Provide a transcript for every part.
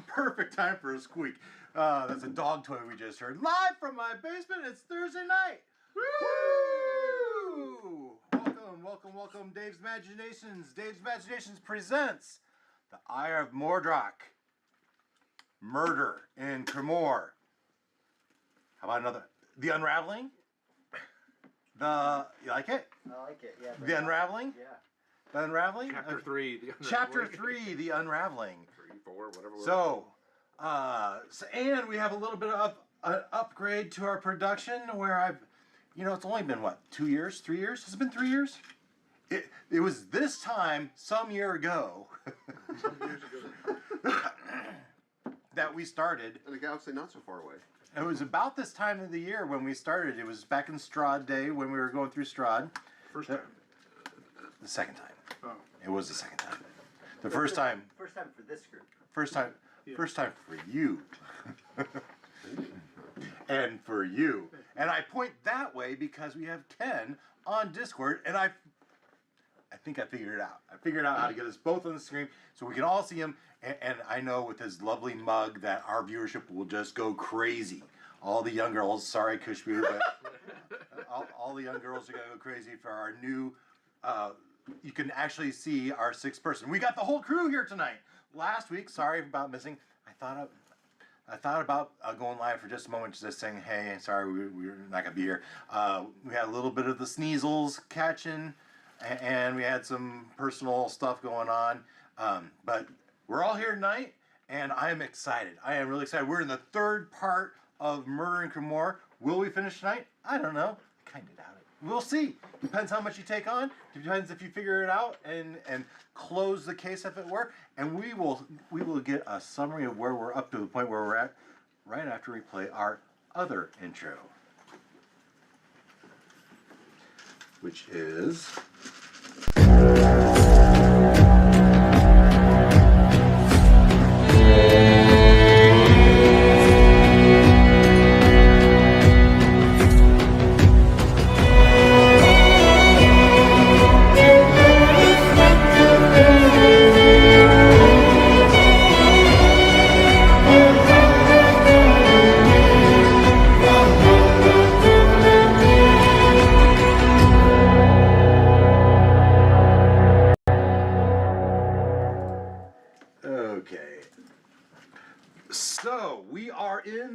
Perfect time for a squeak. That's a dog toy we just heard. Live from my basement, it's Thursday night. Woo! Welcome, Dave's Imaginations. Dave's Imaginations presents The Eye of Mordroc. Murder in Crimmor. How about another? The Unraveling? You like it? I like it, yeah. The Unraveling? Yeah. The Unraveling? Chapter 3, The Unraveling. Chapter 3, The Unraveling. 3, 4, whatever. So, and we have a little bit of an upgrade to our production where it's only been, 2 years, 3 years? Has it been 3 years? It was this time, some year ago, that we started. And a galaxy not so far away. It was about this time of the year when we started. It was back in Strahd Day when we were going through Strahd. First time. The second time. Oh. It was the second time. The first time. First time for this group. First time for you. And for you. And I point that way because we have Ken on Discord, and I think I figured it out. I figured out how to get us both on the screen so we can all see him, and I know with his lovely mug that our viewership will just go crazy. All the young girls, sorry Kushbu, but all the young girls are going to go crazy for our new, you can actually see our sixth person. We got the whole crew here tonight. Last week, sorry about missing, I thought about going live for just a moment, just saying, hey, sorry, we're not going to be here. We had a little bit of the sneezels catching, and we had some personal stuff going on. But we're all here tonight, and I am excited. I am really excited. We're in the third part of Murder in Crimmor. Will we finish tonight? I don't know. I kind of doubt it. We'll see. Depends how much you take on. Depends if you figure it out and close the case, if it were. And we will get a summary of where we're up to the point where we're at right after we play our other intro, which is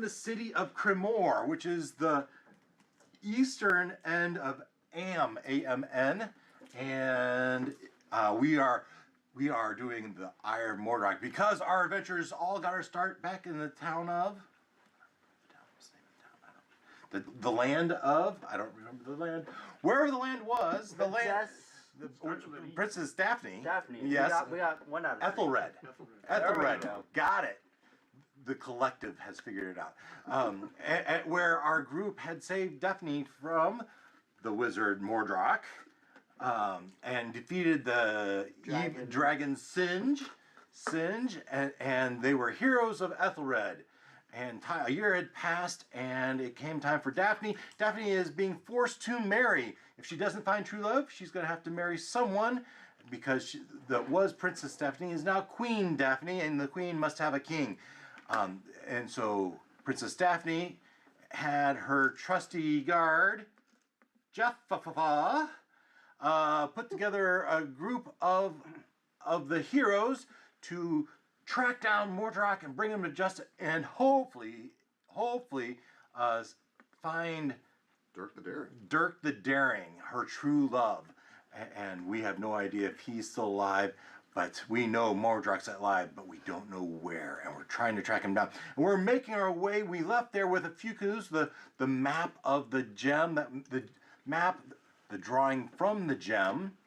city of Crimmor, which is the eastern end of Am, A-M-N, and we are doing the Eye of Mordroc because our adventures all got our start back in the town of the land of, I don't remember the land, wherever the land was, the land. Princess Daphne. Daphne. Yes. We got one out of Ethelred. There we Ethelred. go. Got it. The collective has figured it out. Where our group had saved Daphne from the wizard Mordroc and defeated the dragon Singe, and they were heroes of Ethelred. And a year had passed, and it came time for Daphne. Daphne is being forced to marry. If she doesn't find true love, she's going to have to marry someone, because that was Princess Daphne is now Queen Daphne, and the queen must have a king. And so Princess Daphne had her trusty guard, Jaffa, put together a group of the heroes to track down Mordroc and bring him to justice, and hopefully find Dirk the Daring, her true love. And we have no idea if he's still alive, but we know Mordroc's alive, but we don't know where, and we're trying to track him down. And we're making our way. We left there with a few clues, the map of the gem, the drawing from the gem,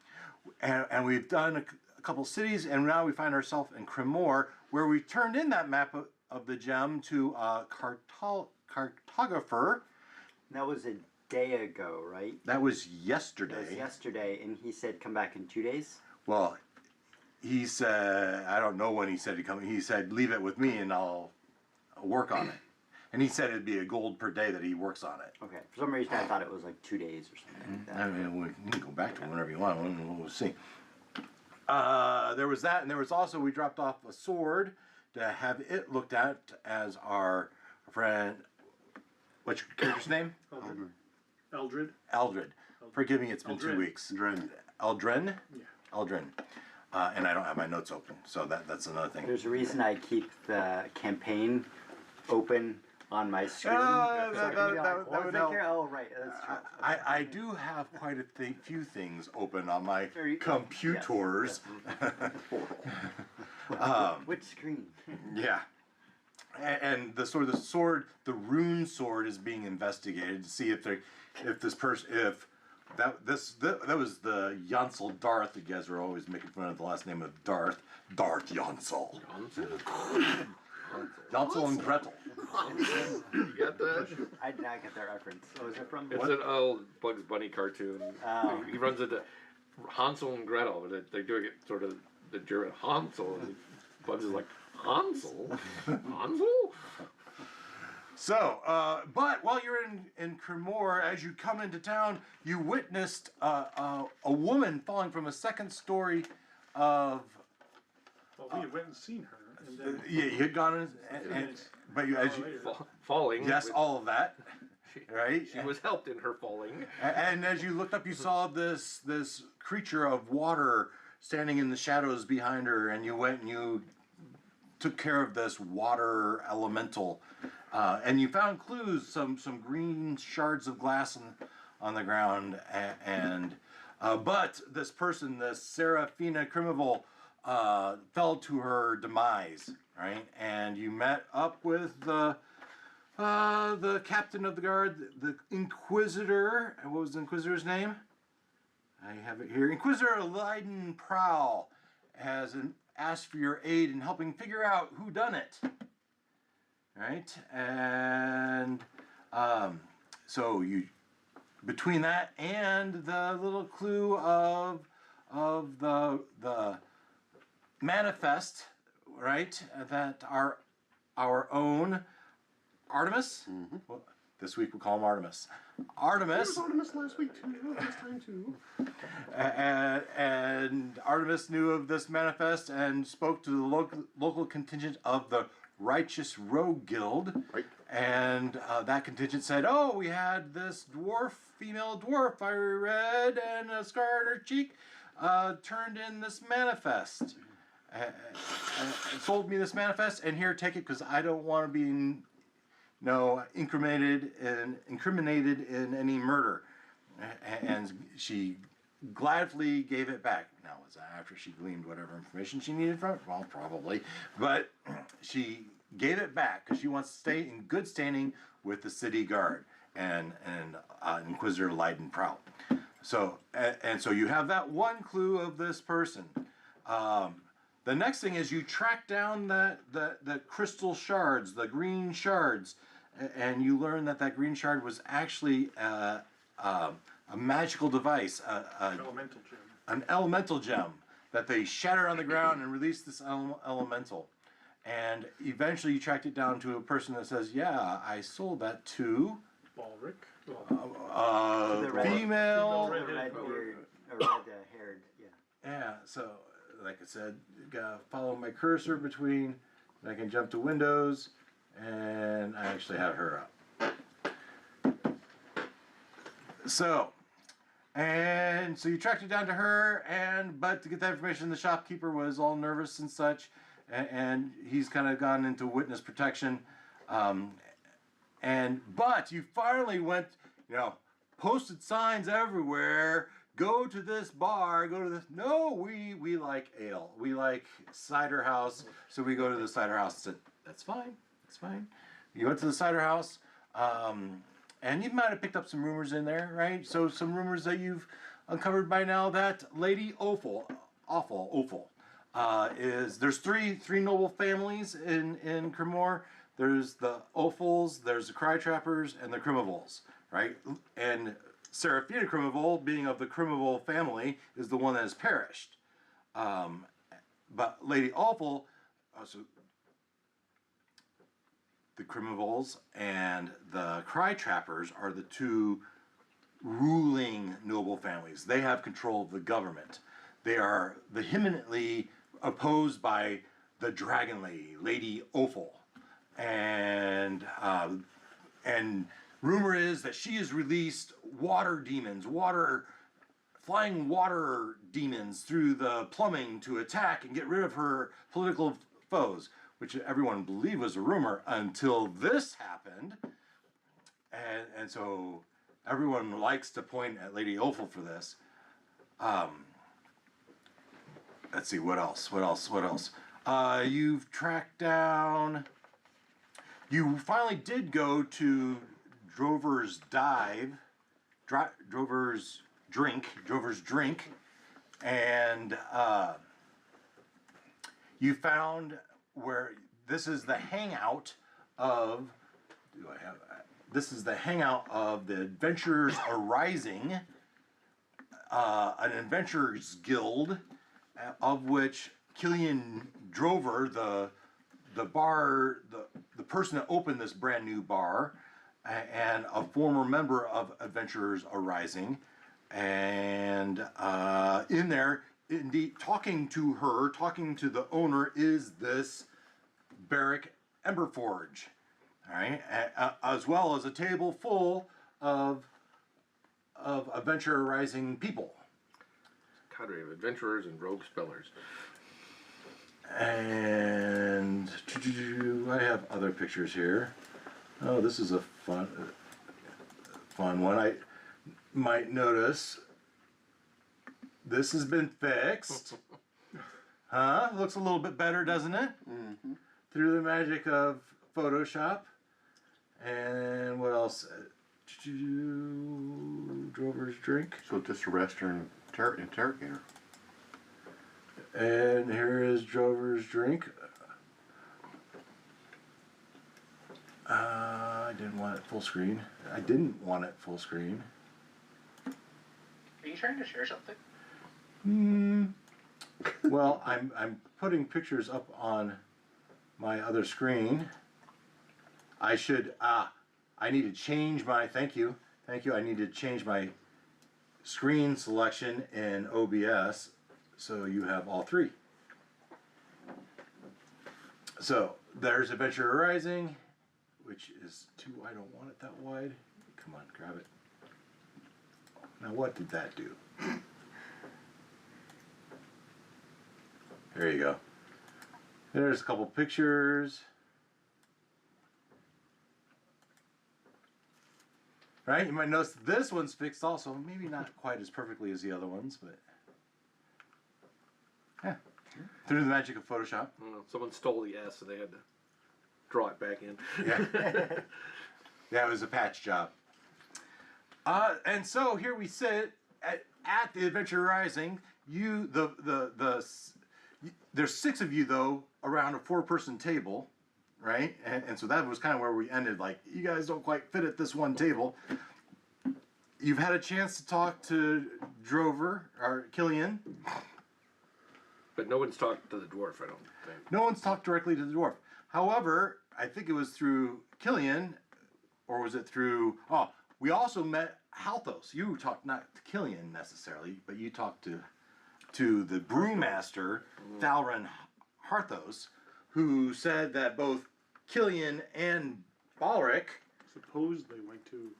and we've done a couple cities, and now we find ourselves in Crimmor, where we turned in that map of the gem to a cartographer. That was a day ago, right? That was yesterday. That was yesterday, and he said come back in 2 days? Well, he said, I don't know when he said he'd come. He said, leave it with me and I'll work on it. And he said it'd be a gold per day that he works on it. Okay. For some reason, I thought it was like 2 days or something like that. I mean, we can go back to it whenever you want. We'll see. there was that, and there was also, we dropped off a sword to have it looked at as our friend. What's your character's name? Eldred. Eldred. Forgive me, it's been 2 Eldred. weeks. Dren. Eldrin? Yeah. Eldrin. And I don't have my notes open, so that's another thing. There's a reason I keep the campaign open on my screen. Oh, So I can be like, that "What would was help. care?" Oh, right, that's true. I do have quite a few things open on my Very- computers. Which screen? Yeah. And the rune sword is being investigated to see if that was the Jansel Darth. You guys were always making fun of the last name of Darth Jansel. Jansel and Gretel. You got that? I did not get that reference. Oh, is it from? It's an old Bugs Bunny cartoon. Oh. He runs into Hansel and Gretel. They're doing it sort of the German Hansel. And Bugs is like, Hansel? Hansel? So, but while you're in Crimmor, as you come into town, you witnessed a woman falling from a second story of. Well, we went and seen her, and then Yeah, you had gone but you as you Falling. yes, with- all of that, right? She was helped in her falling. And as you looked up, you saw this creature of water standing in the shadows behind her, and you went and you took care of this water elemental, and you found clues, some green shards of glass on the ground, but this person, this Seraphina Crimmor, fell to her demise, right? And you met up with the captain of the guard, the Inquisitor. What was the Inquisitor's name? I have it here. Inquisitor Leiden Prowl has asked for your aid in helping figure out who done it. Right? And so you, between that and the little clue of the manifest, right? That our own Artemis. Well, this week we call him Artemis. Artemis. Artemis last week too. This time too. And Artemis knew of this manifest and spoke to the local contingent of the Righteous Rogue Guild. Right. And that contingent said, "Oh, we had this female dwarf, fiery red and a scar on her cheek, turned in this manifest. Sold me this manifest, and here, take it, because I don't want to be incriminated in any murder." And she gladly gave it back. Now, was that after she gleaned whatever information she needed from it? Well, probably. But she gave it back because she wants to stay in good standing with the city guard and Inquisitor Leiden Prowl. So, and so you have that one clue of this person. The next thing is you track down the crystal shards, the green shards, and you learn that green shard was actually a magical device, elemental gem. an elemental gem that they shattered on the ground and released this elemental. And eventually you tracked it down to a person that says, "Yeah, I sold that to Balric. The red- female." Red- red beard, or red haired, yeah. Yeah, so like I said, gotta follow my cursor between, and I can jump to Windows, and I actually have her up. So you tracked it down to her, but to get that information, the shopkeeper was all nervous and such, and he's kind of gone into witness protection. But you finally went, posted signs everywhere. Go to this bar, go to this. No, we like ale. We like cider house. So we go to the cider house and said, "That's fine. That's fine." You went to the cider house, and you might have picked up some rumors in there, right? So some rumors that you've uncovered by now that Lady Offal, there's three noble families in Crimmor. There's the Offals, there's the Cry Trappers, and the Crimmivals, right? And Seraphina Crimmor, being of the Crimmor family, is the one that has perished. But Lady Offal, so the Crimmivals and the Cry Trappers are the two ruling noble families. They have control of the government. They are vehemently opposed by the Dragon Lady Opal, and rumor is that she has released flying water demons through the plumbing to attack and get rid of her political foes, which everyone believed was a rumor until this happened. And so everyone likes to point at Lady Opal for this. Let's see, what else? You've tracked down... You finally did go to Drover's Drink, and you found where this is the hangout of. This is the hangout of the Adventurers Arising, an adventurers guild, of which Killian Drover, the person that opened this brand new bar, and a former member of Adventurers Arising, and in there, indeed, talking to the owner, is this Barrack Emberforge, all right, as well as a table full of Adventure Arising people. Cadre of adventurers and rogue spellers. And I have other pictures here. Oh, this is a fun one. I might notice this has been fixed. Huh? Looks a little bit better, doesn't it? Mm-hmm. Through the magic of Photoshop. And what else? Drover's Drink. So just a restaurant interrogator. And here is Drover's Drink. I didn't want it full screen. Are you trying to share something? Well, I'm putting pictures up on my other screen. I should, I need to change my, thank you. I need to change my screen selection in OBS so you have all three. So there's Adventure Arising, which is too, I don't want it that wide. Come on, grab it. Now what did that do? There you go. There's a couple pictures. Right? You might notice this one's fixed also. Maybe not quite as perfectly as the other ones, but yeah. Through the magic of Photoshop. I don't know, someone stole the S, so they had to draw it back in. Yeah. Yeah, it was a patch job. And so here we sit at the Adventure Rising. There's 6 of you though around a 4-person table, right? And so that was kind of where we ended. Like, you guys don't quite fit at this one table. You've had a chance to talk to Drover or Killian. But no one's talked to the dwarf, I don't think. No one's talked directly to the dwarf. However, I think it was through Killian, or was it through? Oh, we also met Halthos. You talked not to Killian necessarily, but you talked to the brewmaster, Thalrin Harthos, who said that both Killian and Balric Supposedly went to.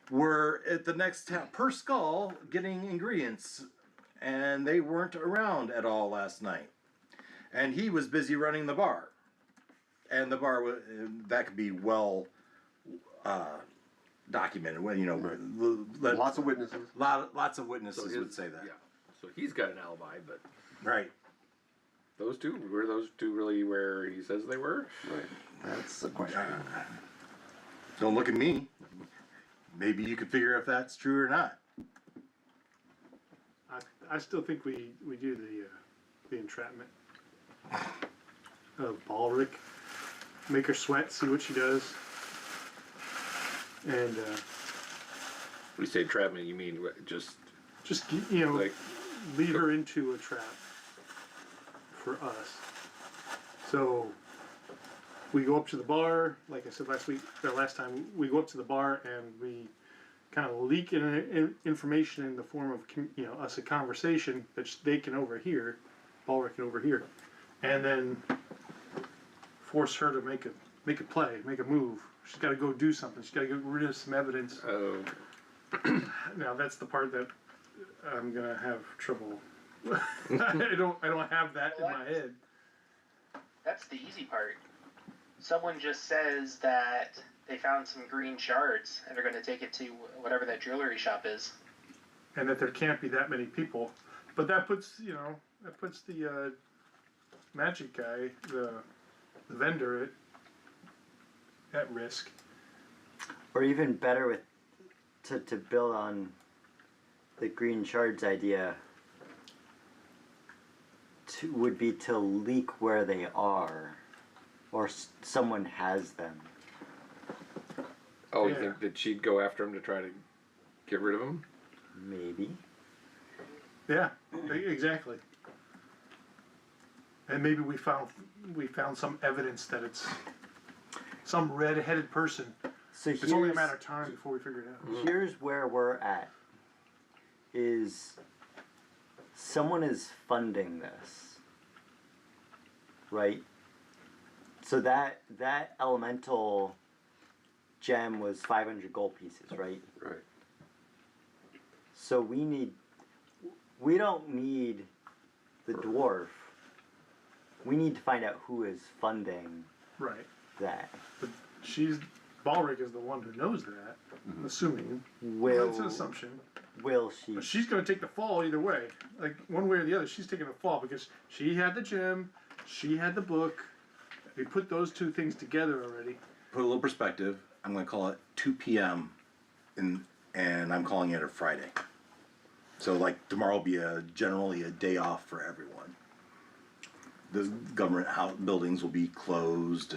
were at the next town per skull getting ingredients, and they weren't around at all last night. And he was busy running the bar, and the bar that could be well documented. Well, you know, Right. Lots of witnesses. Lots of witnesses So would say that. Yeah. So he's got an alibi, but Right. those two, were those two really where he says they were? Right. That's the question. Don't look at me. Maybe you could figure if that's true or not. I still think we do the entrapment of Balric. Make her sweat, see what she does. And When you say entrapment, you mean just like lead her into a trap for us. So we go up to the bar, like I said last time, we go up to the bar and we kind of leak information in the form of us a conversation that they can overhear, Balric can overhear, and then force her to make a play, make a move. She's got to go do something. She's got to get rid of some evidence. Oh, Now that's the part that I'm gonna have trouble. I don't have that in my head. That's the easy part. Someone just says that they found some green shards and are going to take it to whatever that jewelry shop is. And that there can't be that many people. But that puts the magic guy, the vendor, at risk. Or even better, with to build on the green shards idea, would be to leak where they are, or someone has them. oh, you Yeah. think that she'd go after him to try to get rid of him? Maybe. Yeah, exactly. And maybe we found some evidence that it's some red-headed person. So It's only a matter of time before we figure it out. Here's where we're at. Is someone is funding this, right? So that elemental gem was 500 gold pieces, right? Right. So we don't need the dwarf. We need to find out who is funding Right. that. But Balric is the one who knows that, assuming. Will That's an assumption. will she? But she's going to take the fall either way. Like, one way or the other, she's taking the fall because she had the gem, she had the book. We put those two things together already. Put a little perspective. I'm going to call it 2 p.m. and I'm calling it a Friday. So like tomorrow will be generally a day off for everyone. The government buildings will be closed,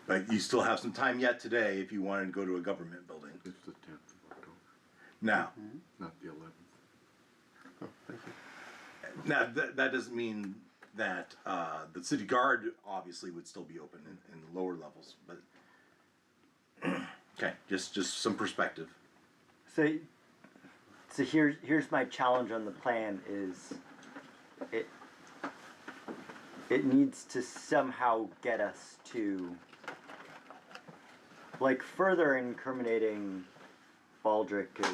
but you still have some time yet today if you wanted to go to a government building. It's the 10th of October, Now, not the 11th. Oh, thank you. now that doesn't mean that the city guard obviously would still be open in the lower levels, but okay, just some perspective. So here's my challenge on the plan is it needs to somehow get us to like further incriminating Baldric is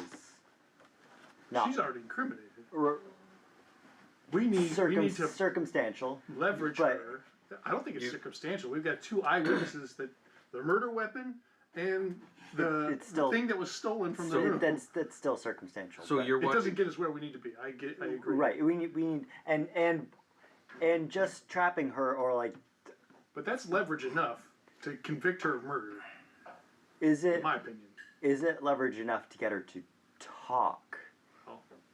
not She's already incriminated. r- We need to circumstantial. leverage but- her. I don't think it's circumstantial. We've got two eyewitnesses that the murder weapon and the It's still- thing that was stolen from the So room. That's still circumstantial. So but- you're It watching. doesn't get us where we need to be. I agree. right. We need and just trapping her or like But that's leverage enough to convict her of murder, is in it my opinion. is it leverage enough to get her to talk?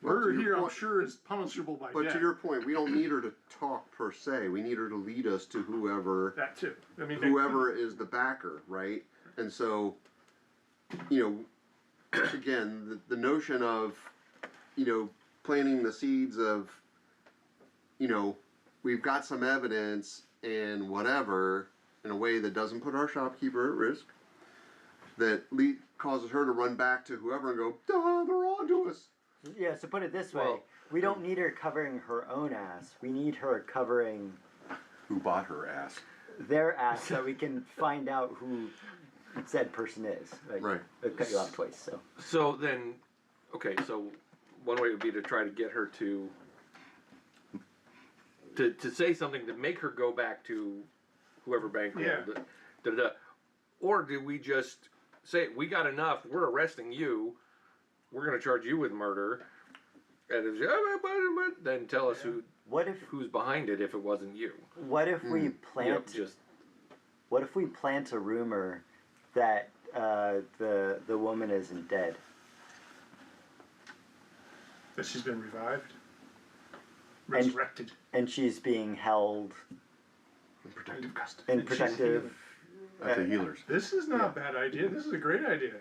Murder to your here, I'm point- sure, is punishable by But death. to your point, we don't need her to talk per se. We need her to lead us to whoever That too. I mean, whoever is the backer, right? And so, again, the notion of, planting the seeds of, we've got some evidence and whatever in a way that doesn't put our shopkeeper at risk, that causes her to run back to whoever and go, duh, they're on to us. Yeah, so put it this way. Well- we don't need her covering her own ass. We need her covering Who bought her ass? their ass so we can find out who said person is. Right. I've cut you off twice, so. So then, okay, so one way would be to try to get her to say something to make her go back to whoever bankrolled Yeah. it. Da-da-da. Or do we just say, we got enough, we're arresting you, we're going to charge you with murder, and if then tell us What if who's behind it if it wasn't you. we You know, plant just what if we plant a rumor that the woman isn't dead? that she's been revived, And- resurrected. And she's being held In protective custody. in And she's protective At the healers. This is not a bad idea. This is a great idea.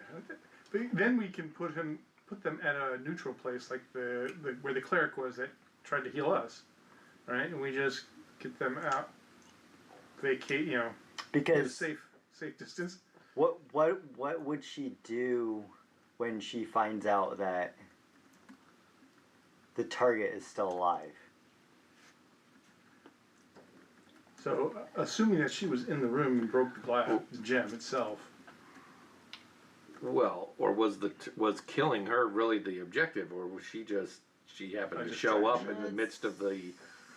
But then we can put them at a neutral place, like the where the cleric was that tried to heal us, right? And we just get them out, vacate, at a because safe distance. what would she do when she finds out that the target is still alive. So, assuming that she was in the room and broke the glass, the gem itself. Well, or was killing her really the objective, or was she happened A to show up distraction. in the midst of the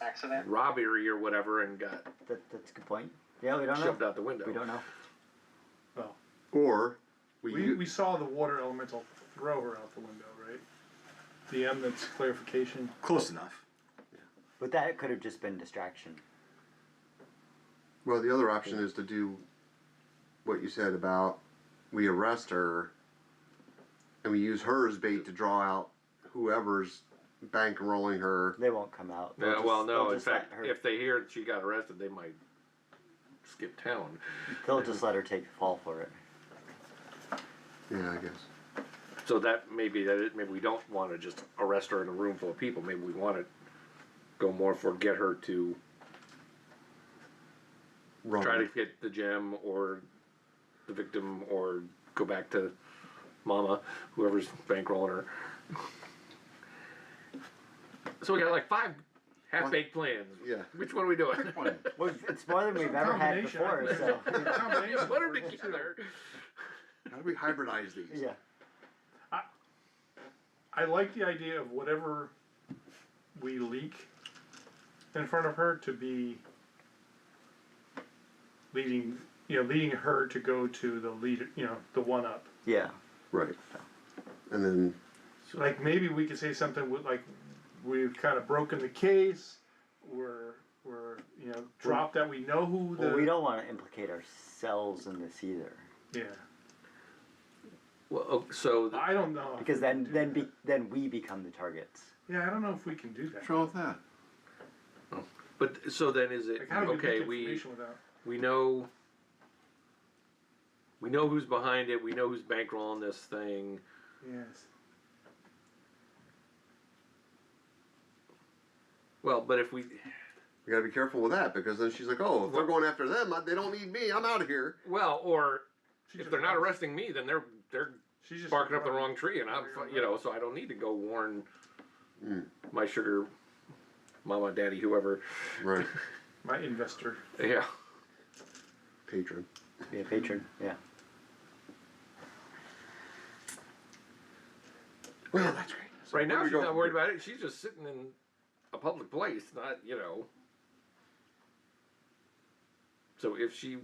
Accident. robbery or whatever and got That's a good point. Yeah, we don't know. shoved out the window? We don't know. Well, Or we saw the water elemental throw her out the window, right? DM, that's clarification. Close enough. But that could have just been distraction. well, the other option is to do what you said about we arrest her and we use her as bait to draw out whoever's bankrolling her. They won't come out. They'll Yeah, just- well, they'll no. In just let fact, her- if they hear she got arrested, they might skip town. they'll just let her take the fall for it. Yeah, I guess. So that maybe we don't want to just arrest her in a room full of people. Maybe we want to go more for get her to Run. try to get the gem or the victim or go back to Mama, whoever's bankrolling her. So we got like 5 half-baked plans. Yeah. Which one are we doing? Well, it's more than we've ever had Combination, before, I so. think. Combination. Put them together. How do we hybridize these? Yeah. I like the idea of whatever we leak in front of her to be leading her to go to the leader, the one up. Yeah. Right. And then Like maybe we could say something with like, we've kind of broken the case, we're dropped that we know who the. Well, we don't want to implicate ourselves in this either. Yeah. Well, so I don't know. if Because we can do that. then we become the targets. Yeah, I don't know if we can do that. what's wrong with that? but so then is it Like, how do you okay? get We information without? we know who's behind it. We know who's bankrolling this thing. Yes. Well, but if we We gotta be careful with that because then she's like, oh, if they're going after them, they don't need me. I'm out of here. or She if just they're not runs. arresting me, then they're She's just barking up the running. wrong tree, and I'm so I don't need to go warn Mm. my sugar mama, daddy, whoever. Right. My investor. Yeah. Patron. Be a patron. Yeah. Well, that's great. So Right where now do we she's go not from worried here? about it. She's just sitting in a public place, not So if she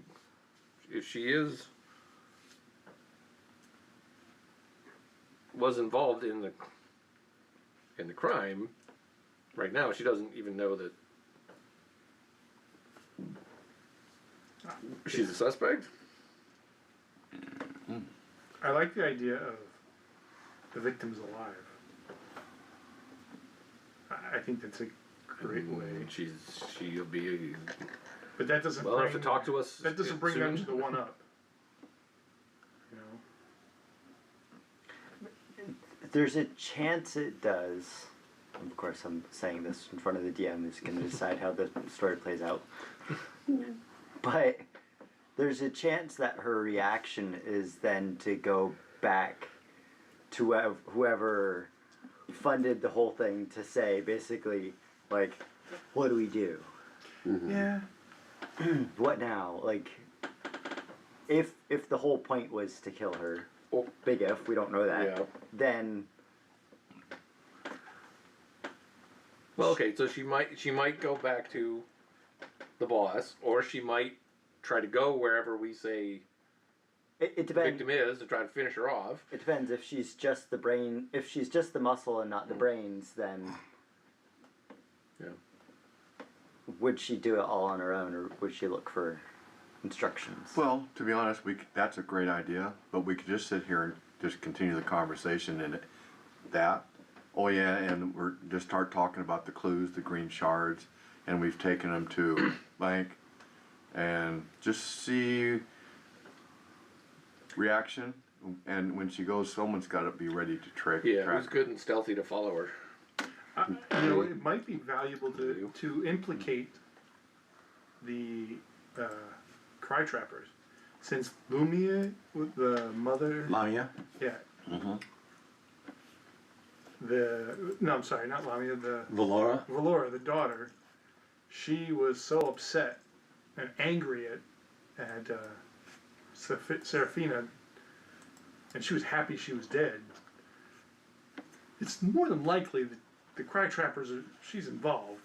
was involved in the crime, right now she doesn't even know that she's a suspect. I like the idea of the victim's alive. I think that's a great way. She'll be But that doesn't well enough bring to talk to us. that doesn't bring them soon. to the one up. There's a chance it does. Of course, I'm saying this in front of the DM who's going to decide how the story plays out. But there's a chance that her reaction is then to go back to whoever funded the whole thing to say, basically, like, what do we do? Yeah. What now? Like, if the whole point was to kill her, Oh. big if, we don't know that, Yeah. then Well, okay, so she might go back to the boss, or she might try to go wherever we say it the depends. victim is to try to finish her off. It depends. If she's just the brain, if she's just the muscle and not the brains, then Yeah. would she do it all on her own, or would she look for instructions? Well, to be honest, that's a great idea, but we could just sit here and just continue the conversation and that. Oh yeah, and we're just start talking about the clues, the green shards, and we've taken them to blank, and just see reaction. And when she goes, someone's got to be ready to track. Yeah, track who's good and stealthy to follow her. It might be valuable to implicate the cry trappers, since Lumia, with the mother, Lamia. yeah, I'm sorry, not Lamia, the Valora? Valora, the daughter, she was so upset and angry at Serafina, and she was happy she was dead. It's more than likely that the Crag Trappers she's involved.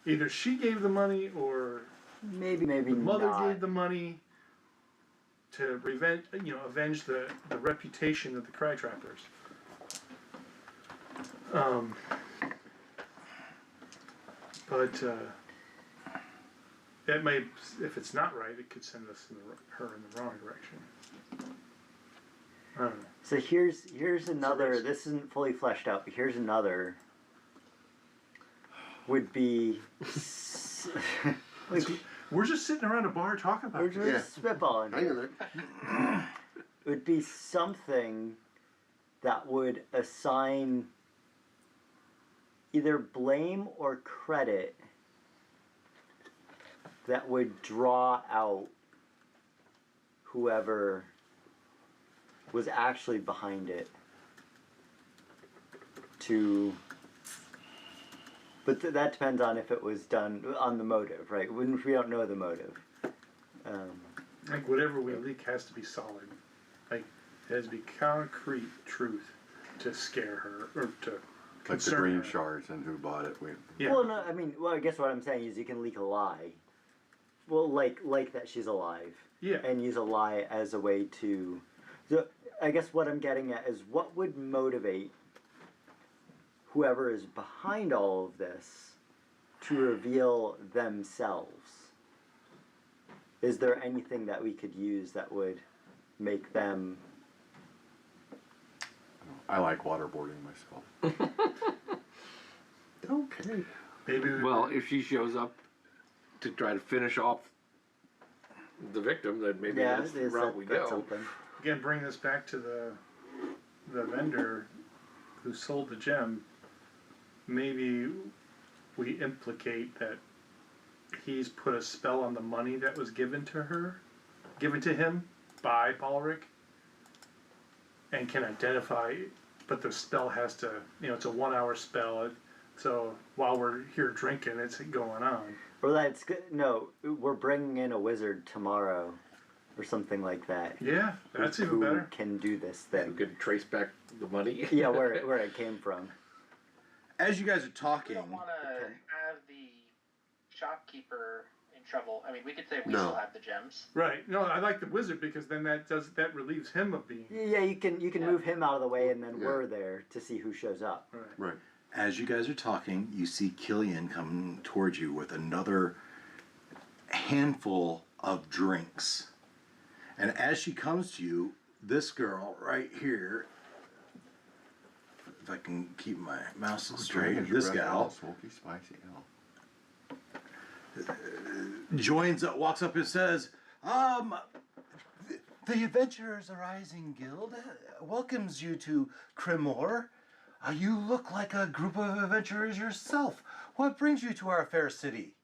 Either she gave the money or Maybe the mother not. gave the money to avenge the reputation of the Crag Trappers. But it may, if it's not right, it could send us her in the wrong direction. I don't know. So here's another. risk. This isn't fully fleshed out, but here's another. Would be. We're just sitting around a bar talking about We're it. just spitballing. Hang here. in there. It would be something that would assign either blame or credit that would draw out whoever was actually behind it to. But that depends on if it was done on the motive, right? When we don't know the motive. Like whatever we leak has to be solid. Like it has to be concrete truth to scare her or to Like the concern green her. shards and who bought it. Yeah. Well, no, I mean, I guess what I'm saying is you can leak a lie. Well, like that she's alive. Yeah. And use a lie as a way to. So I guess what I'm getting at is what would motivate whoever is behind all of this to reveal themselves? Is there anything that we could use that would make them? I like waterboarding myself. Okay. Maybe Well, if she shows up to try to finish off the victim, then maybe that's the route we that's go. something. again bring this back to the vendor who sold the gem. Maybe we implicate that he's put a spell on the money that was given to him by Paulric, and can identify, but the spell has to, it's a 1 hour spell, so while we're here drinking, it's going on. Or that's good. No, we're bringing in a wizard tomorrow, or something like that. Yeah, that's even who better. can do this You thing. could trace back the money. Yeah, where it came from. As you guys are We talking, don't want to have the shopkeeper in trouble. I mean, we could say we No. still have the gems. Right. No, I like the wizard because then that relieves him of being. Yeah, you can move him out of the way, and then Yeah. we're there to see who shows up. Right. Right. as you guys are talking, you see Killian come towards you with another handful of drinks. And as she comes to you, this girl right here, if I can keep my mouse straight, this gal Smoky, spicy ale. walks up and says, the Adventurers Arising Guild welcomes you to Crimmor. You look like a group of adventurers yourself. What brings you to our fair city?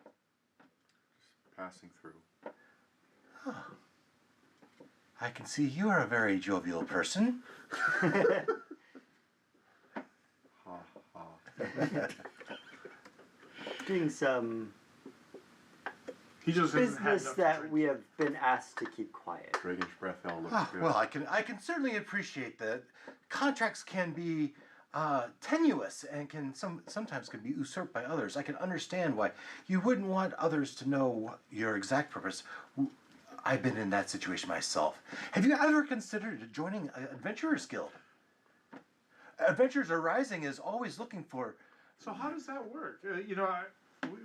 Passing through. I can see you are a very jovial person. Ha ha. Doing some He just hasn't had business enough to that drink. we have been asked to keep quiet. Dragon's breath ale looks good. Well, I can certainly appreciate that. Contracts can be tenuous and can sometimes can be usurped by others. I can understand why you wouldn't want others to know your exact purpose. I've been in that situation myself. Have you ever considered joining an adventurers guild? Adventurers Arising is always looking for. So how does that work?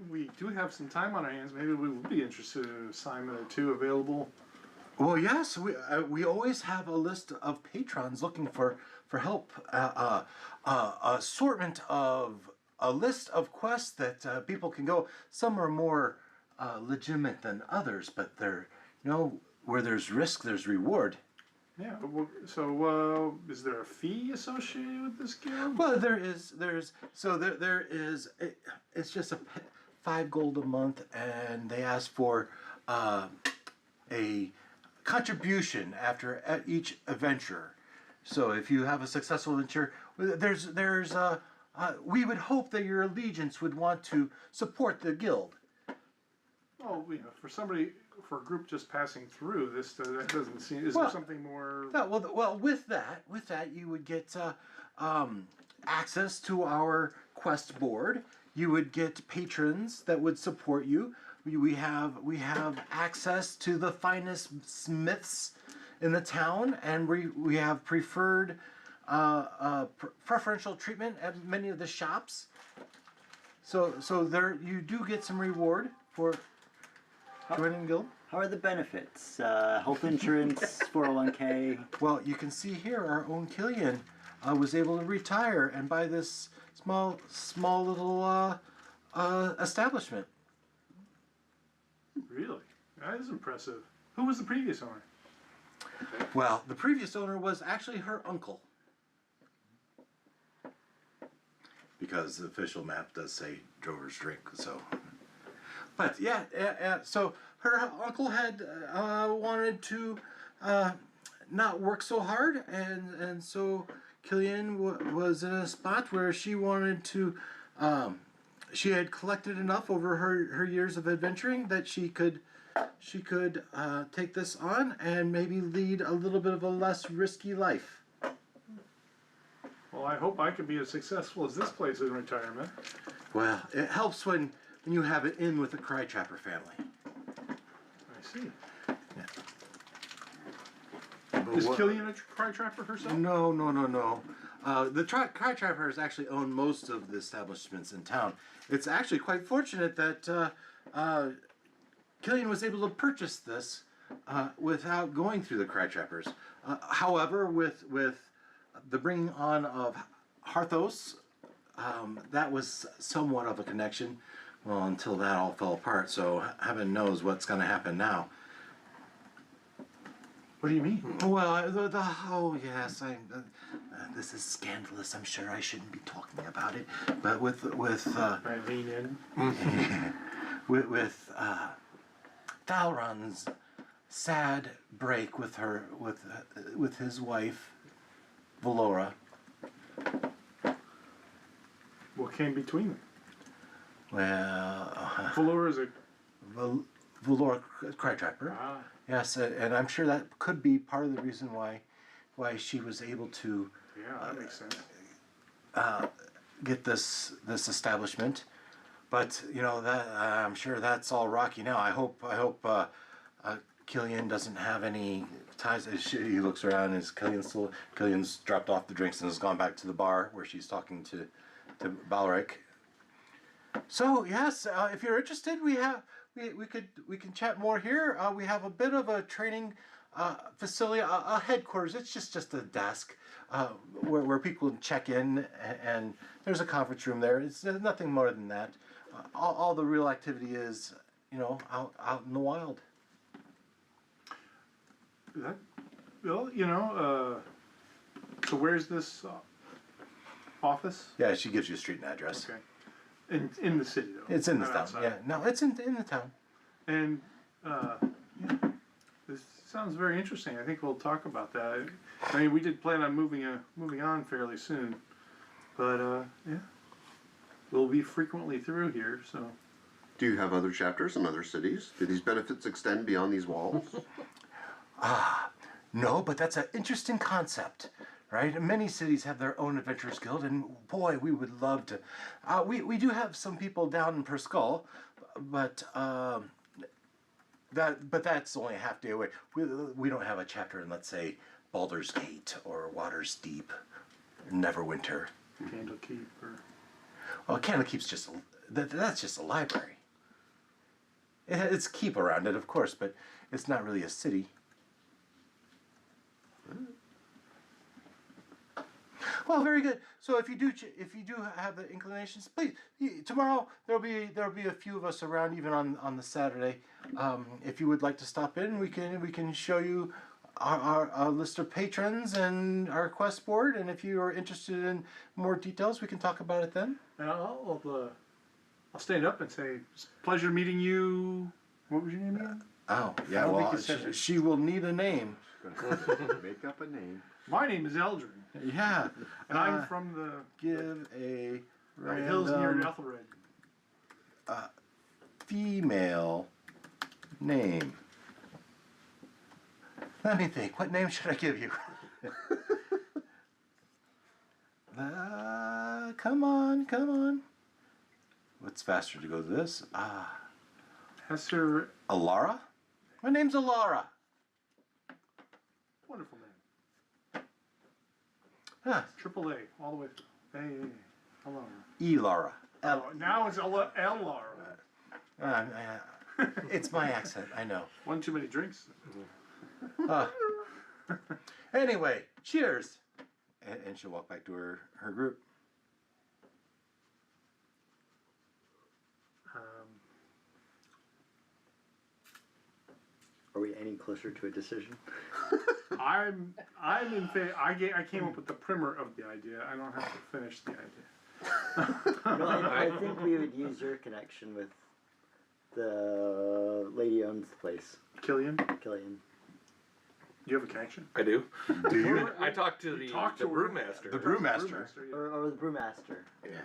We do have some time on our hands. Maybe we would be interested in an assignment or two available. Well, yes, we always have a list of patrons looking for help. Assortment of a list of quests that people can go. Some are more legitimate than others, but they're where there's risk, there's reward. Yeah. So is there a fee associated with this guild? Well, there is. It's just 5 gold a month, and they ask for a contribution after each adventure. So if you have a successful venture, we would hope that your allegiance would want to support the guild. Oh, for a group just passing through this, that doesn't seem. Is Well, there something more? Well, with that, you would get access to our quest board. You would get patrons that would support you. We have access to the finest smiths in the town, and we have preferred preferential treatment at many of the shops. So there you do get some reward for joining the guild. How are the benefits? Health insurance, 401k. Well, you can see here our own Killian was able to retire and buy this small little establishment. Really? That is impressive. Who was the previous owner? Well, the previous owner was actually her uncle. Because the official map does say Drover's Drink, so. But yeah, so her uncle had wanted to not work so hard, and so Killian was in a spot where she wanted to. She had collected enough over her years of adventuring that she could take this on and maybe lead a little bit of a less risky life. Well, I hope I can be as successful as this place in retirement. Well, it helps when you have it in with the Cry Trapper family. I see. Is Killian a cry trapper herself? No. The Cry Trappers actually own most of the establishments in town. It's actually quite fortunate that Killian was able to purchase this without going through the Cry Trappers. However, with the bringing on of Harthos, that was somewhat of a connection. Well, until that all fell apart. So heaven knows what's going to happen now. What do you mean? Well, oh yes, this is scandalous. I'm sure I shouldn't be talking about it, but with I lean in. with Dalron's sad break with his wife, Valora. What came between them? Well, Valora is a. Valora Cry Trapper. Ah, Yes, and I'm sure that could be part of the reason why she was able to yeah, that makes sense. get this establishment. But that I'm sure that's all rocky now. I hope Killian doesn't have any ties. He looks around. Killian's dropped off the drinks and has gone back to the bar where she's talking to Balric. So yes, if you're interested, we can chat more here. We have a bit of a training facility, a headquarters. It's just a desk where people can check in, and there's a conference room there. It's nothing more than that. All the real activity is, out in the wild. That, well, so where's this office? Yeah, she gives you a street and address. Okay. In the city, though. It's in the not town. outside. Yeah, no, it's in the town. And this sounds very interesting. I think we'll talk about that. I mean, we did plan on moving on fairly soon, but yeah, we'll be frequently through here. So, Do you have other chapters in other cities? Do these benefits extend beyond these walls? No, but that's an interesting concept, right? Many cities have their own adventurers guild, and boy, we would love to. We do have some people down in Perskull, but that's only a half day away. We don't have a chapter in, let's say, Baldur's Gate or Water's Deep, Neverwinter. Candlekeep or Well, Candlekeep's that's just a library. It's keep around it, of course, but it's not really a city. Well, very good. So if you do have the inclinations, please tomorrow there'll be a few of us around, even on the Saturday. If you would like to stop in, we can show you our list of patrons and our quest board. And if you are interested in more details, we can talk about it then. and I'll stand up and say, it's a pleasure meeting you. What was your name again? Oh I yeah, don't well think you said it. she will need a name. Gonna make up a name. My name is Eldrin, Yeah. and I'm from the Give a hills near random Ethelred. female name. Let me think. What name should I give you? Come on. What's faster to go to this? Hesser, Alara? My name's Alara. wonderful name. Huh. Triple A, all the way through. Hey, hello. Elara. Oh, now it's L-Lar. It's my accent, I know. One too many drinks. Anyway, cheers. And she'll walk back to her group. Are we any closer to a decision? I'm in favor. I came up with the primer of the idea. I don't have to finish the idea. No, I think we would use your connection with the lady who owns the place, Killian, Killian. do you have a connection? I do. Do you? I talked to the talked to her. brewmaster. The brewmaster. Yeah. Or the brewmaster. Yeah.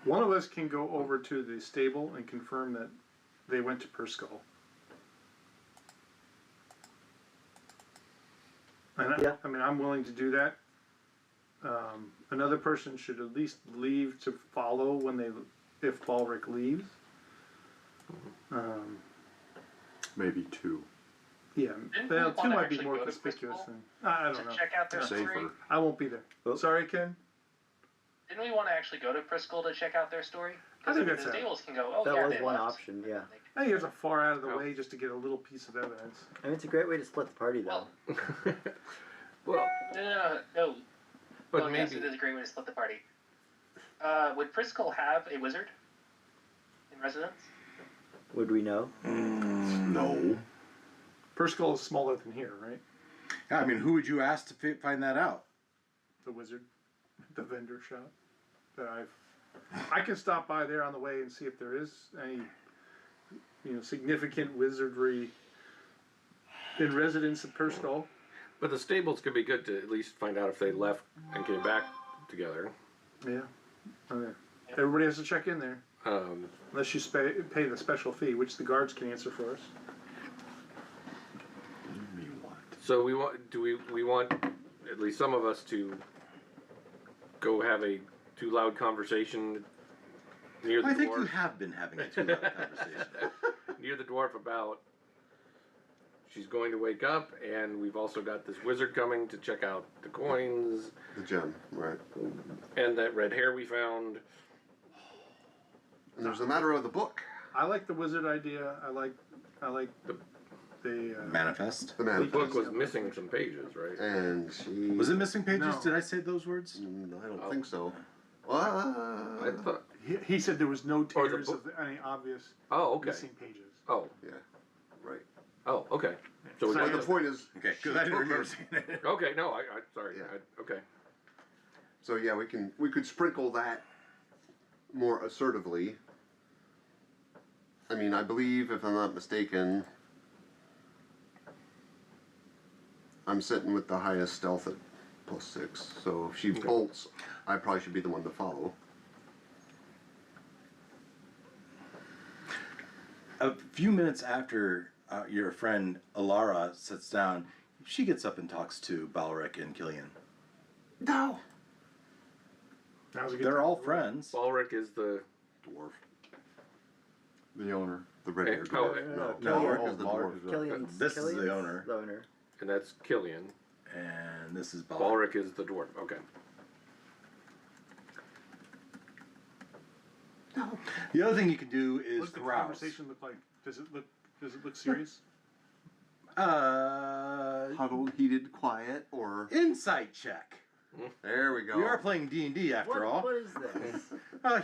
One of us can go over to the stable and confirm that they went to Perskull. And Yeah. I mean, I'm willing to do that. Another person should at least leave to follow when if Balric leaves. Maybe two. Yeah, Didn't we well, wanna two might be actually more go to conspicuous Perskull? than I To don't know. check out their story. Safer. I won't be there. Oh. Sorry, Ken. Didn't we want to actually go to Priscil to check out their story? I think the that's stables can go. Oh, That yeah, was they one left. option, yeah. I think it's a far out of the Oh. way just to get a little piece of evidence. I mean, it's a great way to split the party, though. Well, No. but Oh, yes, it maybe is a great way to split the party. Would Priscil have a wizard in residence? Would we know? No. Perskull is smaller than here, right? I mean, who would you ask to find that out? The wizard, the vendor shop. I can stop by there on the way and see if there is any, significant wizardry in residence at Perskull. but the stables could be good to at least find out if they left and came back together. Yeah. Okay. Everybody has to check in there, unless you pay the special fee, which the guards can answer for us. So we want at least some of us to go have a too loud conversation near the I think dwarf, you have been having a too loud conversation. near the dwarf about she's going to wake up, and we've also got this wizard coming to check out the coins The gem, right? and that red hair we found. And there's the matter of the book, I like the wizard idea. I like the Manifest. the The man, book was missing some pages, right? and she. Was it missing pages? No. Did I say those words? I don't Oh. think so. I thought. he said there was no Or the tears book- of any obvious Oh, okay. missing pages. Oh, Yeah, right. oh, okay. So we So But got the point is, Okay, she because I didn't took remember it. seeing it. Okay, no, I sorry. Yeah. Okay. So yeah, we could sprinkle that more assertively. I mean, I believe, if I'm not mistaken, I'm sitting with the highest stealth at +6. So if she bolts, I probably should be the one to follow. A few minutes after your friend Alara sits down, she gets up and talks to Balric and Killian. No. Now's a good They're time. all friends. Balric is the Dwarf. The owner. The red-haired Oh, dwarf. no, No, Killian. Balric is the Balric dwarf. is a- Killian's, This is the Killian's owner. The owner. and that's Killian. And this is Balric. Balric is the dwarf. Okay. The other thing you can do is What's the carouse. conversation look like? Does it look serious? Huddled, heated, quiet, or Insight check. there we go. We are playing D&D after all. What is this?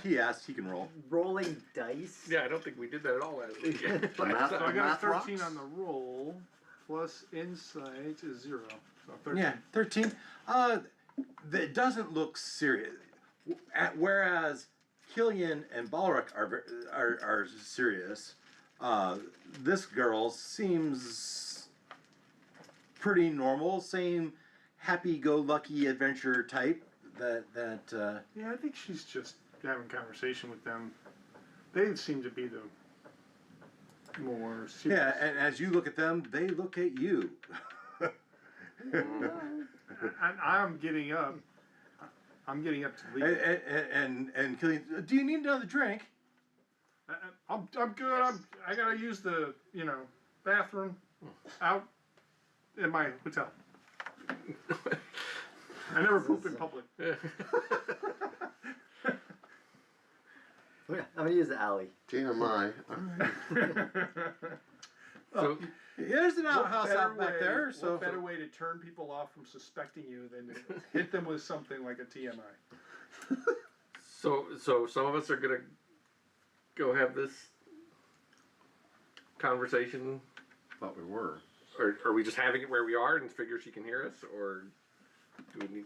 He asked. He can roll. Rolling dice? Yeah, I don't think we did that at all last week. The math- So I got a math 13 rocks. on the roll, plus insight is 0. So 13. Yeah, 13. That doesn't look serious. Whereas Killian and Balric are serious. This girl seems pretty normal, same happy-go-lucky adventure type. Yeah, I think she's just having conversation with them. They seem to be the more serious. Yeah, and as you look at them, they look at you. I'm getting up. I'm getting up to leave. And Killian, do you need another drink? I'm good. I gotta use the bathroom out in my hotel. I never poop in public. I'm gonna use the alley. TMI. So, There's an outhouse better out back way- there. So what better way to turn people off from suspecting you than to hit them with something like a TMI? so some of us are gonna go have this conversation, Thought we were. or are we just having it where we are and figure she can hear us, or do we need?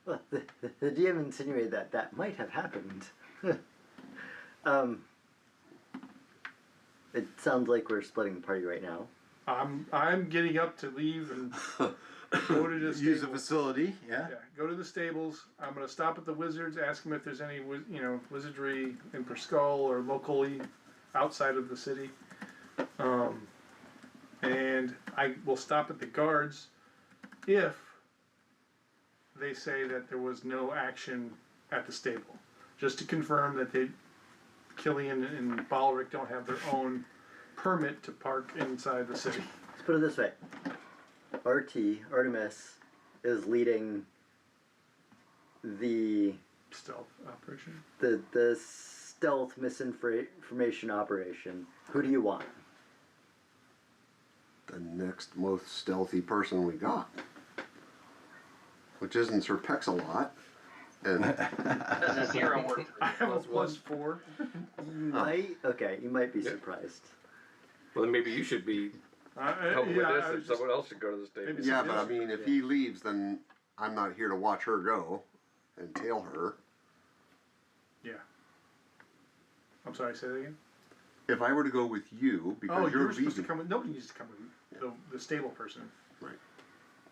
Well, the DM insinuated that might have happened. It sounds like we're splitting the party right now. I'm getting up to leave and go to the use the stables. facility. Yeah. Yeah, go to the stables. I'm gonna stop at the wizards, ask them if there's any wizardry in Perskull or locally outside of the city. And I will stop at the guards if they say that there was no action at the stable, just to confirm that Killian and Balric don't have their own permit to park inside the city. Let's put it this way. Artemis, is leading the Stealth operation. the stealth misinformation operation. Who do you want? The next most stealthy person we got. Which isn't Sir Pex-a-Lot. And Does a 0 work for I you? have a Plus +4. You might be Yeah. surprised. Well, then maybe you should be helping with this, and someone else should go to the stable. Maybe yeah, but I mean, if he leaves, then I'm not here to watch her go and tail her. Yeah. I'm sorry, say that again? If I were to go with you, because Oh, you're you're supposed to leaving, come with, nobody needs to come with the stable person.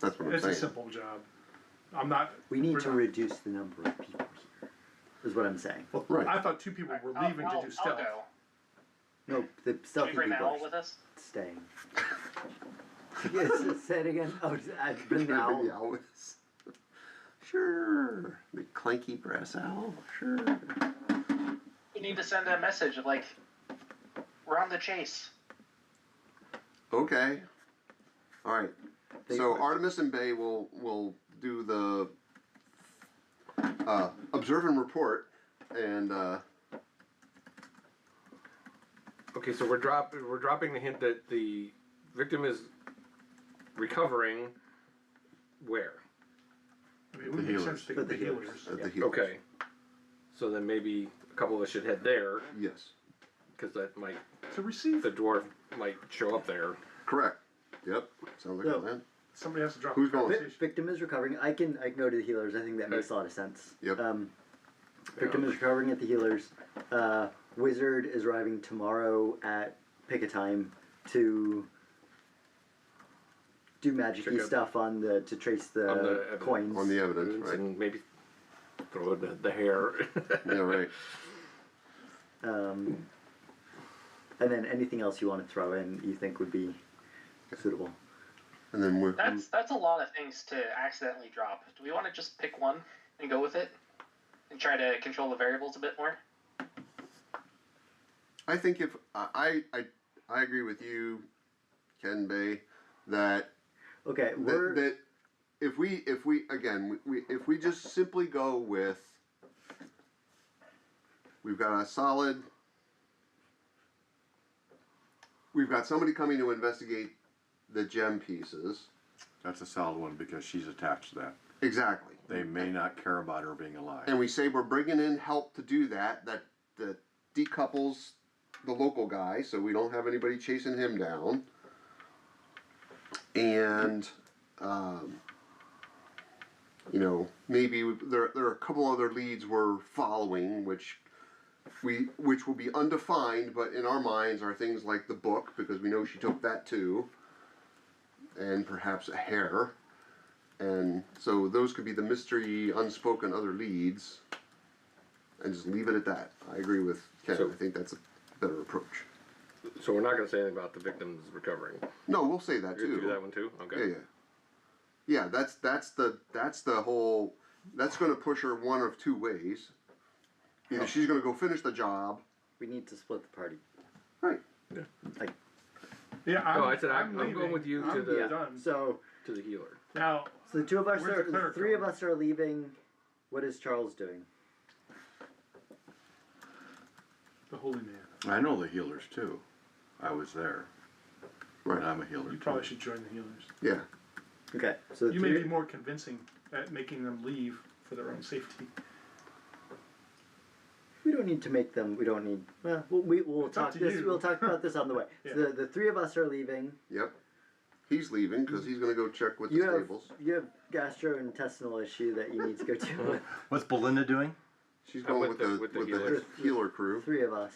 that's what I'm It's saying. a simple job. I'm not. We need we're to not- reduce the number of people here. Is what I'm saying. Well, Right. I thought 2 people were leaving to do I'll stealth. go. No, the Should we stealthy bring people Owl are with us? staying. Yes, say it again. Oh, I bring the owl. The owl is- Sure. The clanky brass owl. Sure. We need to send a message of like, we're on the chase. Okay. All right. They- So Artemis and Bay will do the observe and report, and Okay, so we're dropping the hint that the victim is recovering. Where? I mean, it would make sense to But get the the healers. healers. at Yeah. the heel. Okay. So then maybe a couple of us should head there, Yes. because that might To receive, the dwarf might show up there. Correct. Yep. Sounds like So- a plan. somebody has to drop Who's the going? conversation. Victim is recovering. I can go to the healers. I think that makes a lot of sense. Yep. Victim is recovering at the healers. Wizard is arriving tomorrow at pick a time to do magic-y Check out- stuff on to trace the, On the evidence. coins. On the evidence, right? And maybe throw in the hair. Yeah, right. And then anything else you want to throw in you think would be suitable. And then we're That's a lot of things to accidentally drop. Do we want to just pick one and go with it, and try to control the variables a bit more? I think if I agree with you, Ken Bay, that Okay, we're that if we again if we just simply go with we've got somebody coming to investigate the gem pieces. That's a solid one because she's attached to that. Exactly. They may not care about her being alive. And we say we're bringing in help to do that decouples the local guy so we don't have anybody chasing him down. And maybe there are a couple other leads we're following, which which will be undefined, but in our minds are things like the book, because we know she took that too, and perhaps a hair. And so those could be the mystery, unspoken other leads, and just leave it at that. I agree with Ken. So- I think that's a better approach. So we're not going to say anything about the victims recovering. No, we'll say that You're too. gonna do that one too. Okay. Yeah. That's the whole. That's going to push her one of two ways. Either she's going to go finish the job. We need to split the party. Right. Like, Yeah, I'm, I said I'm leaving. going with you to I'm the- done. so To the healer. Now, the two of us Where's the are, cleric three of going? us are leaving. What is Charles doing? the holy man. I know the healers too. I was there. Right. And I'm a healer. You probably too. should join the healers. Yeah. Okay, so the You may three, be more convincing at making them leave for their own safety. we don't need to make them. We don't need. Well, we'll It's up talk to this. you. We'll talk about this on the way. Yeah. So the three of us are leaving. Yep. He's leaving because he's going to go check with the You have stables. gastrointestinal issue that you need to go to. What's Belinda doing? She's I'm going with with the the healers. healer crew. Three of us.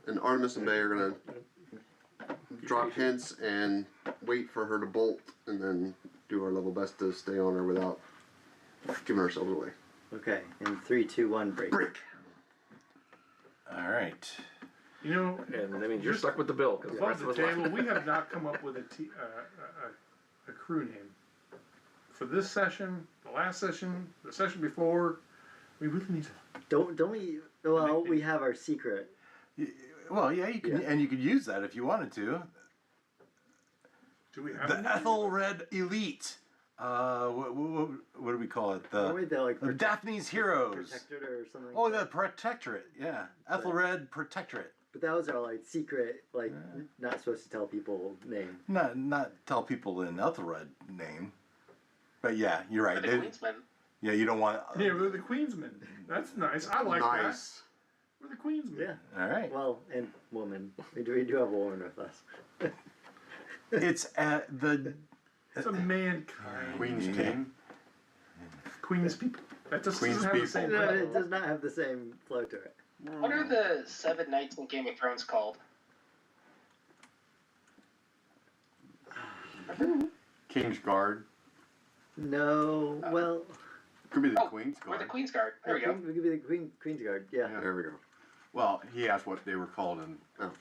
And Artemis and Bay are going to drop hints and wait for her to bolt, and then do our level best to stay on her without giving ourselves away. Okay, in 3, 2, 1, break. Break. All right. You know, And that means you're stuck with the bill because the above rest of the us left. table, we have not come up with a crew name. For this session, the last session, the session before, we really need to. Don't we? Well, we have our secret. Well, yeah, you can, Yeah. and you could use that if you wanted to. Do we have The a name? Ethelred Elite. What do we call it? Oh, wait, they're like The Daphne's Heroes. protectorate or something. Oh, like the that. Protectorate. Yeah, Ethelred Protectorate. But that was our like secret, like not supposed to tell people name. Not tell people in Ethelred name. But yeah, you're right. For the They- Queensmen. yeah, you don't want. Yeah, we're the Queensmen. That's nice. I like Nice. that. We're the Queensmen. Yeah. All right. Well, and woman. We do have a woman with us. It's the. It's a mankind. Queen's King. Queen's people. That just Queen's doesn't have the same people. No, level. it does not have the same flow to it. What are the 7 knights in Game of Thrones called? King's Guard. No, well, Could be the Oh, Queen's We're the Guard. Queen's Guard. There we go. We could be the Queen's Guard. Yeah. Yeah. There we go. Well, he asked what they were called, and Oh.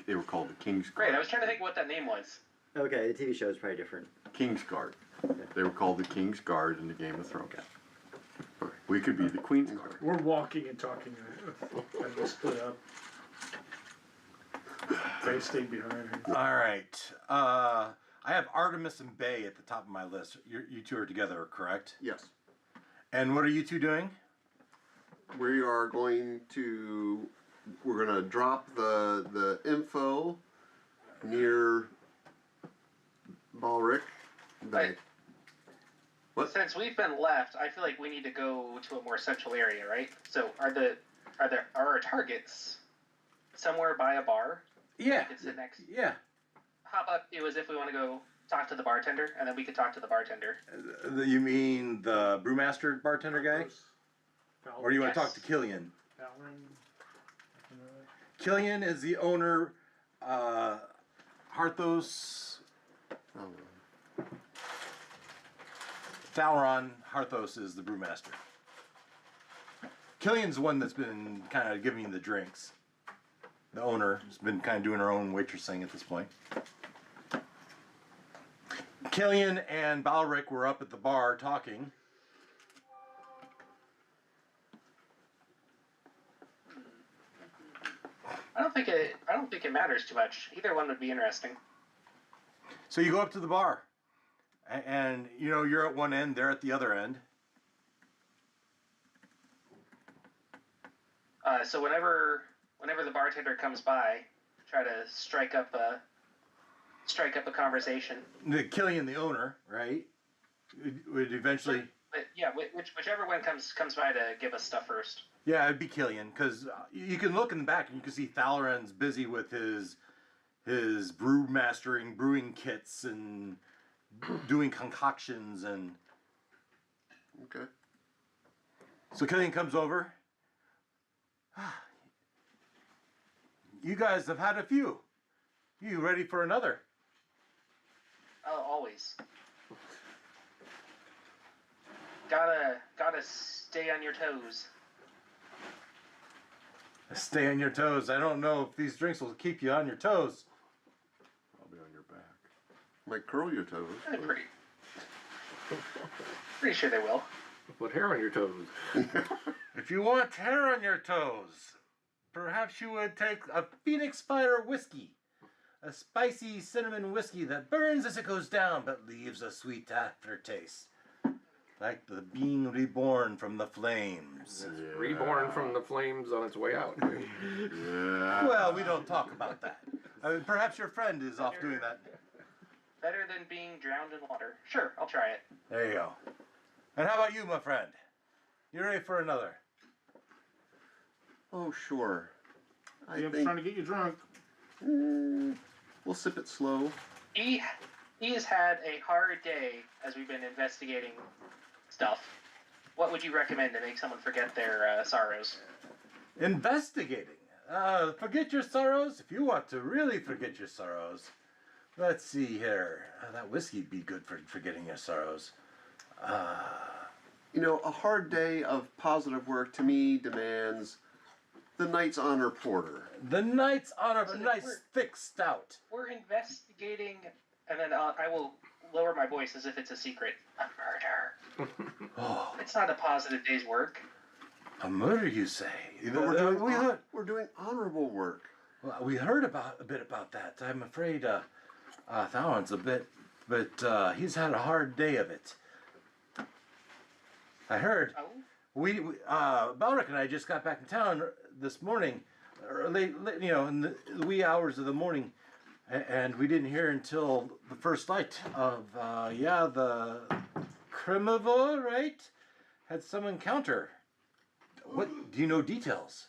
they were called the King's Guard. Great. I was trying to think what that name was. Okay, the TV show is probably different. King's Guard. They were called the King's Guard in the Game of Thrones. We could be the Queen's Guard. We're walking and talking as we split up. They stayed behind. All right. I have Artemis and Bay at the top of my list. You two are together, correct? Yes. And what are you two doing? We are going to. We're going to drop the info near Balric. Right. What? Since we've been left, I feel like we need to go to a more central area, right? So are our targets somewhere by a bar? Yeah. We could sit next. Yeah. How about you as if we want to go talk to the bartender, and then we could talk to the bartender. You mean the brewmaster bartender guy? Or do you want to Yes. talk to Killian? Fallon, Killian is the owner. Harthos. Oh, Thalron Harthos is the brewmaster. Killian's the one that's been kind of giving you the drinks. The owner has been kind of doing her own waitressing at this point. Killian and Balric were up at the bar talking. I don't think it matters too much. Either one would be interesting. So you go up to the bar, and you know you're at one end, they're at the other end. So whenever the bartender comes by, try to strike up a conversation. Killian, the owner, right, would eventually. But yeah, whichever one comes by to give us stuff first. Yeah, it'd be Killian, because you can look in the back and you can see Thalaran's busy with his brewing kits and doing concoctions, and okay. so Killian comes over. You guys have had a few. You ready for another? Oh, always. Gotta stay on your toes. Stay on your toes. I don't know if these drinks will keep you on your toes. I'll be on your back. Might curl your toes. I'm pretty sure they will. Put hair on your toes. If you want hair on your toes, perhaps you would take a Phoenix Fire whiskey. A spicy cinnamon whiskey that burns as it goes down but leaves a sweet aftertaste. Like the being reborn from the flames. Yeah. Reborn from the flames on its way out. Yeah. Well, we don't talk about that. I mean, perhaps your friend is off doing that. Better than being drowned in water. Sure, I'll try it. There you go. And how about you, my friend? You ready for another? Oh, sure. I I'm think trying to get you drunk. we'll sip it slow. He has had a hard day as we've been investigating stuff. What would you recommend to make someone forget their sorrows? Investigating. Forget your sorrows? If you want to really forget your sorrows, let's see here. That whiskey'd be good for forgetting your sorrows. You know, a hard day of positive work to me demands the Knight's Honor Porter. The Knight's Honor of a So nice we're- thick stout. We're investigating, and then I will lower my voice as if it's a secret. A murder. Oh, It's not a positive day's work. a murder, you say? But we we're doing honorable work. we heard a bit about that. I'm afraid Thowron's a bit, but he's had a hard day of it. I heard. Oh, Balric and I just got back in town this morning, late, in the wee hours of the morning, and we didn't hear until the first light of, the Crimmor, right? Had some encounter. What, do you know details?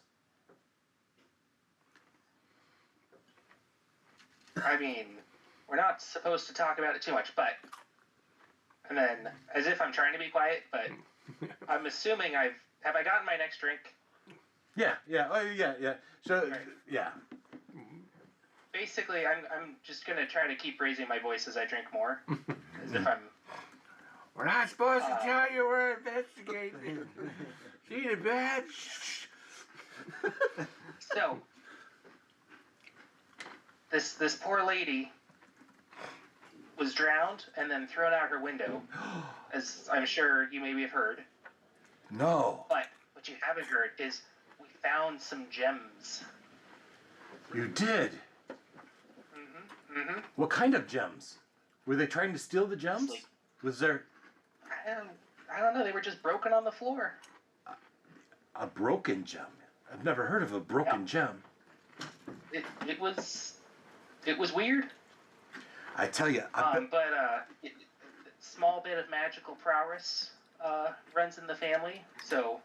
I mean, we're not supposed to talk about it too much, but... And then, as if I'm trying to be quiet, but I'm assuming have I gotten my next drink? Yeah. So, Right. yeah. Basically, I'm just gonna try to keep raising my voice as I drink more, as if I'm... We're not supposed to tell you we're investigating. See the bad? So, this poor lady was drowned and then thrown out her window, as I'm sure you maybe have heard. No. But what you haven't heard is we found some gems. You did? Mm-hmm. What kind of gems? Were they trying to steal the gems? Like- Was there I don't know. They were just broken on the floor. a broken gem? I've never heard of a broken gem. It was weird. I tell you, Small bit of magical prowess runs in the family, so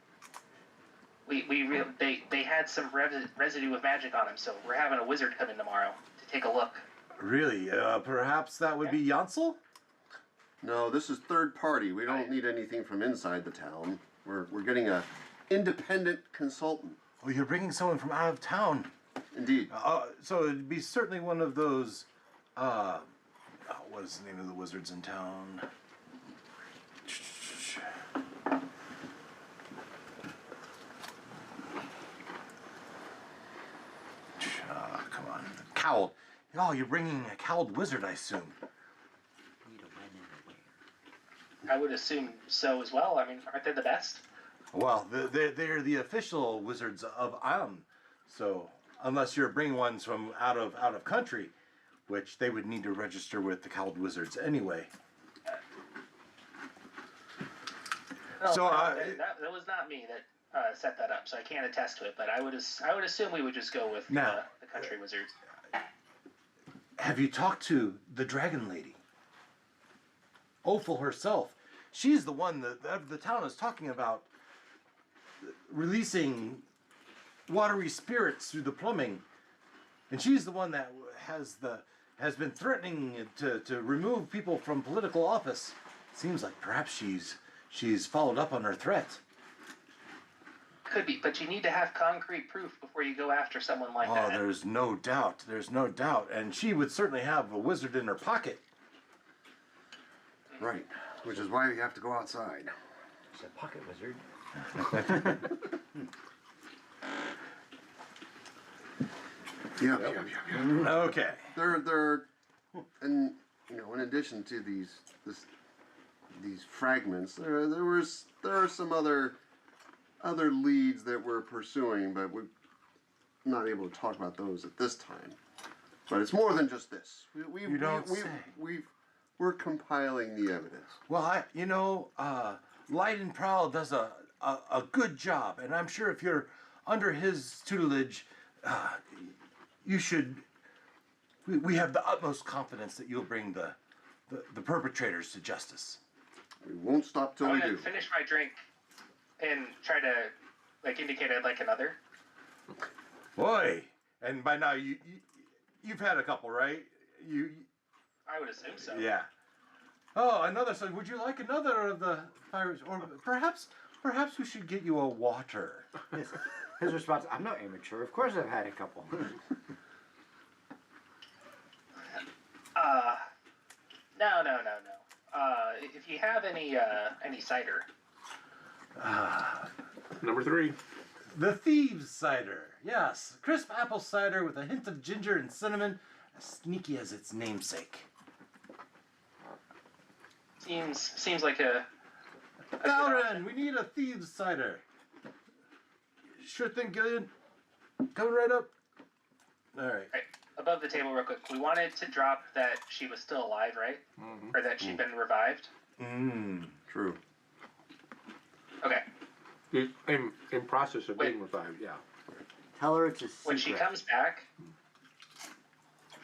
they had some residue of magic on him. So we're having a wizard come in tomorrow to take a look. really, perhaps that would be Jansel? No, this is third party. We don't need anything from inside the town. We're getting a independent consultant. Oh, you're bringing someone from out of town. Indeed. So it'd be certainly one of those. What is the name of the wizards in town? Come on, cowled. Oh, you're bringing a cowled wizard, I assume. I would assume so as well. I mean, aren't they the best? Well, they're the official wizards of Islam. So unless you're bringing ones from out of country, which they would need to register with the cowled wizards anyway. No, So, that was not me that set that up, so I can't attest to it. But I would assume we would just go with Now- the country wizards. Have you talked to the dragon lady? Opal herself. She's the one that the town is talking about releasing watery spirits through the plumbing. And she's the one that has been threatening to remove people from political office. Seems like perhaps she's followed up on her threat. Could be, but you need to have concrete proof before you go after someone like Oh, that. there's no doubt. There's no doubt. And she would certainly have a wizard in her pocket. Right. Which is why we have to go outside. It's a pocket wizard. Yep. Okay. There, and you know, in addition to these fragments, there are some other leads that we're pursuing, but we're not able to talk about those at this time. But it's more than just this. You don't say. We're compiling the evidence. Well, Light and Prowl does a good job, and I'm sure if you're under his tutelage, you should. We have the utmost confidence that you'll bring the perpetrators to justice. We won't stop till I'm we gonna do. finish my drink and try to indicate I'd like another. Boy, and by now you've had a couple, right? I would assume so. Yeah. Oh, another. So, would you like another of the pirates, or perhaps we should get you a water? His response, I'm no amateur. Of course I've had a couple. No. If you have any cider, Number 3. The thieves' cider. Yes, crisp apple cider with a hint of ginger and cinnamon, as sneaky as its namesake. seems like a good Valren, option. we need a thieves' cider. Sure thing, Gillian. Coming right up. All right. Right, above the table, real quick. We wanted to drop that she was still alive, right? Mm-hmm. Or that she'd been revived. True. Okay. In process of being Wait. revived, yeah. Tell her it's a secret. When she comes back,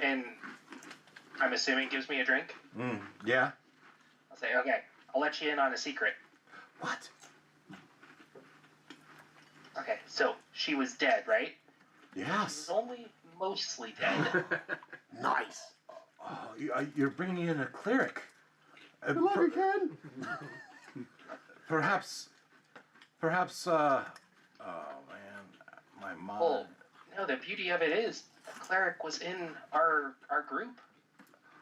and I'm assuming gives me a drink, Yeah. I'll say, okay, I'll let you in on a secret. What? Okay, so she was dead, right? She was Yes. only mostly dead. Nice. Oh, you're bringing in a cleric. I love you, Ken. Perhaps. Oh man, my mom. Well, no, the beauty of it is the cleric was in our group.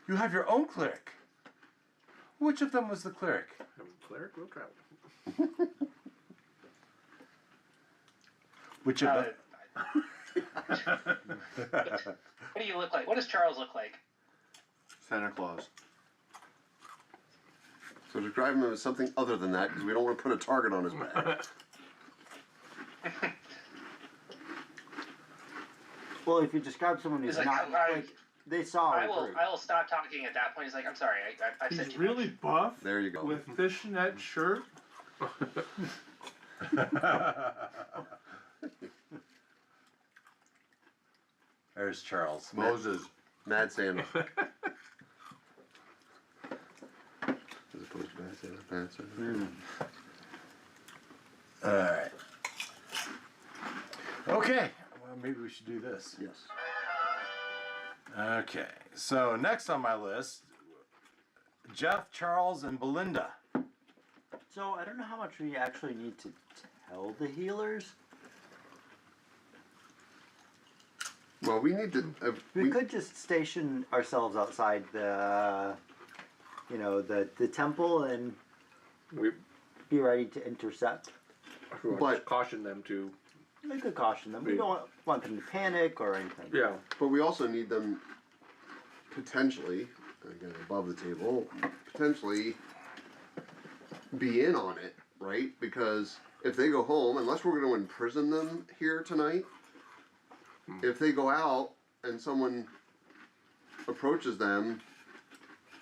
You have your own cleric. Which of them was the cleric? Cleric will travel. Which of them? What do you look like? What does Charles look like? Santa Claus. So describe him as something other than that, because we don't want to put a target on his back. Well, if you describe someone who's He's like, not like they saw I it. will stop talking at that point. He's like, I'm sorry, I said He's too really much. buff There you go. with fishnet shirt. There's Charles. Moses. Mad Santa. As opposed to Mad Santa. Mad Santa. All right. Okay. Well, maybe we should do this. Yes. Okay. So next on my list, Jeff, Charles, and Belinda. So I don't know how much we actually need to tell the healers. Well, we need to. We could just station ourselves outside the, the temple and We be ready to intercept. But- caution them to. We could caution them. We don't want them to panic or anything. Yeah. But we also need them potentially, again above the table, potentially be in on it, right? Because if they go home, unless we're going to imprison them here tonight, if they go out and someone approaches them,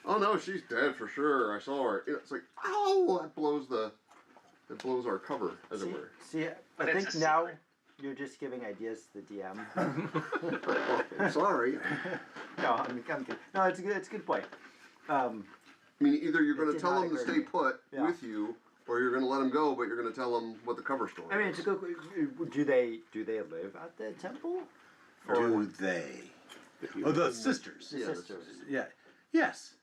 oh no, she's dead for sure. I saw her. It's like, oh, that blows our cover, as it were. See, But I it's think a now secret. you're just giving ideas to the DM. I'm sorry. No, I'm kidding. No, it's a good point. I mean, either you're going It to did tell not them to occur to stay me. put Yeah. with you, or you're going to let them go, but you're going to tell them what the cover story I mean, is. it's a good. Do they live at the temple? Do they? Oh, the sisters. The Yeah, the sisters. Yeah. Yes.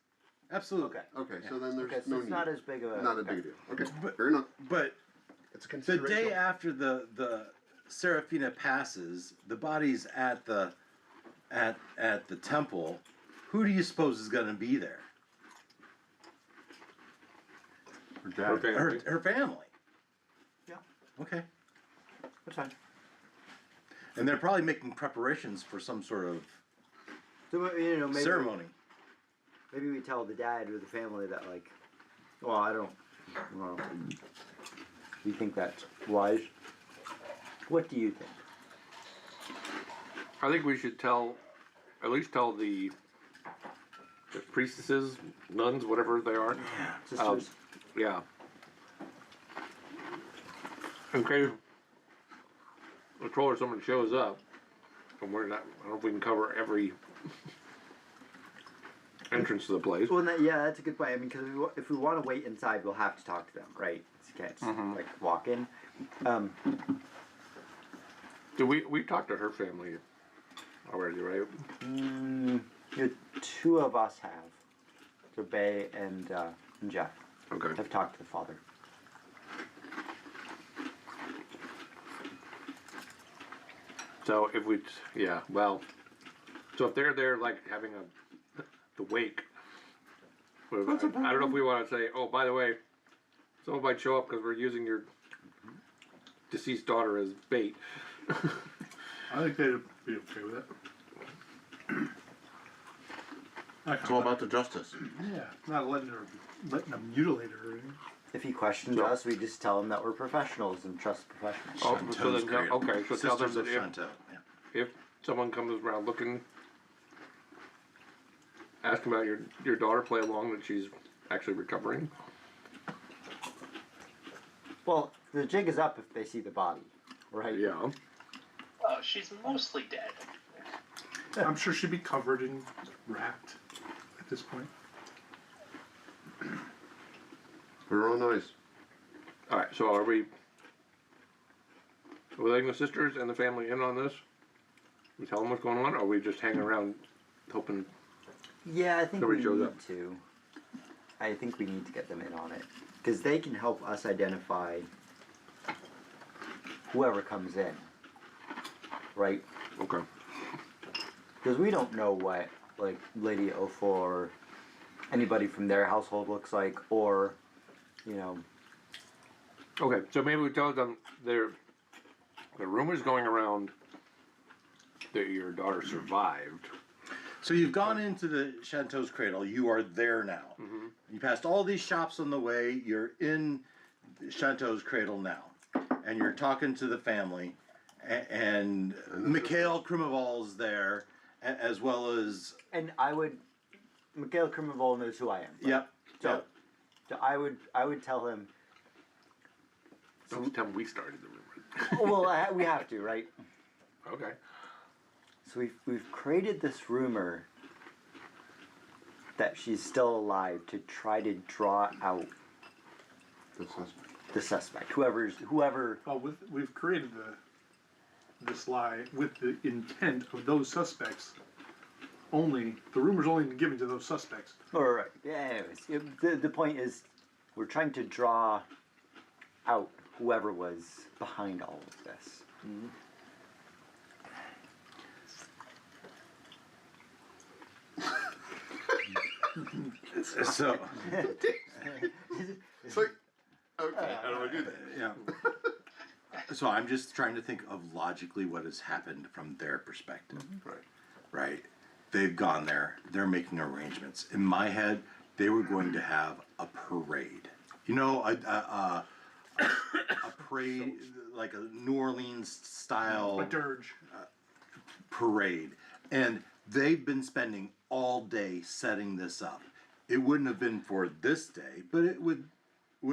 Absolutely. Okay. Okay, so then there's Okay, so no it's need. not as big of a. Not a okay. big deal. Okay, But- fair enough. But It's a The consideration. day after the Seraphina passes, the body's at the temple. Who do you suppose is going to be there? Her dad. Her family. Her family. Yeah. Okay. That's fine. And they're probably making preparations for some sort of So maybe ceremony. maybe we tell the dad or the family that like, well, I don't. Well, you think that's wise? What do you think? I think we should at least tell the priestesses, nuns, whatever they are. Sisters. Yeah. Okay. A troll or someone shows up, and we're not. I don't know if we can cover every entrance to the place. Well, that's a good point. I mean, because if we want to wait inside, we'll have to talk to them, right? You can't like walk in. Do we talked to her family already, right? Two of us have. So Bay and Jeff Okay. have talked to the father. So if we, yeah, well, so if they're there like having the wake, I don't know if we want to say, oh, by the way, someone might show up because we're using your deceased daughter as bait. I think they'd be okay with it. It's all about the justice. Yeah, not letting them mutilate her. Or anything. If he questions So- us, we just tell him that we're professionals and trust professionals. Oh, so Shanto's then, cradle. okay, so tell them Sisters that of Shanto. Yeah. if someone comes around looking, ask about your daughter, play along that she's actually recovering. Well, the jig is up if they see the body, right? Yeah. Oh, she's mostly dead. I'm sure she'd be covered and wrapped at this point. We're all nice. All right. So are we letting the sisters and the family in on this? We tell them what's going on, or are we just hanging around hoping? Yeah, I think Nobody we shows need up. to. I think we need to get them in on it because they can help us identify whoever comes in, right? Okay. Because we don't know what like Lady Ophor or anybody from their household looks like, or Okay. So maybe we tell them the rumors going around that your daughter survived. So you've gone into the Shanto's cradle. You are there now. Mm-hmm. You passed all these shops on the way. You're in Shanto's cradle now, and you're talking to the family. And Mikhail Krimoval's there, as well as And Mikhail Crimmor knows who I am. Right? yep. So I would tell him. Don't tell them we started the rumor. Well, we have to, right? Okay. So we've created this rumor that she's still alive to try to draw out The suspect. the suspect, whoever. Well, we've created this lie with the intent of those suspects. Only the rumor's only been given to those suspects. All right. Yeah. Anyways, the point is, we're trying to draw out whoever was behind all of this. So It's like, okay, how do I do that? yeah. So I'm just trying to think of logically what has happened from their perspective. Right. Right? They've gone there. They're making arrangements. In my head, they were going to have a parade. You know, a parade like a New Orleans style A dirge. parade, and they've been spending all day setting this up. It wouldn't have been for this day, but it would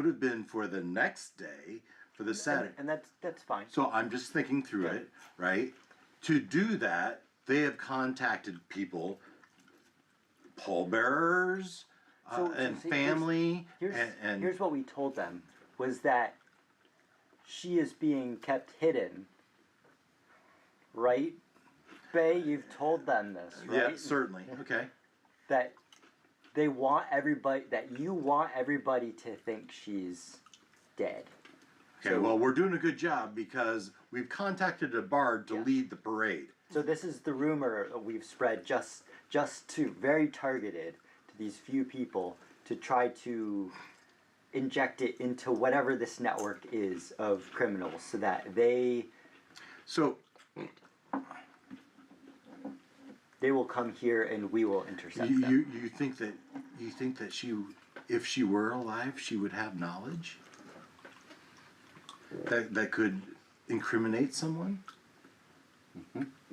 have been for the next day, for the Saturday. And that's fine. So I'm just thinking through Yeah. it, right? To do that, they have contacted people, pallbearers, So and see, family, and Here's what we told them was that she is being kept hidden. Right? Bay, you've told them this, right? yeah, certainly, okay. That they want everybody, that you want everybody to think she's dead. Okay, So- well, we're doing a good job because we've contacted a bard to Yes. lead the parade. So this is the rumor that we've spread just to very targeted to these few people to try to inject it into whatever this network is of criminals so that they So, will come here and we will intercept you, them. you think that she, if she were alive, she would have knowledge that could incriminate someone?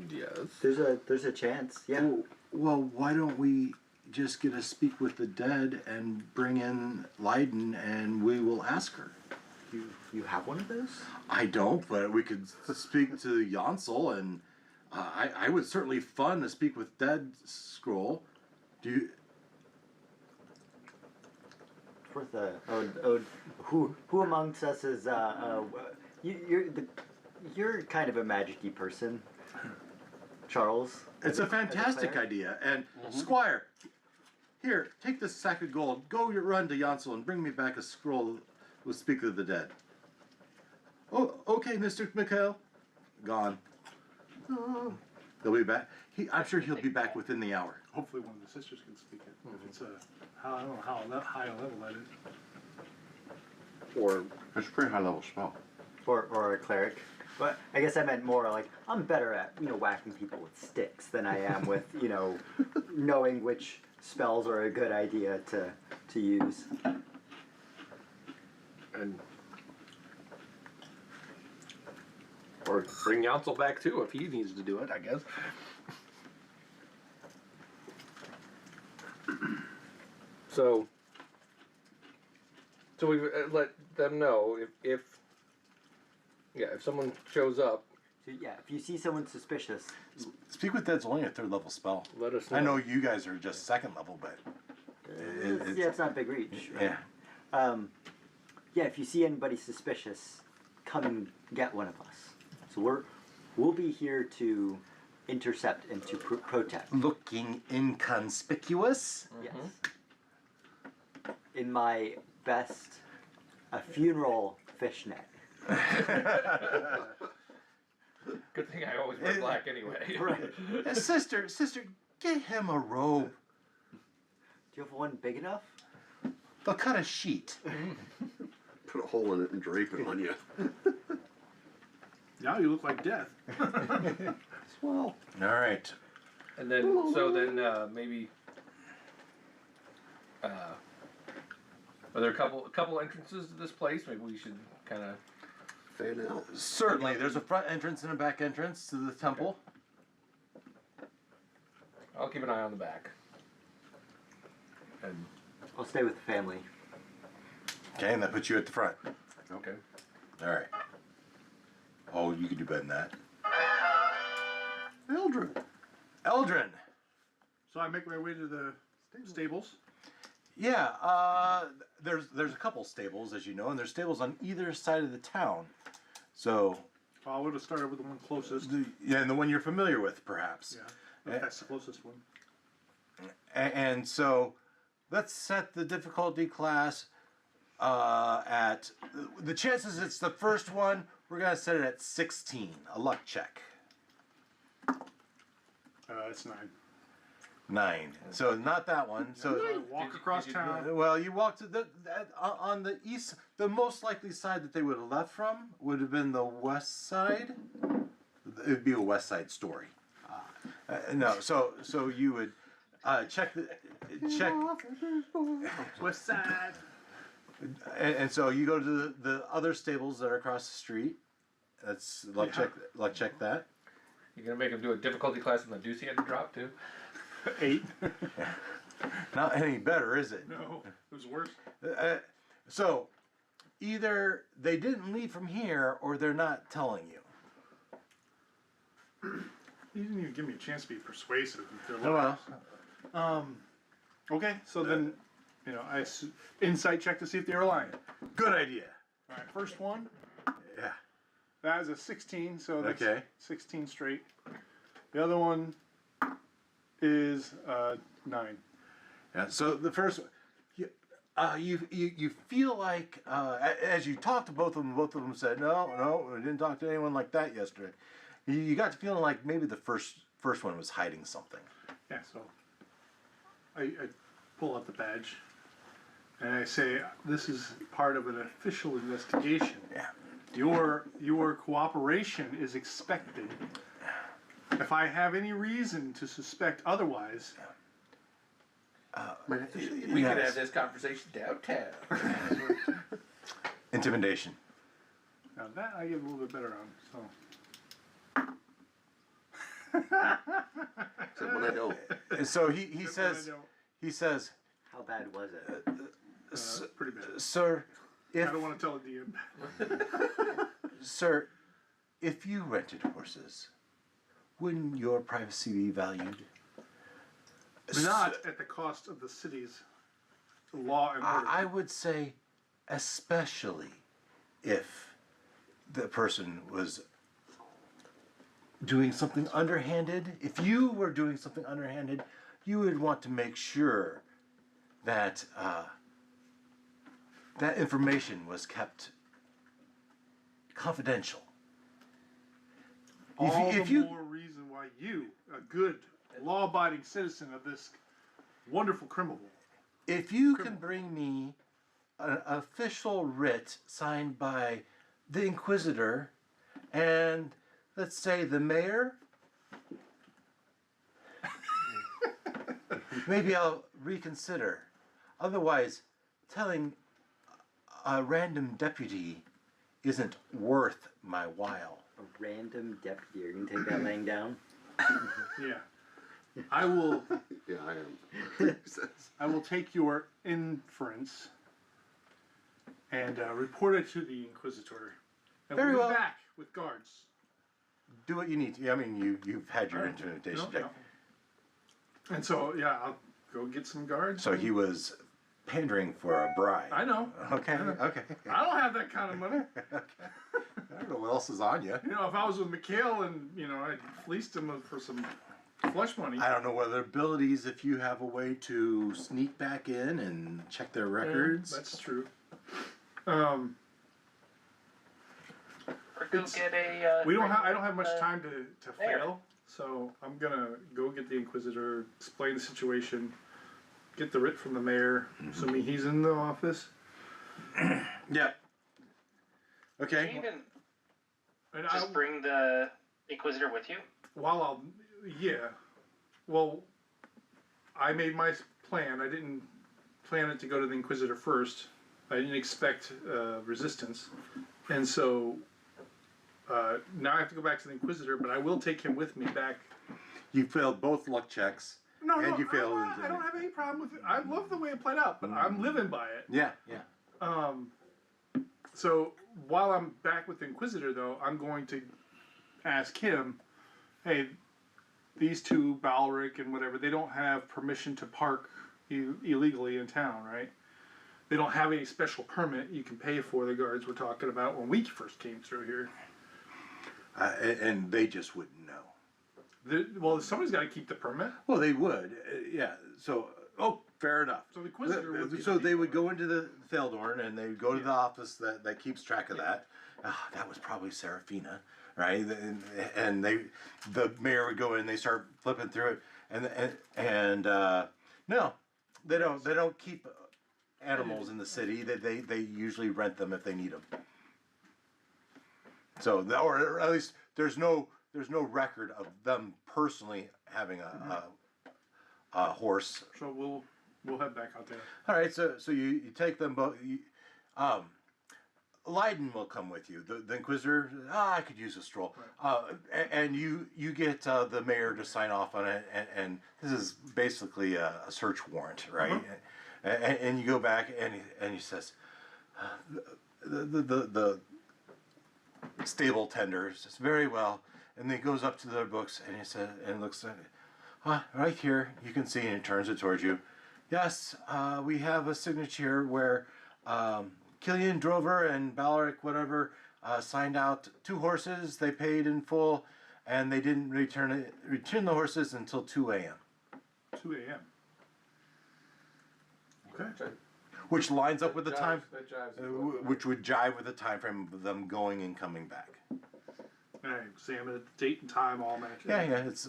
Yes. There's a chance, yeah. Well, why don't we just get a speak with the dead and bring in Leiden and we will ask her? You have one of those? I don't, but we could speak to Jansel, and I would certainly fun to speak with Dead Scroll. Do you? Worth a who amongst us is you're kind of a magic-y person, Charles. It's a as fantastic player. idea. And Squire, here, take this sack of gold. Go run to Jansel and bring me back a scroll with Speak of the Dead. Oh, okay, Mr. Mikhail. Gone. He'll be back. I'm sure he'll be back within the hour. Hopefully one of the sisters can speak it. If it's I don't know how high a level that is. Or It's a pretty high level spell. Or a cleric. But I guess I meant more like I'm better at whacking people with sticks than I am with knowing which spells are a good idea to use. and or bring Yancel back too if he needs to do it, I guess. So we let them know if someone shows up, So yeah, if you see someone suspicious, Speak with Dead's only a 3rd level spell. let us know. I know you guys are just 2nd level, but it's not big reach. Right? yeah. Yeah, if you see anybody suspicious, come and get one of us. So we'll be here to intercept and to protect. Looking inconspicuous. Yes. In my best, a funeral fishnet. Good thing I always wear black anyway. Right. Sister, get him a robe. Do you have one big enough? They'll cut a sheet. Put a hole in it and drape it on you. Now you look like death. Well, All right. And then maybe are there a couple entrances to this place? Maybe we should kind of. fan out. Certainly, there's a front entrance and a back entrance to the temple. I'll keep an eye on the back. And I'll stay with the family. Okay, and that puts you at the front. okay. All right. Oh, you could do better than that. Eldrin. So I make my way to the stables. Yeah, there's a couple stables, as you know, and there's stables on either side of the town. So, I would have started with the one closest. and the one you're familiar with, perhaps. Yeah, that's the closest one. And so, let's set the difficulty class at the chances it's the first one. We're gonna set it at 16, a luck check. It's 9. 9. So not that one. So. Walk across town. Well, you walked to on the east. The most likely side that they would have left from would have been the west side. It would be a west side story. No, so you would check. West side. And so you go to the other stables that are across the street. That's luck check. Luck check that. You're gonna make him do a difficulty class and the deuce he had to drop too. 8. Not any better, is it? No, it was worse. So either they didn't leave from here, or they're not telling you. You didn't even give me a chance to be persuasive. Oh well. Okay, so then, I insight check to see if they were lying. Good idea. All right, first one. Yeah. That is a 16, so that's Okay. 16 straight. The other one is 9. Yeah. So the first, you feel like as you talk to both of them said no, I didn't talk to anyone like that yesterday. You got to feeling like maybe the first one was hiding something. Yeah, so I pull out the badge and I say, this is part of an official investigation. Yeah. Your cooperation is expected. If I have any reason to suspect otherwise, We could have this conversation downtown. Intimidation. now that I get a little bit better on. So So when I don't. And so he Except when I says, don't. How bad was it? Pretty bad. Sir, I if don't want to tell the DM. sir, if you rented horses, wouldn't your privacy be valued? Not at the cost of the city's law and order. I would say, especially if the person was doing something underhanded. If you were doing something underhanded, you would want to make sure that that information was kept confidential. All if the you more reason why you, a good, law-abiding citizen of this wonderful Crimmor, if you can bring me an official writ signed by the Inquisitor and, let's say, the mayor, maybe I'll reconsider. Otherwise, telling a random deputy isn't worth my while. A random deputy. Are you gonna take that laying down? yeah, I will. Yeah, I am. I will take your inference and report it to the Inquisitor, and Very we'll well. be back with guards. Do what you need to. I mean, you've had your intimidation check. And so, yeah, I'll go get some guards. So he was pandering for a bride. I know. Okay, okay. I don't have that kind of money. I don't know what else is on you. You know, if I was with Mikhail and, you know, I fleeced him for some flush money. I don't know whether abilities, if you have a way to sneak back in and check their records. That's true. Or go It's- get a. I don't have much time to Lair. fail, so I'm gonna go get the Inquisitor, explain the situation, get the writ from the mayor, assuming he's in the office, Yeah. Can Okay. you even and just bring the Inquisitor with you? Well, I made my plan. I didn't plan it to go to the Inquisitor first. I didn't expect resistance, and so now I have to go back to the Inquisitor. But I will take him with me back. You failed both luck checks. No, And no, you failed I don't have any problem with it. I love the way it played out, but I'm living by it. Yeah, yeah. So while I'm back with the Inquisitor, though, I'm going to ask him, hey, these two, Balric and whatever, they don't have permission to park illegally in town, right? They don't have any special permit you can pay for, the guards were talking about when we first came through here. And they just wouldn't know. Well, somebody's got to keep the permit. Well, they would. Yeah. So, fair enough. So the Inquisitor would be So the they would people, go into the Feldorn and they would go to the office that keeps track of that. That was probably Serafina, right? And the mayor would go in, they start flipping through it, and no, they don't keep animals in the city. They usually rent them if they need them. So, or at least there's no record of them personally having a horse. So we'll head back out there. All right, so you take them both. Leiden will come with you. The Inquisitor, I could use a stroll. And you get the mayor to sign off on it, and this is basically a search warrant, right? And you go back, and he says, the stable tender says, very well, and then he goes up to the books, and he says, and looks at it, right here, you can see, and he turns it towards you. Yes, we have a signature where Killian Drover and Balric, whatever, signed out 2 horses. They paid in full, and they didn't return the horses until 2 a.m. 2 a.m. Okay. which lines up with the time, That jives. which would jive with the time frame of them going and coming back. And I examine it, the date and time all match. Yeah, it's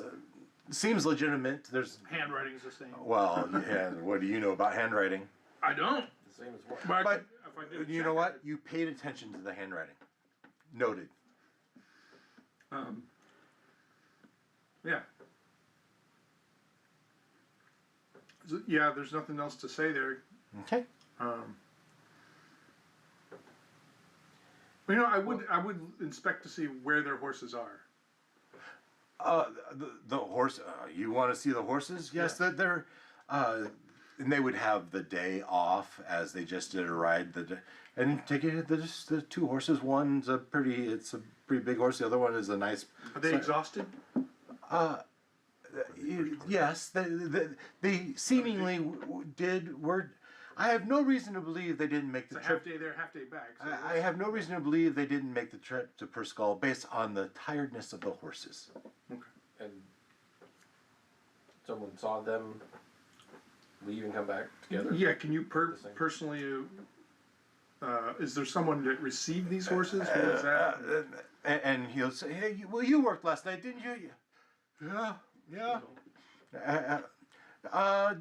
seems legitimate. There's Handwriting's the same. well, yeah. What do you know about handwriting? I don't. The same as what? But If I did you know what? You paid attention to the handwriting. Noted. Yeah. Yeah, there's nothing else to say there. Okay. You know, I would inspect to see where their horses are. The horse. You want to see the horses? Yes, that they're. And they would have the day off as they just did a ride. And take it. The two horses. It's a pretty big horse. The other one is a nice. Are they exhausted? Yes, they seemingly were. I have no reason to believe they didn't make the It's a trip. half day there, half day back. So I have no reason to believe they didn't make the trip to Perskull based on the tiredness of the horses. And someone saw them leave and come back together. yeah, can you The same. personally? Is there someone that received these horses? Who was that? And he'll say, "Hey, well, you worked last night, didn't you?" Yeah.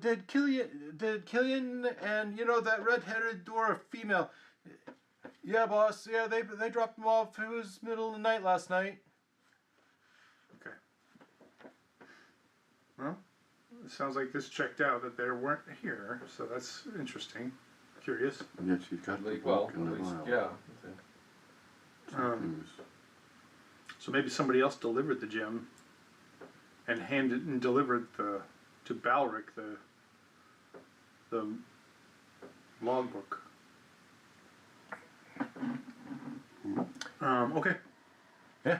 Did Killian and that red-headed dwarf female? Yeah, boss. Yeah, they dropped him off. It was middle of the night last night. Okay. Well, it sounds like this checked out that they weren't here, so that's interesting. Curious. Yeah, she's got the Like, well, book in the at least, vial. yeah. Something's- So maybe somebody else delivered the gem and delivered to Balric the logbook. Okay. Yeah.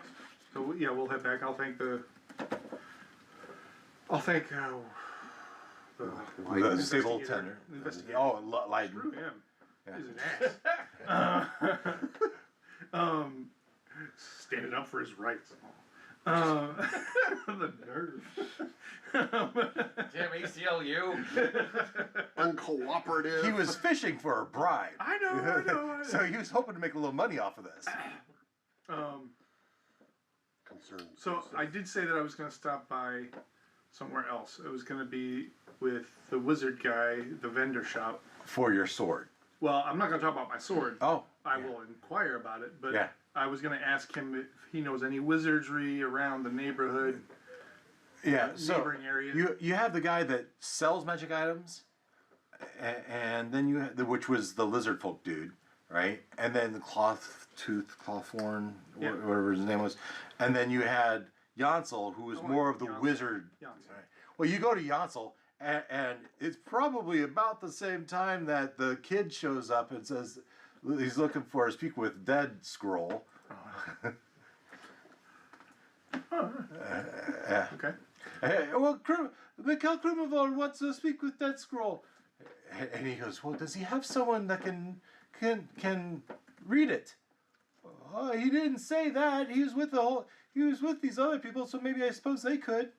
So yeah, we'll head back. I'll thank the The stable tender. investigator. Oh, like Screw him. Yeah. He's an ass. Standing up for his rights. The nerve. Damn ACLU. Uncooperative. he was fishing for a bribe. I know. So he was hoping to make a little money off of this. Concerned. So I did say that I was going to stop by somewhere else. It was going to be with the wizard guy, the vendor shop. For your sword. Well, I'm not going to talk about my sword. Oh. I will inquire about it, but Yeah. I was going to ask him if he knows any wizardry around the neighborhood. Yeah, so Neighboring area. you have the guy that sells magic items, and then you have which was the lizard folk dude, right? And then the Clawthorn, Yeah. whatever his name was, and then you had Jansel, who was more of the Jansel. wizard. Jansel. Right. Well, you go to Jansel, and it's probably about the same time that the kid shows up and says he's looking for a speak with dead scroll. Okay. Hey, well, Mikhail Krimovol wants to speak with Dead Scroll, and he goes, "Well, does he have someone that can read it?" He didn't say that. He was with these other people, so maybe I suppose they could.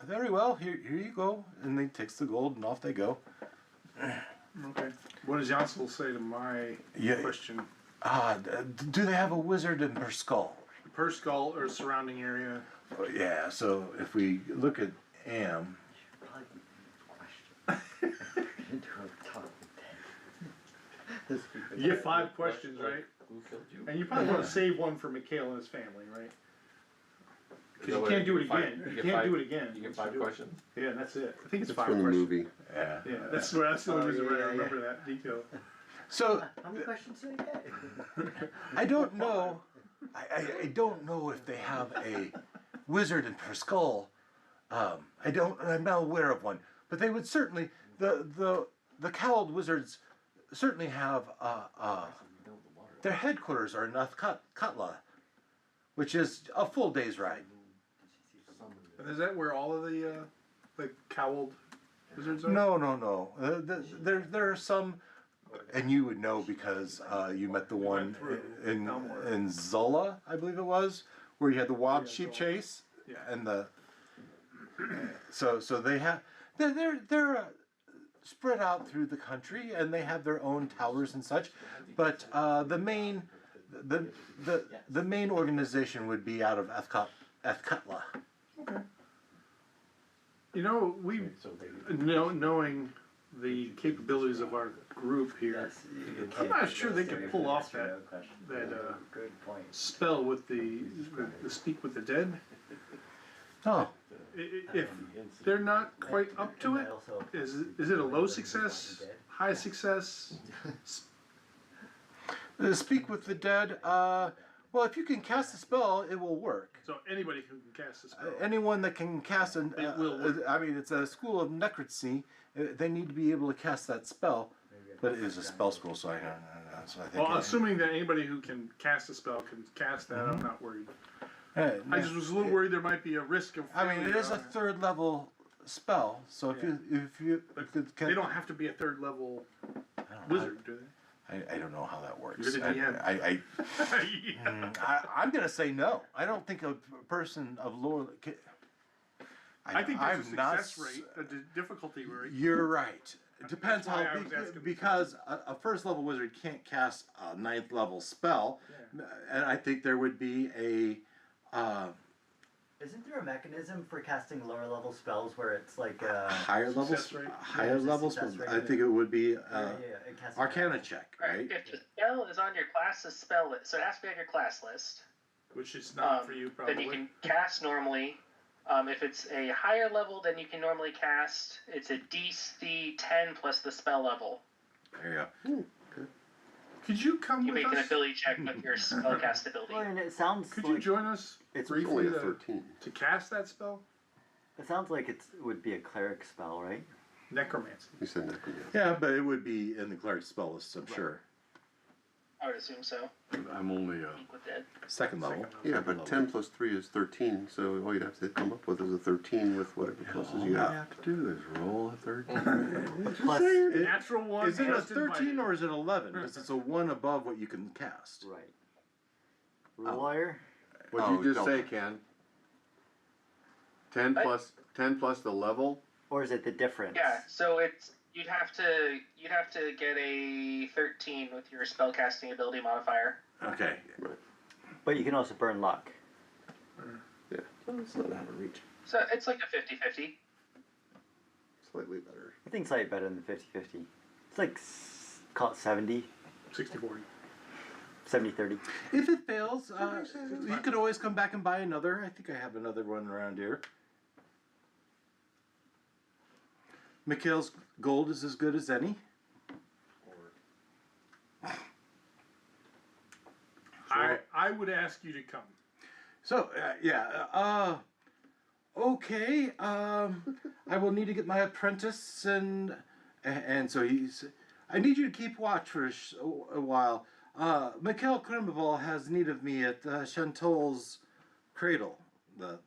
Very well. Here you go. And he takes the gold, and off they go. Okay. What does Jansel say to my question? Do they have a wizard in Perskull? Perskull or surrounding area? Yeah. So if we look at Am. You get 5 questions, right? Who killed you? And you probably want to save one for Mikhail and his family, right? Because you can't do it again. You can't do it again. You get once 5 do it. questions. Yeah, that's it. I think it's 5 From the questions. movie. Yeah. Yeah, that's the only reason why I remember that detail. So How many questions do I get? I don't know. I don't know if they have a wizard in Perskull. I'm not aware of one. But they would certainly the cowled wizards certainly have their headquarters are in Kutla, which is a full day's ride. And is that where all of the cowled wizards are? No. There are some, and you would know because you met the one in Zola, I believe it was, where you had the wild sheep chase, and the. So they have they're spread out through the country, and they have their own towers and such. But the main organization would be out of Ethkutla. Okay. You know, knowing the capabilities of our group here, I'm not sure they could pull off that good point. spell with the speak with the dead. Oh, If they're not quite up to it, is it a low success, high success? speak with the dead. Well, if you can cast a spell, it will work. So anybody who can cast a spell. Anyone that can cast an, It will work. I mean, it's a school of necromancy. They need to be able to cast that spell, but it is a spell school, so I think. Well, assuming that anybody who can cast a spell can cast that, I'm not worried. I just was a little worried there might be a risk of. I mean, it is a third level spell, so if you They don't have to be a third level wizard, do they? I don't know how that works. You're the DM. I'm gonna say no. I don't think a person of lower. I think there's a not success rate, a difficulty rate. You're right. It depends That's why how I was asking because a first level wizard can't cast a 9th level spell, and I think there would be a. Isn't there a mechanism for casting lower level spells where it's like Higher levels, Success rate? higher There's a levels. success rate. I think it would be it casts Arcana check, right? If the spell is on your class's spell list, so it has to be on your class list. Which is not for you, probably. Then you can cast normally. If it's a higher level than you can normally cast, it's a DC 10 plus the spell level. There you go. Could you come You with make an us? ability check with your spellcast ability. Well, and it sounds Could like you join us it's Only briefly a to 13. cast that spell? it sounds like it would be a cleric spell, right? Necromancy. You said necromancy. Yeah, but it would be in the cleric spell list, I'm sure. I would assume so. I'm only Speak with dead. Second level. Yeah, but 10 plus 3 is 13, so all you'd have to come up with is a 13 with whatever pluses All you you got. have to do is roll a 13. Plus, Natural one. Is it a just 13 invited. or is it 11? Because it's a 1 above what you can cast. right. Lawyer? What'd Oh, you just don't. say, Ken? 10 plus the level? Or is it the difference? Yeah, so it's you'd have to get a 13 with your spellcasting ability modifier. Okay. But you can also burn luck. Yeah, So it's not out of reach. So it's like a 50-50. slightly better. I think slightly better than 50-50. It's like, call it 70, 60-40. 70-30. If it fails, you could always come back and buy another. I think I have another one around here. Mikhail's gold is as good as any. I would ask you to come. So, okay, I will need to get my apprentice and so he's, I need you to keep watch for a while. Mikhail Crimmor has need of me at Chantal's cradle, the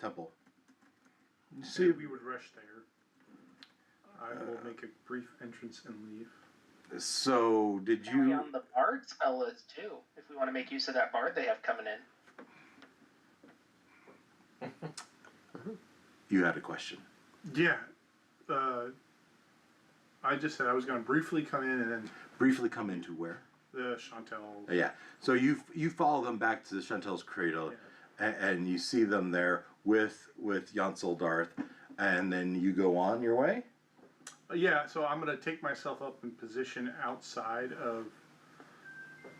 temple. See, we would rush there. I will make a brief entrance and leave. So, did Now we you... on the bard spell list too. If we want to make use of that bard they have coming in. You had a question. Yeah. I just said I was going to briefly come in and then Briefly come into where? the Chantal. Yeah. So you follow them back to the Chantel's cradle, and you see them there with Jansel Darth, and then you go on your way. Yeah, so I'm going to take myself up in position outside of,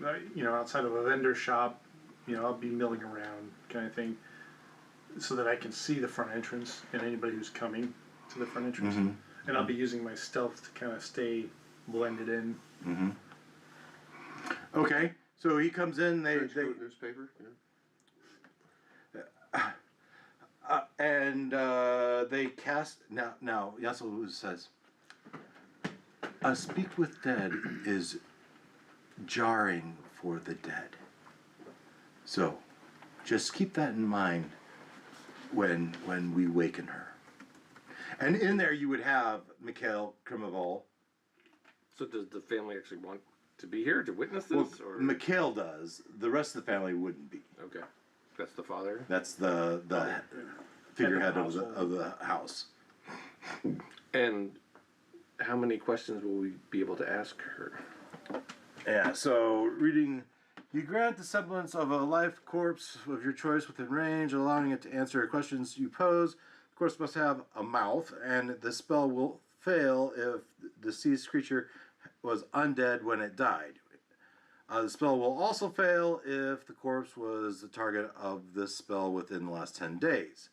outside of a vendor shop. I'll be milling around kind of thing, so that I can see the front entrance and anybody who's coming to the front entrance. Mhm. And I'll be using my stealth to kind of stay blended in. Mm-hmm. Okay. So he comes in. They newspaper. and they cast now. Jansel says, "Speak with dead is jarring for the dead. So, just keep that in mind when we waken her." And in there you would have Mikhail Crimmor. So does the family actually want to be here to witness Well, this? Or Mikhail does. The rest of the family wouldn't be. okay, that's the father. That's the figurehead of the house. And how many questions will we be able to ask her? Yeah, so reading, you grant the semblance of a life corpse of your choice within range, allowing it to answer questions you pose. The corpse must have a mouth, and the spell will fail if the deceased creature was undead when it died. The spell will also fail if the corpse was the target of this spell within the last 10 days.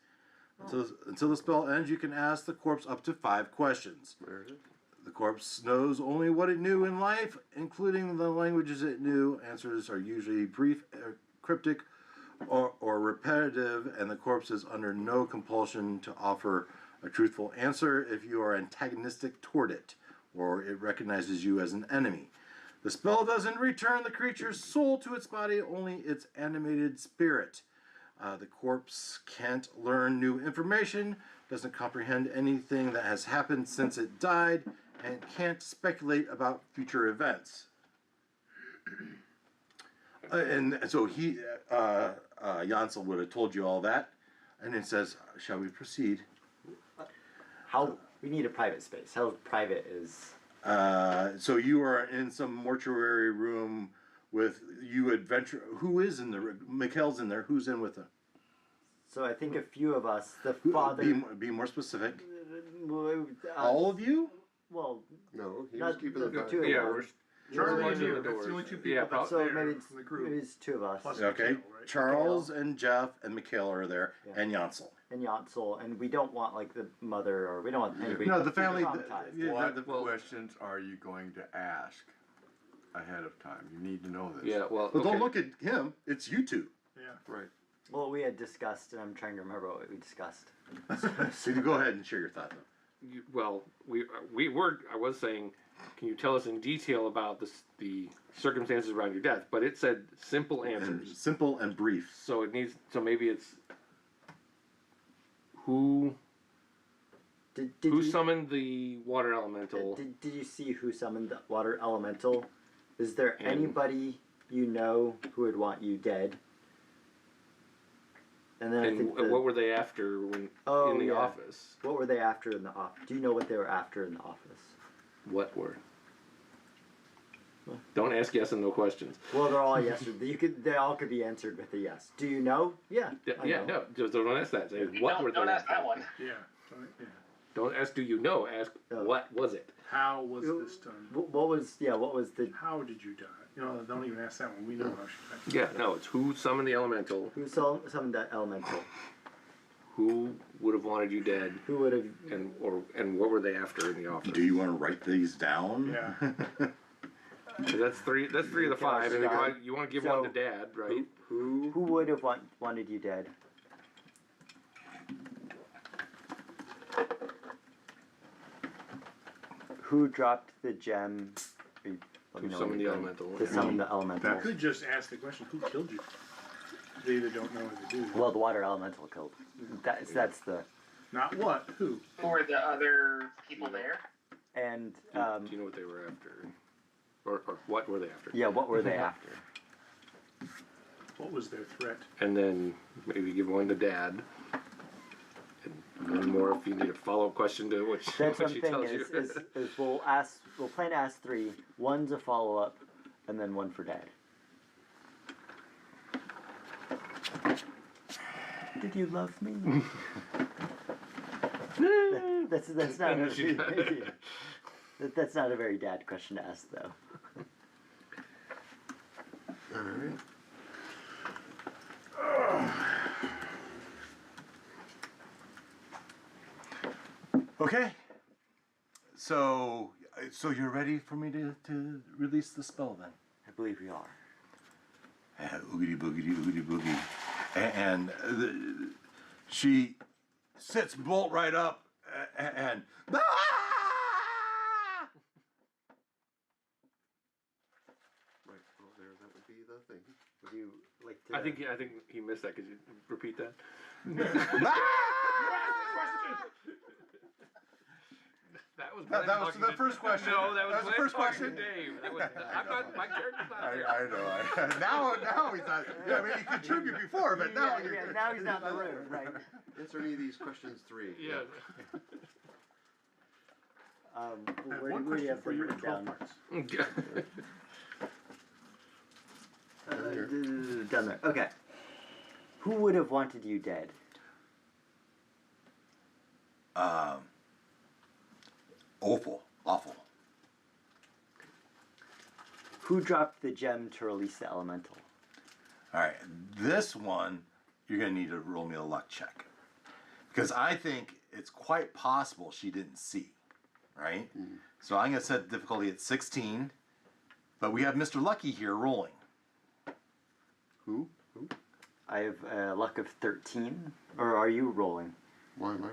Until the spell ends, you can ask the corpse up to 5 questions. There it is. The corpse knows only what it knew in life, including the languages it knew. Answers are usually brief, cryptic, or repetitive, and the corpse is under no compulsion to offer a truthful answer if you are antagonistic toward it, or it recognizes you as an enemy. The spell doesn't return the creature's soul to its body, only its animated spirit. The corpse can't learn new information, doesn't comprehend anything that has happened since it died, and can't speculate about future events. And so Jansel would have told you all that, and it says, shall we proceed? How we need a private space. How private is? So you are in some mortuary room with you adventure. Who is in there? Mikhail's in there. Who's in with him? So I think a few of us. The father. Be more specific. Uh, All of you? Well, No, he Not was keeping the the two of Yeah, them. we're Charlie watching and the you, that's doors. the only two Yeah, people that's so there maybe it's from the group. maybe it's two of us Plus Okay. Mikhail, right? Charles and Jeff and Mikhail are there, Yeah. and Jansel. and Yancel, and we don't want like the mother or we don't want anybody. No, the family. traumatized. What well- questions are you going to ask ahead of time? You need to know this. yeah. Well, But okay. don't look at him. It's you two. Yeah. Right. Well, we had discussed, and I'm trying to remember what we discussed. So you go ahead and share your thought. Well, we were. I was saying, can you tell us in detail about the circumstances around your death? But it said simple And answers. simple and brief. So it needs. So maybe it's who Did who you, summoned the water elemental. Did you see who summoned the water elemental? Is there And- anybody you know who would want you dead? And then I And think what were they after when Oh, in the yeah. office? what were they after in the office? Do you know what they were after in the office? What were? Don't ask yes and no questions. Well, they're all yes. They all could be answered with a yes. Do you know? Yeah. I Yeah, know. no, just don't ask that. Say what were Don't they ask that after? one. Yeah. Yeah. Don't ask do you know. Ask Oh. what was it. How was this done? What was the How did you die? You know, don't even ask that one. We know how she died. Yeah, no, it's who summoned the elemental. who summoned that elemental? Who would have wanted you dead, Who would have? and what were they after in the office? Do you want to write these down? Yeah. 'Cause that's three of the five, and you want to give one to So- Dad, right? Who would have wanted you dead? Who dropped the gem? Let me Who know summoned when the you're done. elemental? To summon the elemental. You could just ask the question, who killed you? They either don't know or they do. Well, the water elemental killed. That's the Not what, who? Who were the other people there? and Do you know what they were after, or what were they after? yeah. What were they after? What was their threat? And then maybe give one to Dad, and one more if you need a follow-up question to what she, That's what one she thing tells you. is we'll plan to ask 3. One's a follow up, and then one for Dad. Did you love me? that's not And she- that's not a very Dad question to ask though. All right. Okay. So you're ready for me to release the spell then? I believe we are. Oogity boogity oogity boogie. And she sits bolt right up and ah! Right. Well, there. That would be the thing. Would you like to? I think he missed that. Could you repeat that? That was That was the first question. No, that was the first question. Dave. That was, I'm not. My character's not there. I know. Now he's not. Yeah, I mean, he contributed before, but now yeah, now he's not in the room, right? Answer any of these questions 3. Yeah. I have Where one do you question have for you in them 12 written parts. down? Down there. Okay. Who would have wanted you dead? Awful. Who dropped the gem to release the elemental? All right, this one you're gonna need to roll me a luck check because I think it's quite possible she didn't see, right? So I'm gonna set the difficulty at 16, but we have Mr. Lucky here rolling. Who? I have a luck of 13. Or are you rolling? Why am I?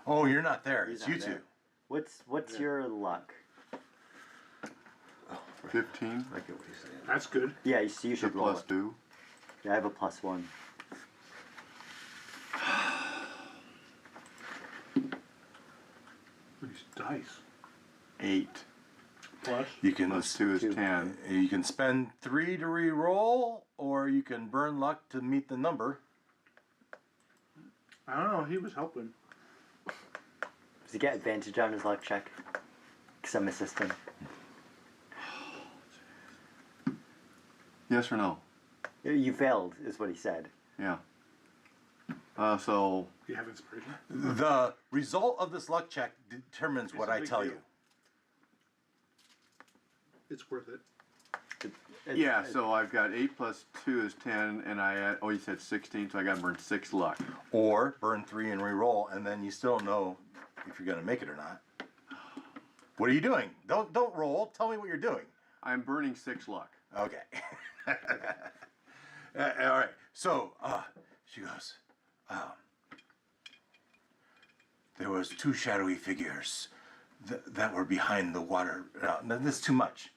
Oh, you're not there. He's It's not you there. What's your luck? 15. I get what he's saying. That's good. Yeah, you should roll Plus it. 2. Yeah, I have a +1. These dice. 8. Plus. You can Plus 2 is Two. 10. you can spend 3 to re-roll, or you can burn luck to meet the number. I don't know. He was helping. Does he get advantage on his luck check? Because I'm assisting. Yes or no? You failed, is what he said. Yeah. So Do you have inspiration? The result of this luck check determines what a I big tell deal. you. It's worth it. yeah, so I've got 8 plus 2 is 10, and I add, you said 16, so I got to burn 6 luck. Or burn 3 and re-roll, and then you still don't know if you're gonna make it or not. What are you doing? Don't roll. Tell me what you're doing. I'm burning 6 luck. Okay. All right. So she goes. There was 2 shadowy figures that were behind the water. No, this is too much.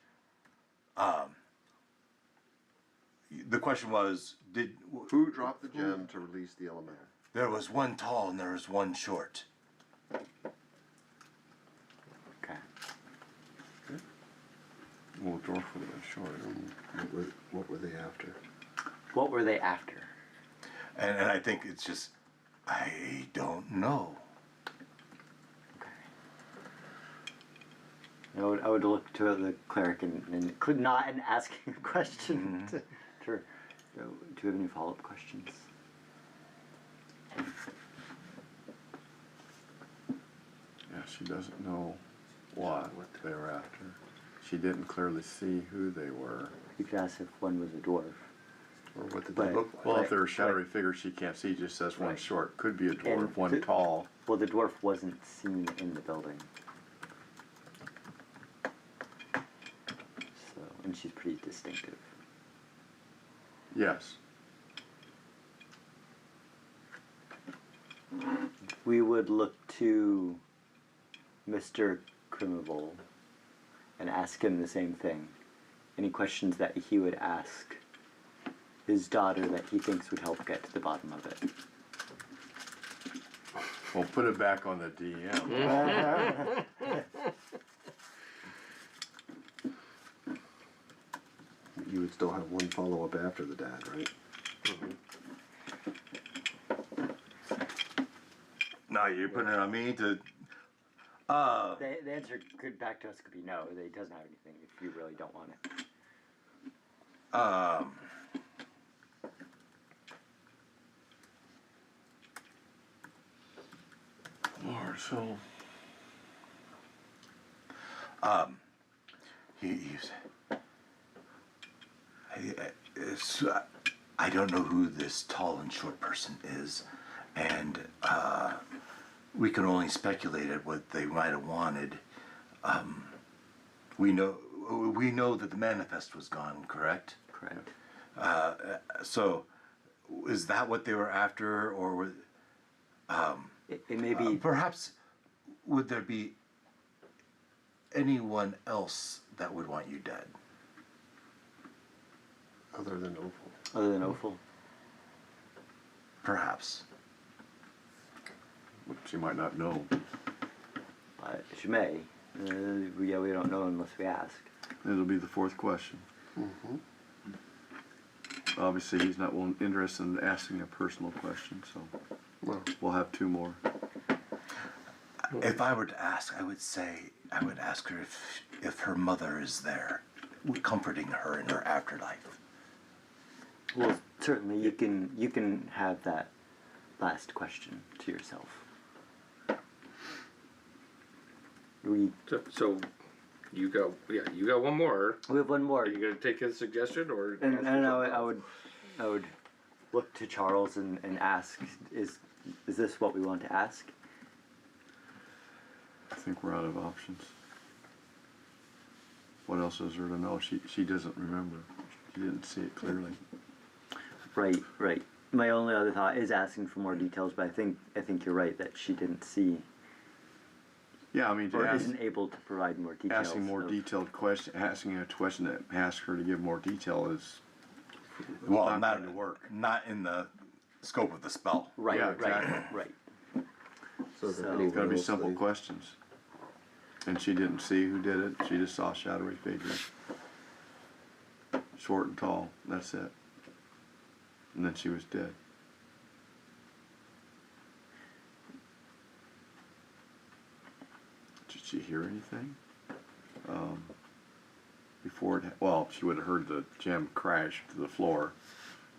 The question was, Who dropped the gem to release the elemental? there was one tall and there was one short. Okay. Well, dwarf would have been short. What were they after? What were they after? And I think it's just, I don't know. I would look to the cleric and could not and ask him a question. Sure. Do you have any follow-up questions? Yeah, she doesn't know what they were after. She didn't clearly see who they were. You could ask if one was a dwarf. Or what did But- they look like? Well, Right, if they're shadowy right. figures, she can't see. Just says one Right. short. Could be a dwarf. And One the- tall. Well, the dwarf wasn't seen in the building. So, and she's pretty distinctive. Yes. We would look to Mr. Crimmor and ask him the same thing. Any questions that he would ask his daughter that he thinks would help get to the bottom of it. Well, put it back on the DM. You would still have one follow-up after the dad, right? No, you're putting it on me to. The answer could back to us could be no. He doesn't have anything if you really don't want it. Lord, so I don't know who this tall and short person is, and we can only speculate at what they might have wanted. We know that the manifest was gone, correct? Correct. So, is that what they were after, or was It may be. perhaps would there be anyone else that would want you dead? Other than Opal. Other than Ophel. Perhaps. she might not know. She may. We don't know unless we ask. It'll be the 4th question. Obviously, he's not interested in asking a personal question, so Well, we'll have 2 more. If I were to ask, I would ask her if her mother is there, comforting her in her afterlife. Well, certainly you can have that last question to yourself. So you go. Yeah, you got one more. We have one more. Are you gonna take his suggestion or? And I would look to Charles and ask, is this what we want to ask? I think we're out of options. What else is there to know? She doesn't remember. She didn't see it clearly. Right. My only other thought is asking for more details, but I think you're right that she didn't see Yeah, I mean, to or ask, isn't able to provide more details. asking more detailed question, asking a question that asks her to give more detail is Well, not going to work. Not in the scope of the spell. Right, Yeah, exactly. right. So, So- It's got to be simple questions. And she didn't see who did it. She just saw shadowy figures, short and tall. That's it. And then she was dead. Did she hear anything? Before it, well, she would have heard the gem crash to the floor,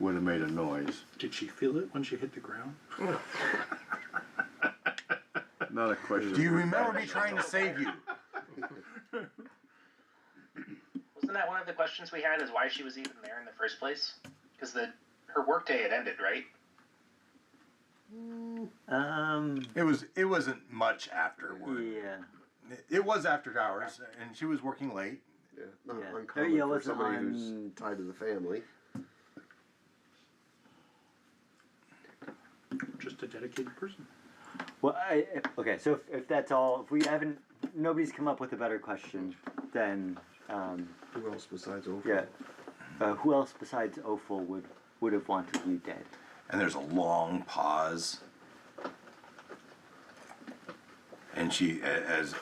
would have made a noise. Did she feel it when she hit the ground? Not a question. Do you remember me trying to save you? Wasn't that one of the questions we had? Is why she was even there in the first place? Because her workday had ended, right? It wasn't much afterward. Yeah. It was after hours, and she was working late. Yeah, not Yeah. uncommon Yeah, for wasn't somebody on- who's tied to the family. Just a dedicated person. Well, okay. So if that's all, if we haven't, nobody's come up with a better question, then Who else besides Opal? yeah. Who else besides Ophel would have wanted you dead? And there's a long pause. And she, as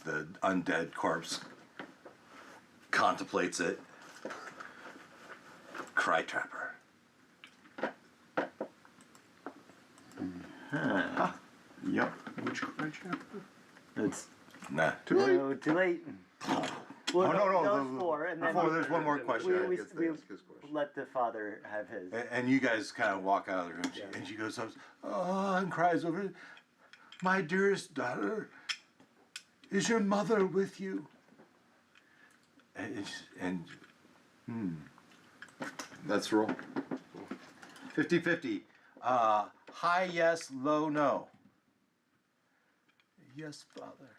the undead corpse contemplates it, cry trapper. Yep. Which cry chapter? It's Nah. Too late. no, too late. Well, Oh, no, those four, and then Before there's one more question. we Gets to ask his question. let the father have his. And you guys kind of walk out of the room, and she goes up, oh, and cries over, my dearest daughter, is your mother with you? And Let's roll. 50-50. High yes, low no. Yes, Father.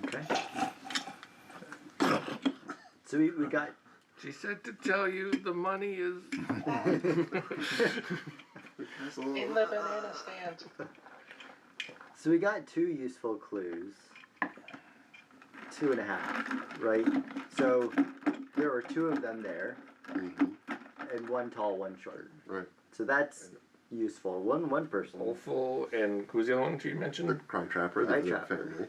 Okay. So we got. She said to tell you the money is. In the banana stand. So we got 2 useful clues. 2.5, right? So there were 2 of them there, and 1 tall, 1 short. Right. So that's useful. One person. Awful, and who's the other one you mentioned? The Cry Trapper, Cry the Trapper. family.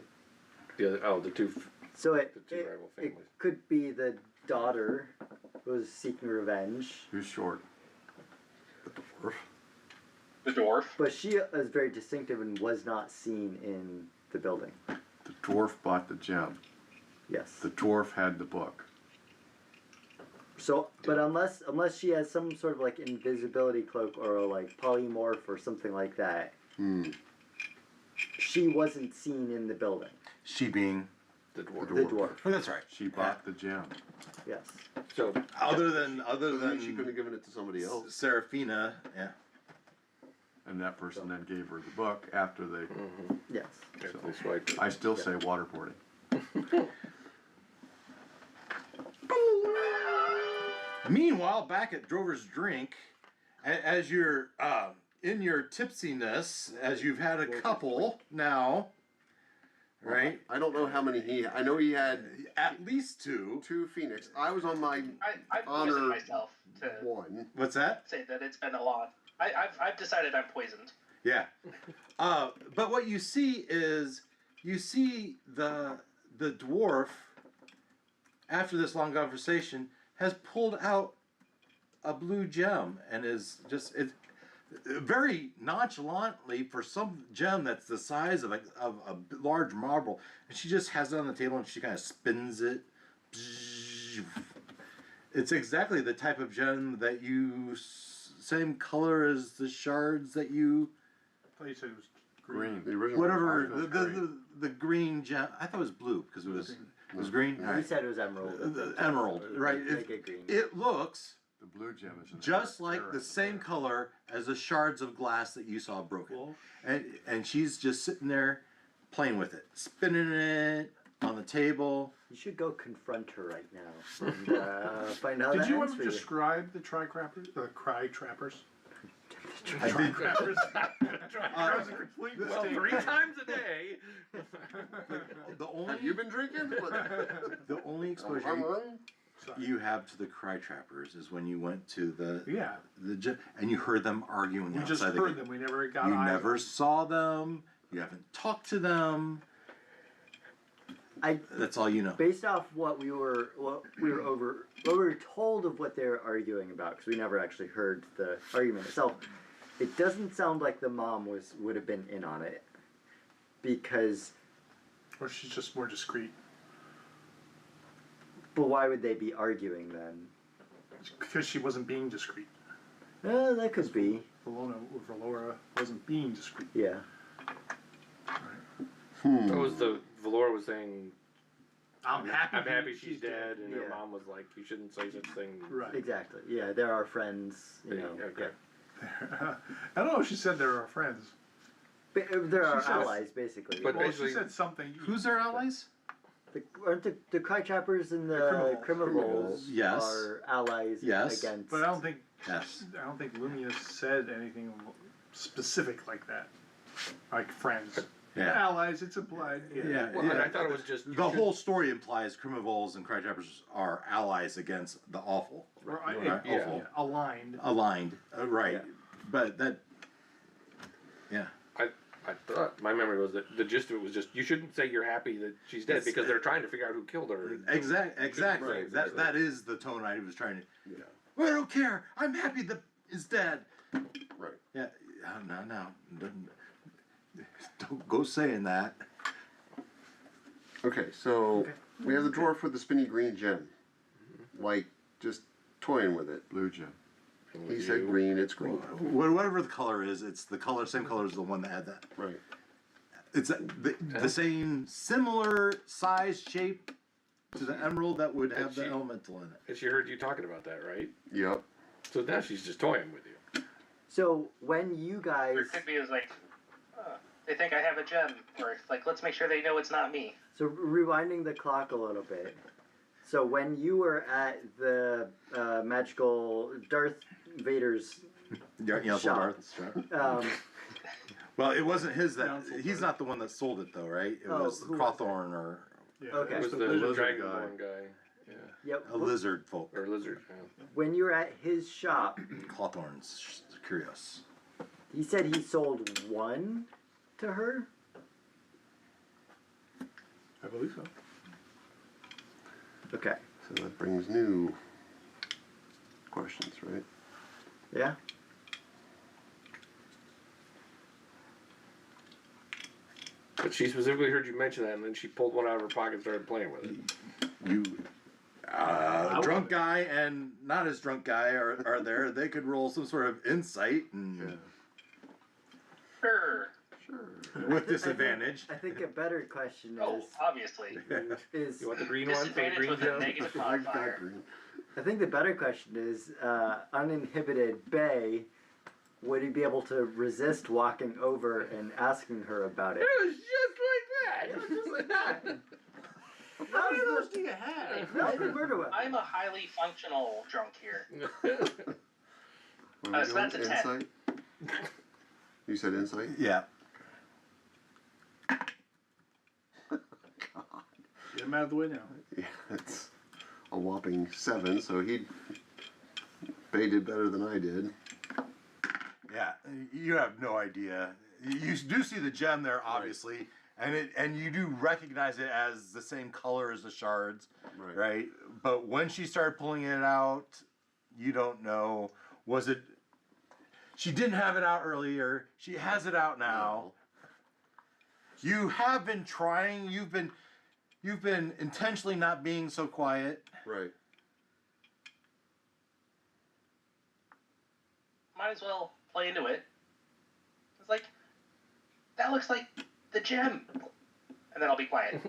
The other, the two. So The two rival it families. could be the daughter who was seeking revenge, Who's short? The dwarf. The dwarf. but she is very distinctive and was not seen in the building. The dwarf bought the gem. Yes. The dwarf had the book. So, but unless she has some sort of like invisibility cloak or like polymorph or something like that, she wasn't seen in the building. She being, The dwarf. The dwarf. oh, that's right. She bought the gem. Yes. So Other than She couldn't have given it to somebody else. Seraphina, yeah. And that person then gave her the book after they. Yes. they swiped it. I still say waterboarding. Meanwhile, back at Drover's Drink, as you're in your tipsiness, as you've had a couple now, right? I don't know how many I know he had At least 2. 2 Phoenix. I was on my I've Honor poisoned myself to 1. What's that? say that it's been a lot. I've decided I'm poisoned. Yeah. But what you see is the dwarf, after this long conversation, has pulled out a blue gem and is just very nonchalantly for some gem that's the size of a large marble, and she just has it on the table and she kind of spins it. It's exactly the type of gem that same color as the shards that you. I thought you said it was Green. The original. Whatever was the green gem. I thought it was blue because it was green. All You right. said it was emerald. Emerald, right? Make it green. It looks The blue gem is just like the same color as the shards of glass that you saw broken, Well, and she's just sitting there playing with it, spinning it on the table. You should go confront her right now and find out. did you ends ever for describe the Cry-Trappers? The Cry-Trappers? I think Cry-Trappers? That was a complete Well, mistake. 3 times a day. the only Have you been drinking? the only exposure Sorry. you have to the Cry Trappers is when you went to Yeah, and you heard them arguing we outside just the heard gate. them. We never got You eyes never on saw them. You haven't talked to them. I That's all you know. based off what we were told of what they're arguing about, because we never actually heard the argument itself. It doesn't sound like the mom would have been in on it, because. Or she's just more discreet. But why would they be arguing then? Because she wasn't being discreet. That could be. Valora wasn't being discreet. Yeah. That was Valora was saying, I'm happy. I'm happy she's dead, and her Yeah. mom was like, you shouldn't say such thing. Right. Exactly. Yeah, they're our friends. You know. Okay. I don't know if she said they were our friends. They're our says- allies, basically. But Well, basically- she said something. Who's their allies? Aren't the Cry Trappers and the Criminals. Criminals Yes. are allies Yes. against? But I don't think Yes. Lumia said anything specific like that. Like friends. Yeah. Allies, it's implied. Yeah. Well, and I thought it was just The whole story implies Criminals and Cry Trappers are allies against the awful. Right. Right. Yeah. Awful. Aligned. Aligned. Right. Yeah. But that. Yeah. I thought my memory was that the gist of it was just you shouldn't say you're happy that she's dead because they're trying to figure out who killed her. Exactly. Right, That is the tone I was trying to. Yeah. Well, I don't care. I'm happy that is dead. Right. Yeah. No. Don't go saying that. Okay, so we have the dwarf with the spinny green gem. Like, just toying with it. blue gem. He said green, it's green. Whatever the color is, it's the same color as the one that had that. Right. It's the same, similar size, shape to the emerald that would have the elemental in it. And she heard you talking about that, right? Yep. So now she's just toying with you. So when you guys, Or it could be it was like, they think I have a gem, or like, let's make sure they know it's not me. so rewinding the clock a little bit. So when you were at the magical Darth Vader's, Yeah, Shop. um, Well, it wasn't his that. Council He's not the one that sold it though, right? It Oh, was who was Cawthorn or Yeah. Okay. It was the lizard Dragonborn guy. Yeah. yep. a lizard folk. Or lizard. Yeah. When you were at his shop, Cawthorn's curious. he said he sold one to her. I believe so. Okay. So that brings new questions, right? Yeah. But she specifically heard you mention that, and then she pulled one out of her pocket and started playing with it. You, drunk guy and not as drunk guy are there. They could roll some sort of insight and Sure. Sure. with disadvantage. I think a better question Oh, obviously. is You want the green one for the Disadvantage green with a gem? negative I like that modifier. green. I think the better question is uninhibited Bay. Would he be able to resist walking over and asking her about it? It was just like that. It was just like that. How many of those do you have? That was the murder weapon. I'm a highly functional drunk here. What are we So doing? that's a 10. Insight? You said insight? Yeah. Get him out of the way now. Yeah, it's a whopping 7, so Bay did better than I did. Yeah, you have no idea. You do see the gem there, obviously, and you do recognize it as the same color as the shards, right? But when she started pulling it out, you don't know. Was it? She didn't have it out earlier. She has it out now. You have been trying. You've been intentionally not being so quiet. Right. Might as well play into it. It's like, that looks like the gem. And then I'll be quiet.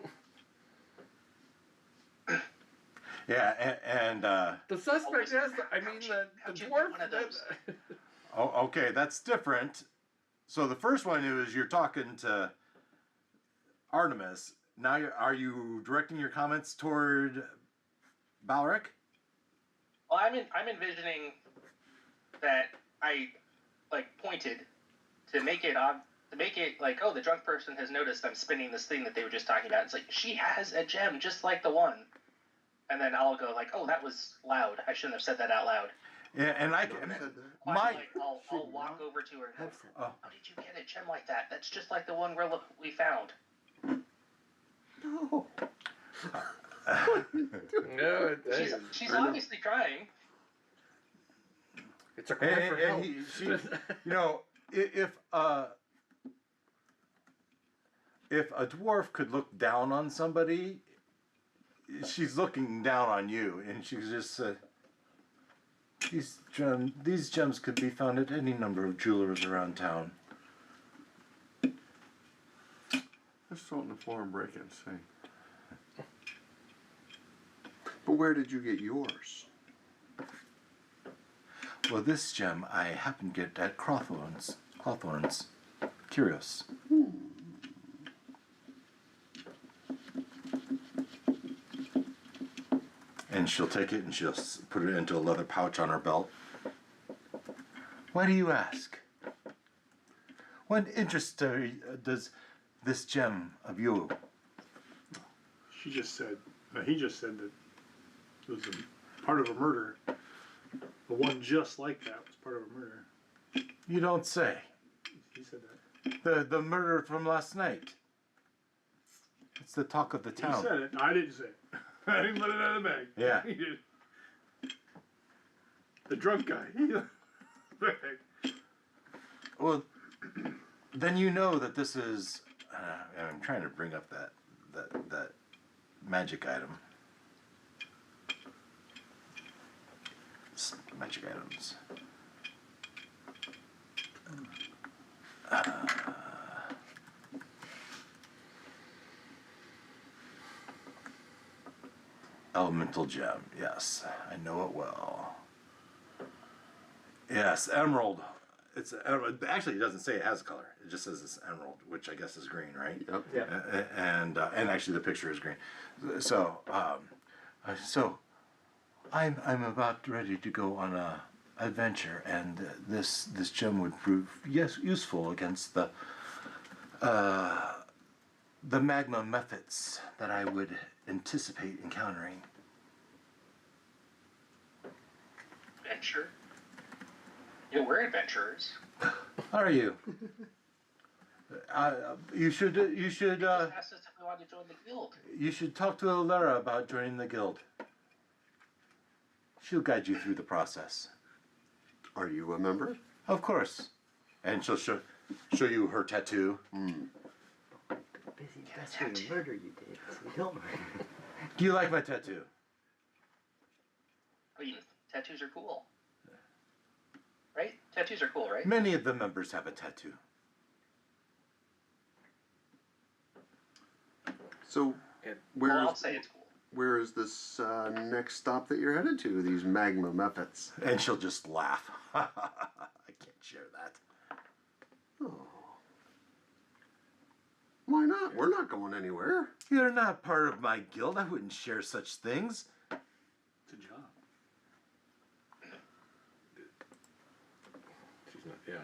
Yeah, and The suspect has. I mean, the how'd you get dwarf. one of those? oh, okay, that's different. So the first one is you're talking to Artemis. Now, are you directing your comments toward Balric? Well, I'm envisioning that I pointed to make it like, oh, the drunk person has noticed I'm spinning this thing that they were just talking about. It's like, she has a gem just like the one. And then I'll go like, oh, that was loud. I shouldn't have said that out loud. Yeah, and I No, can. I said that. I'll walk over to her and go, Oh. how did you get a gem like that? That's just like the one we found. No. No, She's obviously trying. it's a cry for help. You know, if a dwarf could look down on somebody, she's looking down on you, and she just said, "These gems could be found at any number of jewelers around town." Just throw it on the floor and break it and see. But where did you get yours? Well, this gem I happened to get at Crawthorn's. Curious. And she'll take it and she'll put it into a leather pouch on her belt. Why do you ask? What interest does this gem of you? He just said that it was a part of a murder. The one just like that was part of a murder. You don't say. He said that. The murder from last night. It's the talk of the town. He said it. I didn't say it. I didn't let it out of the bag. Yeah. He did. The drunk guy. Well, then you know that this is. I'm trying to bring up that magic item. Magic items. Elemental gem. Yes, I know it well. Yes, emerald. It's emerald. Actually, it doesn't say it has a color. It just says it's emerald, which I guess is green, right? Yep. Yeah. And actually, the picture is green. So I'm about ready to go on a adventure, and this gem would prove useful against the magma methods that I would anticipate encountering. Adventure? Yeah, we're adventurers. Are you? You should Just asked us if we wanted to join the guild. you should talk to Lair about joining the guild. She'll guide you through the process. Are you a member? Of course. And she'll show you her tattoo. Busy investigating murder you did. So don't worry. Do you like my tattoo? I mean, tattoos are cool. Right? Tattoos are cool, right? Many of the members have a tattoo. So, Well, I'll say it's cool. where is this next stop that you're headed to? These magma methods. And she'll just laugh. I can't share that. Oh. Why not? We're not going anywhere. You're not part of my guild. I wouldn't share such things. It's a job.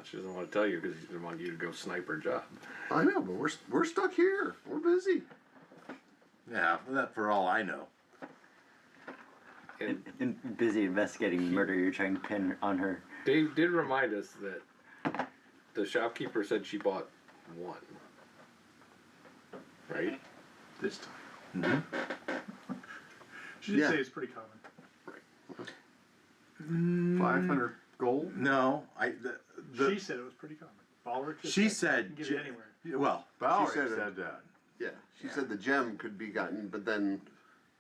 She doesn't want to tell you because she doesn't want you to go snipe her job. I know, but we're stuck here. We're busy. Yeah, that for all I know. And busy investigating the murder you're trying to pin on her. Dave did remind us that the shopkeeper said she bought one. Right? This time. Mm-hmm. She did Yeah. say it's pretty common. 500 gold? No, She said it was pretty common. Balric just She said said, you can get it anywhere. well, Bauer said said, it. that. Yeah, she said the gem could be gotten, but then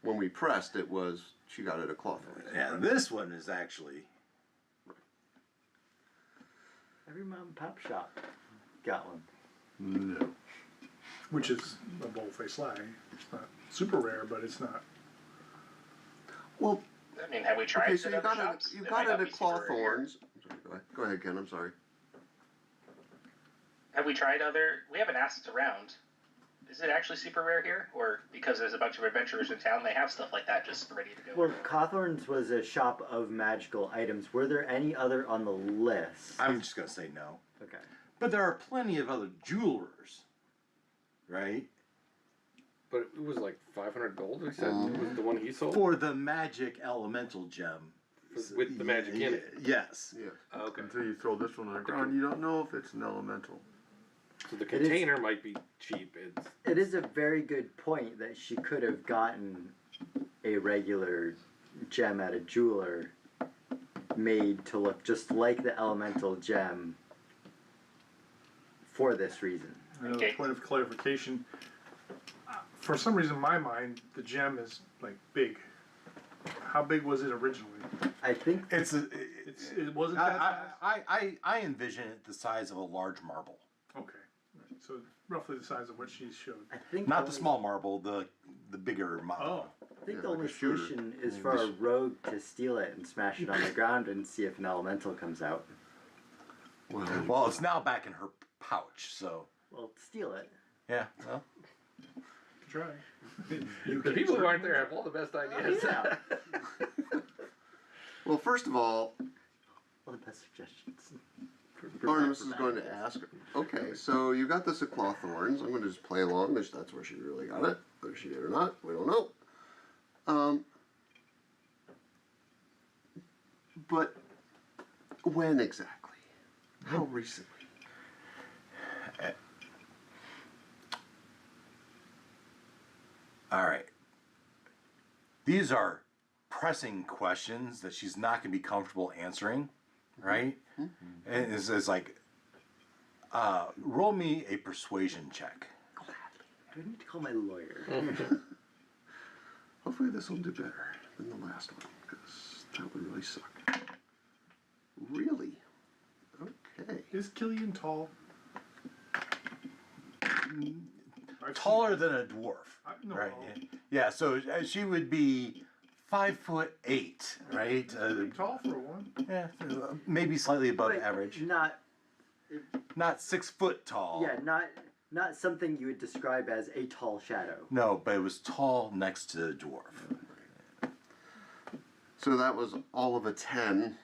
when we pressed, it was she got it a cloth. yeah, this one is actually. Every mom and pop shop got one. No. Which is a bold-faced lie. It's not super rare, but it's not. Well, I mean, have we tried okay, so at you other got shops? it. You It got might it not at be super rare here. Clawthorns. I'm sorry, go ahead, Ken. I'm sorry. Have we tried other? We haven't asked around. Is it actually super rare here, or because there's a bunch of adventurers in town, they have stuff like that just ready to go? Well, Cawthorn's was a shop of magical items. Were there any other on the list? I'm just gonna say no. Okay. But there are plenty of other jewelers, right? But it was like 500 gold. He said was the one he sold. For the magic elemental gem. With the magic in it. Yes. Yeah. Oh, okay. Until you throw this one on the ground, you don't know if it's an elemental. So the It is- container might be cheap. It's It is a very good point that she could have gotten a regular gem at a jeweler made to look just like the elemental gem for this reason. Another Okay. point of clarification. For some reason, in my mind, the gem is like big. How big was it originally? I think It's a, It wasn't that size? I envision it the size of a large marble. Okay. Right. So roughly the size of what she showed. I think Not the only- small marble, the bigger marble. Oh. I think Yeah, the like only a shooter. solution is for a rogue to steal it and smash it on the ground and see if an elemental comes out. Well, it's now back in her pouch, so Well, steal it. yeah. Well, Try. the people who aren't there have all the best ideas. Yeah. Well, first of all, One of the best suggestions. Artemis is going to ask. Okay, so you got this at Clawthorns. I'm going to just play along. That's where she really got it. Whether she did or not, we don't know. But when exactly? How recently? all right. These are pressing questions that she's not going to be comfortable answering, right? And it's like, roll me a persuasion check. Do I need to call my lawyer? Hopefully this will do better than the last one, because that would really suck. Really? Okay. Is Killian tall? Taller than a dwarf, No. right? Yeah. So she would be 5'8", right? Pretty tall for a one. Yeah, maybe slightly above But average. Not 6 foot tall. yeah, not something you would describe as a tall shadow. No, but it was tall next to the dwarf. So that was all of a 10,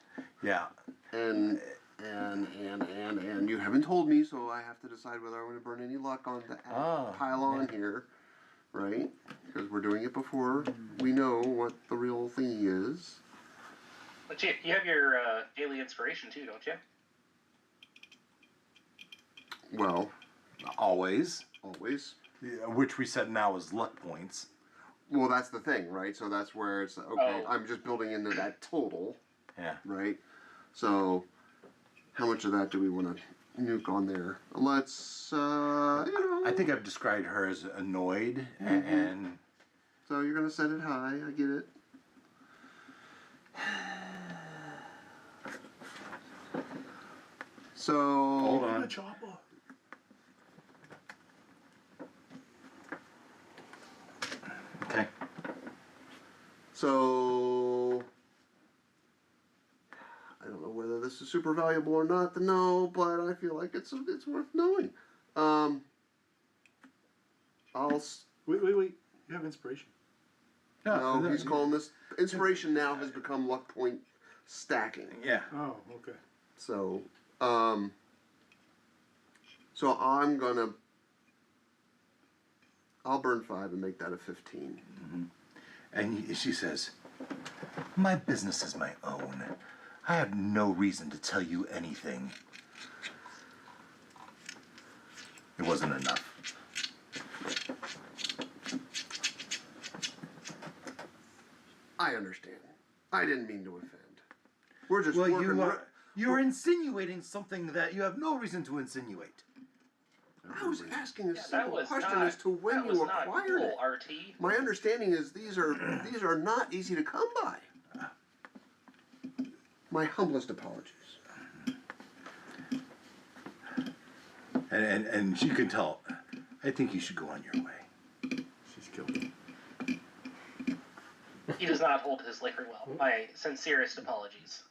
Yeah. and you haven't told me, so I have to decide whether I want to burn any luck on the pile on here, right? Because we're doing it before we know what the real thingy is. But you have your daily inspiration too, don't you? Well, Always. always. Yeah, which we said now is luck points. Well, that's the thing, right? So that's where it's okay. Oh. I'm just building into that total, Yeah. right? So, how much of that do we want to nuke on there? Let's, I think I've described her as annoyed and So you're gonna set it high. I get it. So hold The on. chopper. Okay. So I don't know whether this is super valuable or not to know, but I feel like it's worth knowing. Wait. You have inspiration. No, he's calling this inspiration. Now has become luck point stacking. Yeah. Oh, okay. So so I'll burn 5 and make that a 15. And she says, "My business is my own. I have no reason to tell you anything." It wasn't enough. I understand. I didn't mean to offend. We're just Well, working. You're insinuating something that you have no reason to insinuate. I was asking a that simple was question not, as to when that you was not acquired cool, it. RT. My understanding is these are not easy to come by. My humblest apologies. And you can tell, I think you should go on your way. She's guilty. He does not hold his liquor well. My sincerest apologies.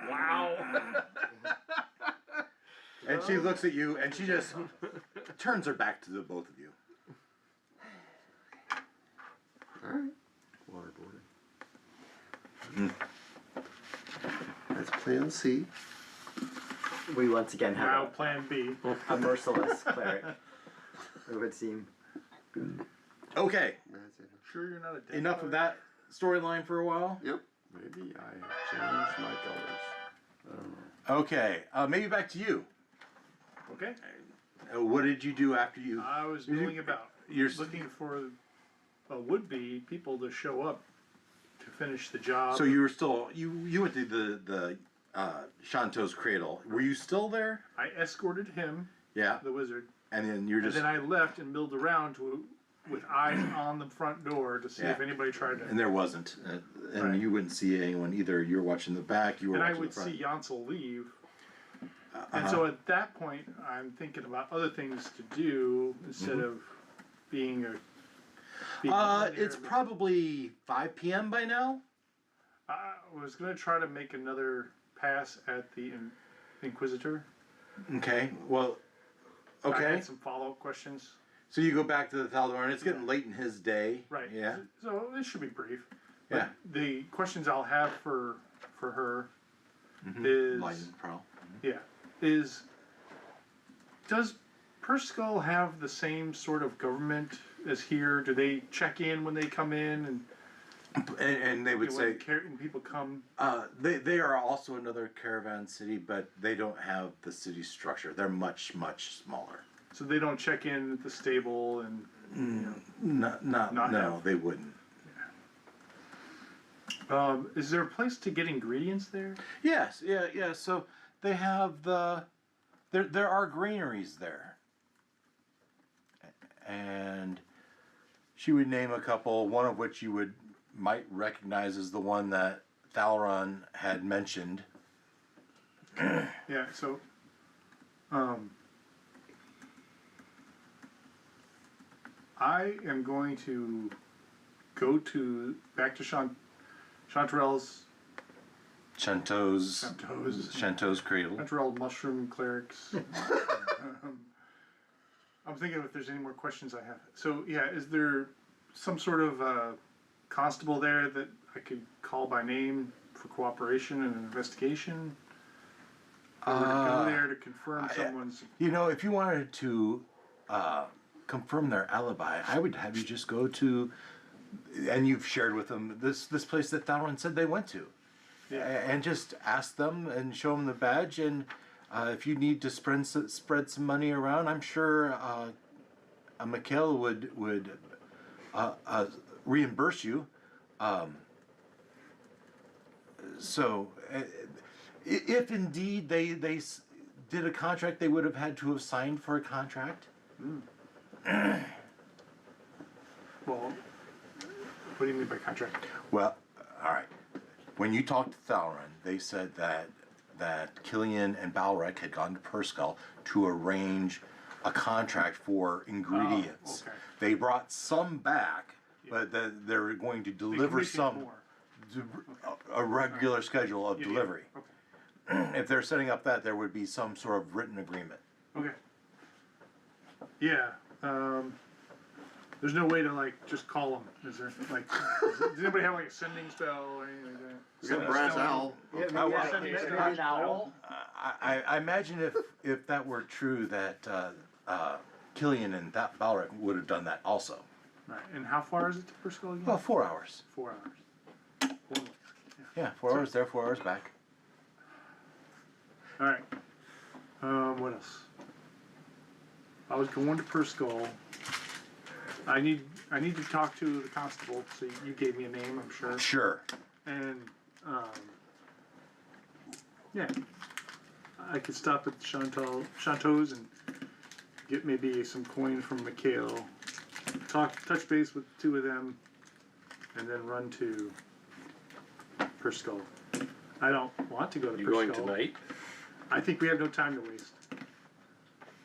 Wow. And she looks at you and she just turns her back to the both of you. All right. Waterboarding. That's plan C. We once again Now have plan B. a merciless cleric. It would seem. Okay, That's it. Sure you're not a dead enough of that storyline for a while. Yep. Maybe I have changed my colors. I don't know. Okay, maybe back to you. Okay. What did you do after you? I was milling about. You're Looking for would-be people to show up to finish the job. So you were still you went to the Shanto's cradle. Were you still there? I escorted him, Yeah. the wizard, And then you're and just then I left and milled around with eyes on the front door to see if Yeah. anybody tried to. and there wasn't, and Right. you wouldn't see anyone either. You were watching the back. You were And I watching would the front. see Yancel leave. And so at that point, I'm thinking about other things to do instead of being a. being in there. It's probably 5 p.m. by now. I was going to try to make another pass at the Inquisitor. Okay. Well. I Okay. had some follow-up questions. So you go back to the Thaldor, and it's getting late in his day. Right. Yeah. So this should be brief. Yeah. But the questions I'll have for her is Lighten Prowl. does Perskull have the same sort of government as here? Do they check in when they come in And they would when say people come? they are also another caravan city, but they don't have the city structure. They're much smaller. So they don't check in at the stable and Not Not no, have- they wouldn't. is there a place to get ingredients there? Yes, yeah. So they have there are granaries there, and she would name a couple. One of which you might recognize as the one that Thalaron had mentioned. Yeah. So, I am going to go back to Chanterelle's Shanto's cradle. Chanterelle mushroom clerics. I'm thinking if there's any more questions I have. So yeah, is there some sort of constable there that I could call by name for cooperation and investigation? Or go there to confirm someone's. You know, if you wanted to confirm their alibi, I would have you just go to, and you've shared with them this place that Thalaron said they went to, and just ask them and show them the badge. And if you need to spread some money around, I'm sure Mikhail would reimburse you. So, if indeed they did a contract, they would have had to have signed for a contract. Well, what do you mean by contract? Well, all right. When you talked to Thalaron, they said that Killian and Balrek had gone to Perskull to arrange a contract for ingredients. Okay. They brought some back, but they're going to deliver They can some. make more. A regular schedule of Yeah, delivery. Okay. If they're setting up that, there would be some sort of written agreement. Okay. Yeah. There's no way to just call them. Is there does anybody have a sending spell or anything like that? We got a brass owl. Yeah, I- maybe an owl. I imagine if that were true, that Killian and that Balrek would have done that also. Right. And how far is it to Perskull again? Well, 4 hours. 4 hours. Yeah, 4 hours there, 4 hours back. All right. What else? I was going to Perskull. I need to talk to the constable. So you gave me a name, I'm sure. Sure. And Yeah. I could stop at Chanteau's and get maybe some coin from Mikhail, touch base with 2 of them, and then run to Perskull. I don't want to go to You Perskull. going tonight? I think we have no time to waste.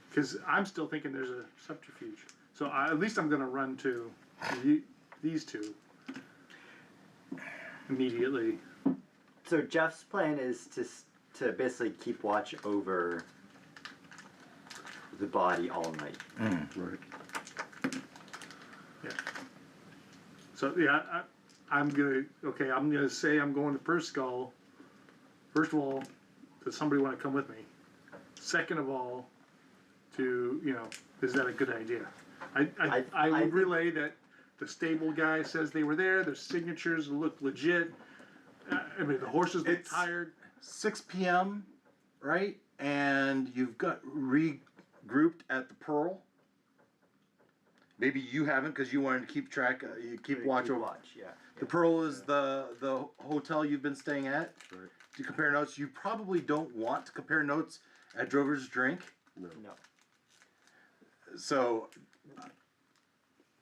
Because I'm still thinking there's a subterfuge. So at least I'm going to run to these 2 immediately. So Jeff's plan is to basically keep watch over the body all night. Right. Yeah. So yeah, I'm gonna say I'm going to Perskull. First of all, does somebody want to come with me? Second of all, is that a good idea? I would relay that the stable guy says they were there. Their signatures look legit. I mean, the horses look tired. 6 p.m., right? And you've got regrouped at the Pearl. Maybe you haven't because you wanted to keep track, keep watch over. Yeah. The Pearl is the hotel you've been staying at. Right. To compare notes, you probably don't want to compare notes at Drover's Drink. No. So,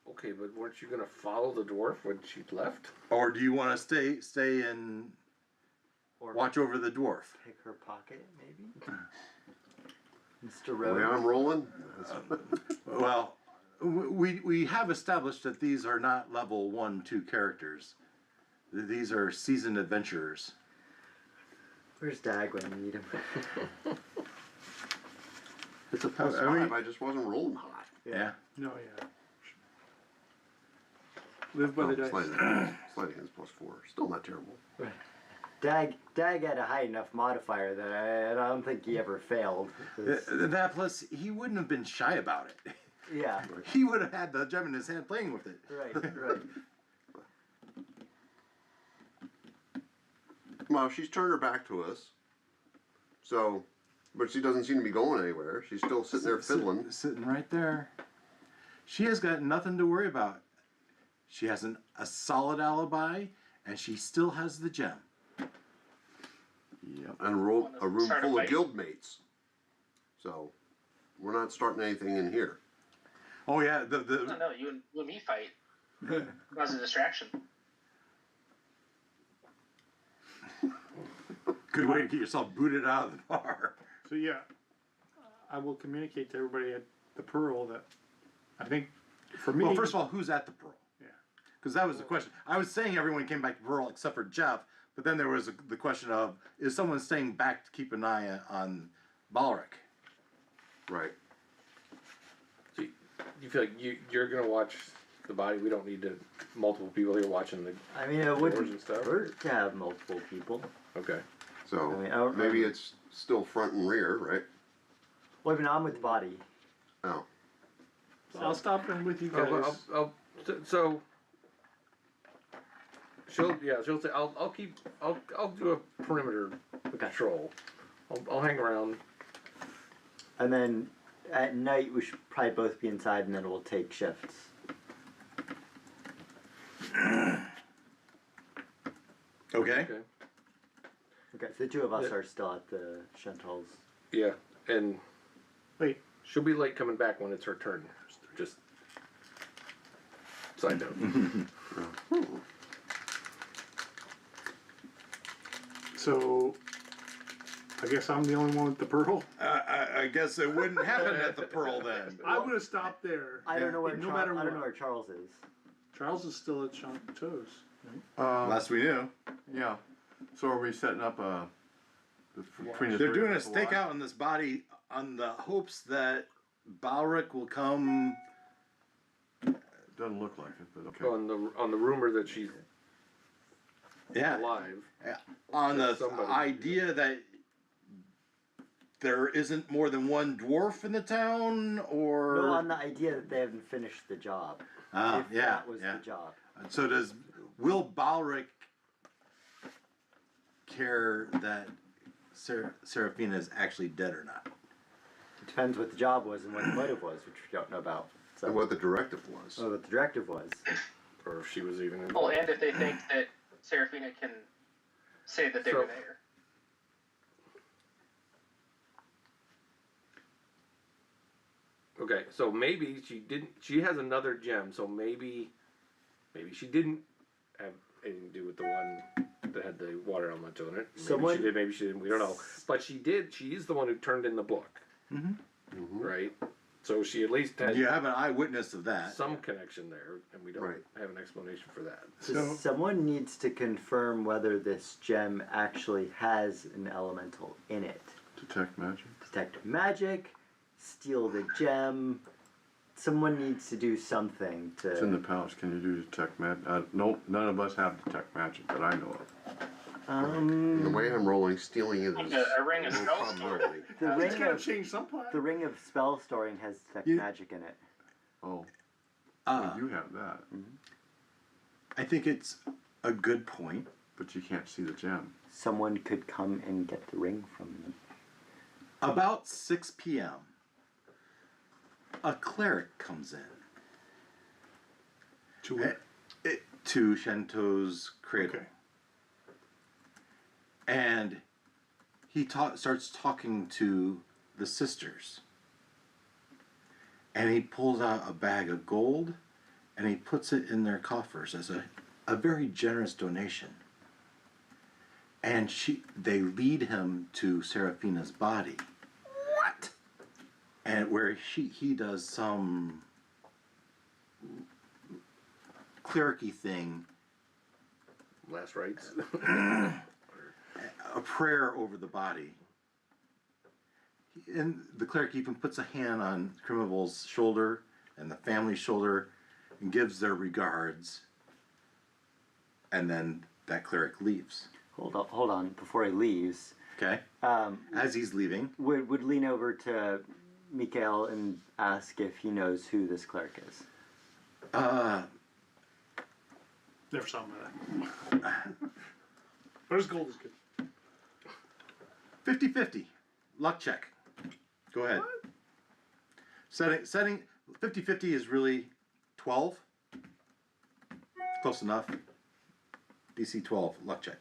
Okay, but weren't you gonna follow the dwarf when she left? or do you want to stay and Or watch over the dwarf? pick her pocket, maybe? Mr. The Rowe. way I'm rolling, Well, we have established that these are not level 1, 2 characters. These are seasoned adventurers. Where's Dag when you need him? it's a plus I mean- 5. I just wasn't rolling hot. Yeah. No, yeah. Live by the dice. Sliding is plus 4. Still not terrible. Dag had a high enough modifier that I don't think he ever failed. That plus, he wouldn't have been shy about it. Yeah. He would have had the gem in his hand playing with it. Right. Well, she's turned her back to us. So, but she doesn't seem to be going anywhere. She's still sitting there fiddling. Sitting right there. She has got nothing to worry about. She has a solid alibi, and she still has the gem. Yep. And a room Start a full of fight. guild mates. So, we're not starting anything in here. Oh yeah, No, you and me fight. Cause a distraction. good way to get yourself booted out of the bar. So yeah, I will communicate to everybody at the Pearl that I think for me. Well, first of all, who's at the Pearl? Yeah. Because that was the question. I was saying everyone came back to Pearl except for Jeff, but then there was the question of, is someone staying back to keep an eye on Balric? Right. So you feel like you're gonna watch the body? We don't need multiple people here watching the. I mean, it Doors wouldn't and stuff? hurt to have multiple people. Okay. So, I mean, I don't maybe know. it's still front and rear, right? Well, I mean, I'm with the body. Oh. So I'll stop in with you guys. So she'll say I'll do a perimeter patrol. I'll hang around. And then at night, we should probably both be inside, and then we'll take shifts. Okay. Okay, so the 2 of us are still at the Chantal's. Yeah, and Wait, she'll be late coming back when it's her turn. Just side note. so I guess I'm the only one with the Pearl. I guess it wouldn't happen at the Pearl then. I would have stopped there. I don't know where No matter I don't know what. where Charles is. Charles is still at Chanteau's. Last we knew. Yeah. So are we setting up between the They're three doing a of us watch? stakeout on this body on the hopes that Balric will come. Doesn't look like it, but okay. on the rumor that she's Yeah. alive. On the Somebody. idea that there isn't more than one dwarf in the town, or No, on the idea that they haven't finished the job. If yeah, that was yeah. the job. So will Balric care that Seraphina is actually dead or not? It depends what the job was and what the motive was, which we don't know about. So, And what the directive was. what the directive was. Or if she was even in. Oh, and if they think that Seraphina can say that they So- were there. Okay, so maybe she didn't. She has another gem, so maybe she didn't have anything to do with the one that had the water element on it. Maybe she did. Maybe she didn't. We don't know. But she did. She is the one who turned in the book, right? So she at least had. You have an eyewitness of that. Some connection there, and we don't have an explanation for that. So someone needs to confirm whether this gem actually has an elemental in it. Detect magic. Detect magic, steal the gem. Someone needs to do something to. It's in the pouch. Can you do detect magic? No, none of us have detect magic that I know of. The way I'm rolling, stealing is A ring of a spell probability. The It's ring gotta of change sometime. the ring of spell storing has detect magic in it. Oh, well, you have that, I think it's a good point. but you can't see the gem. Someone could come and get the ring from them. About 6 p.m., a cleric comes in To it. to Shento's cradle. Okay. And he starts talking to the sisters. And he pulls out a bag of gold and he puts it in their coffers as a very generous donation. And they lead him to Seraphina's body. What? And where he does some clericy thing, Last rites. a prayer over the body. And the cleric even puts a hand on Crimmor's shoulder and the family's shoulder and gives their regards. And then that cleric leaves. Hold on. Before he leaves, Okay? As he's leaving. would lean over to Mikael and ask if he knows who this cleric is. Never saw him with that. But his gold is good. 50-50. Luck check. Go ahead. Setting 50-50 is really 12. Close enough. DC 12. Luck check.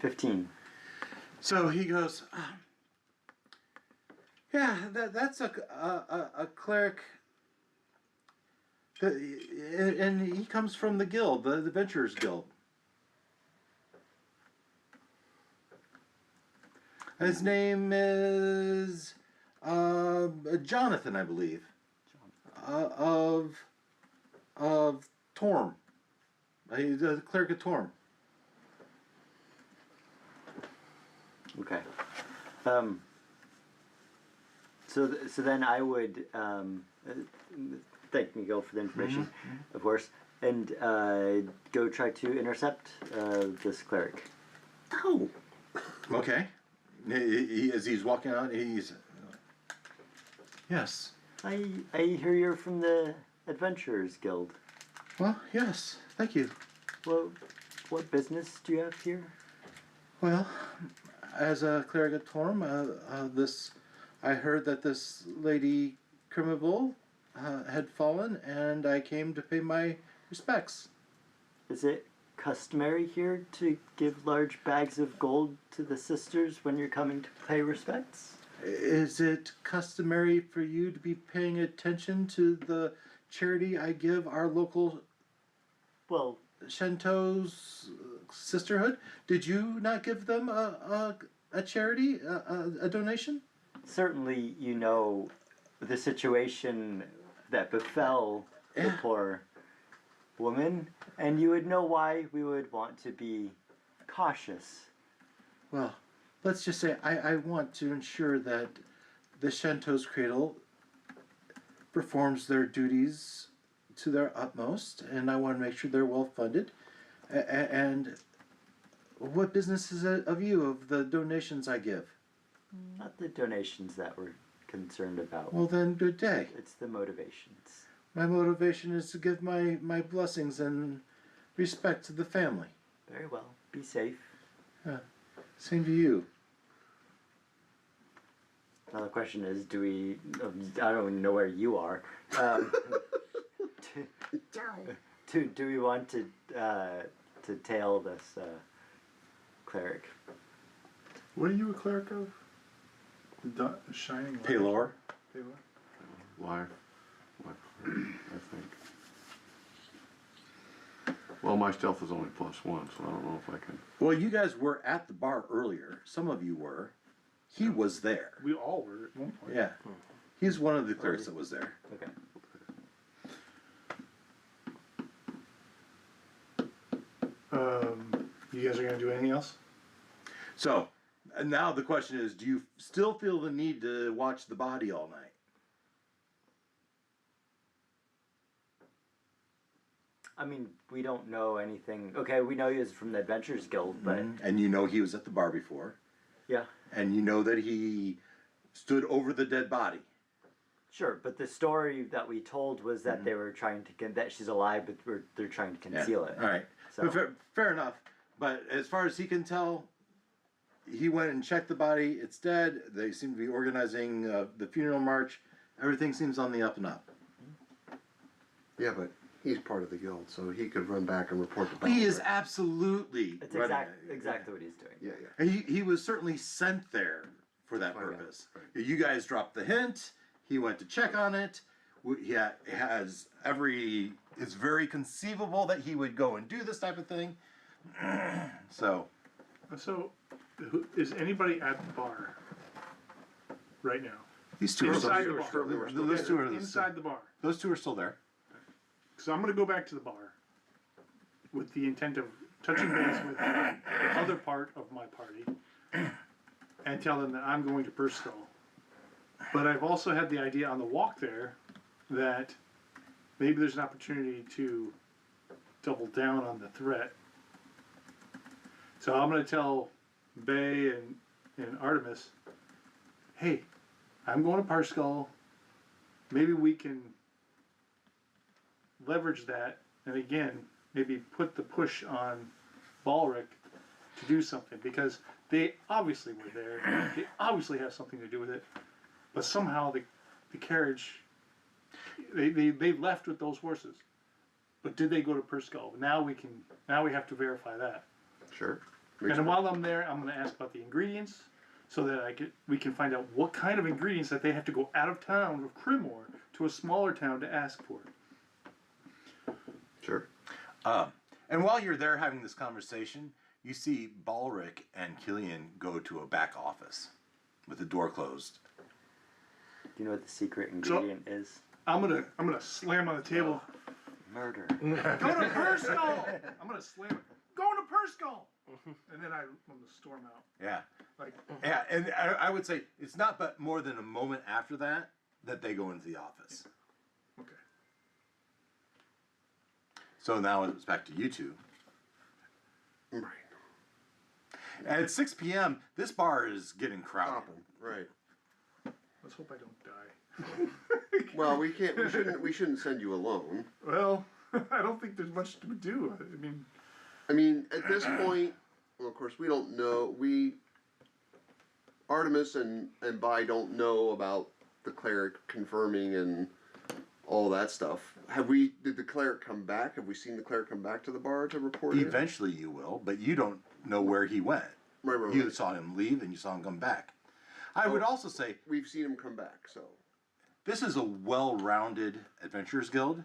15. So he goes, yeah, that's a cleric. And he comes from the guild, the Adventurers Guild. His name is Jonathan, I believe. Of Torm. He's a cleric of Torm. Okay. So then I would thank Miguel for the information, of course, and go try to intercept this cleric. Oh. Okay. As he's walking out, he's... Yes. I hear you're from the Adventurers Guild. Well, yes. Thank you. Well, what business do you have here? Well, as a cleric at Torm, I heard that this lady Crimmor had fallen, and I came to pay my respects. Is it customary here to give large bags of gold to the sisters when you're coming to pay respects? Is it customary for you to be paying attention to the charity I give our local Shento's sisterhood? Did you not give them a charity, a donation? Certainly you know the situation that befell the poor woman, and you would know why we would want to be cautious. Well, let's just say I want to ensure that the Shento's Cradle performs their duties to their utmost, and I want to make sure they're well funded. And what business is it of you, of the donations I give? Not the donations that we're concerned about. Well then, good day. It's the motivations. My motivation is to give my blessings and respect to the family. Very well. Be safe. Same to you. Now the question is, do we... I don't even know where you are. Do we want to tail this cleric? What are you a cleric of? Shining light. Paylor. Paylor. Life, I think. Well, my stealth is only +1, so I don't know if I can. Well, you guys were at the bar earlier. Some of you were. He was there. We all were at one point. Yeah. He's one of the clerics that was there. Okay. You guys are gonna do anything else? So, and now the question is, do you still feel the need to watch the body all night? I mean, we don't know anything. Okay, we know he was from the Adventurers Guild, but And you know he was at the bar before. yeah, And you know that he stood over the dead body. sure. But the story that we told was that they were trying to that she's alive, but they're trying to conceal it. All right. So But fair enough. But as far as he can tell, he went and checked the body. It's dead. They seem to be organizing the funeral march. Everything seems on the up and up. Yeah, but he's part of the guild, so he could run back and report the He is Balrog. absolutely. it's running- exactly what he's doing. Yeah, yeah. And he was certainly sent there for that Find out, purpose. right. You guys dropped the hint. He went to check on it. It's very conceivable that he would go and do this type of thing. So, So, is anybody at the bar right now? these two are Inside still the bar. Those two are Inside the bar. Those two are still there. So I'm going to go back to the bar with the intent of touching base with the other part of my party and tell them that I'm going to Purse Skull. But I've also had the idea on the walk there that maybe there's an opportunity to double down on the threat. So I'm going to tell Bay and Artemis, hey, I'm going to Purse Skull. Maybe we can leverage that, and again, maybe put the push on Balric to do something, because they obviously were there. They obviously have something to do with it, but somehow the carriage, they left with those horses. But did they go to Perskull? Now we have to verify that. Sure. And while I'm there, I'm going to ask about the ingredients, so that we can find out what kind of ingredients that they have to go out of town of Crimmor to a smaller town to ask for. Sure. And while you're there having this conversation, you see Balric and Killian go to a back office with the door closed. Do you know what the secret ingredient is? I'm gonna slam on the table. Murder. Go to Perskull! I'm gonna slam it. Going to Perskull! And then I'm gonna storm out. Yeah. Like, Yeah, and I would say it's not but more than a moment after that they go into the office. okay. So now it's back to you two. Right. At 6 p.m., this bar is getting crowded. Popping. Right. Let's hope I don't die. Well, we can't. We shouldn't send you alone. Well, I don't think there's much to do. I mean, at this point, well, of course, we don't know. Artemis and Bai don't know about the cleric confirming and all that stuff. Did the cleric come back? Have we seen the cleric come back to the bar to report it? Eventually you will, but you don't know where he went. Right. You saw him leave and you saw him come back. I would also say We've seen him come back, so. this is a well-rounded adventurers guild,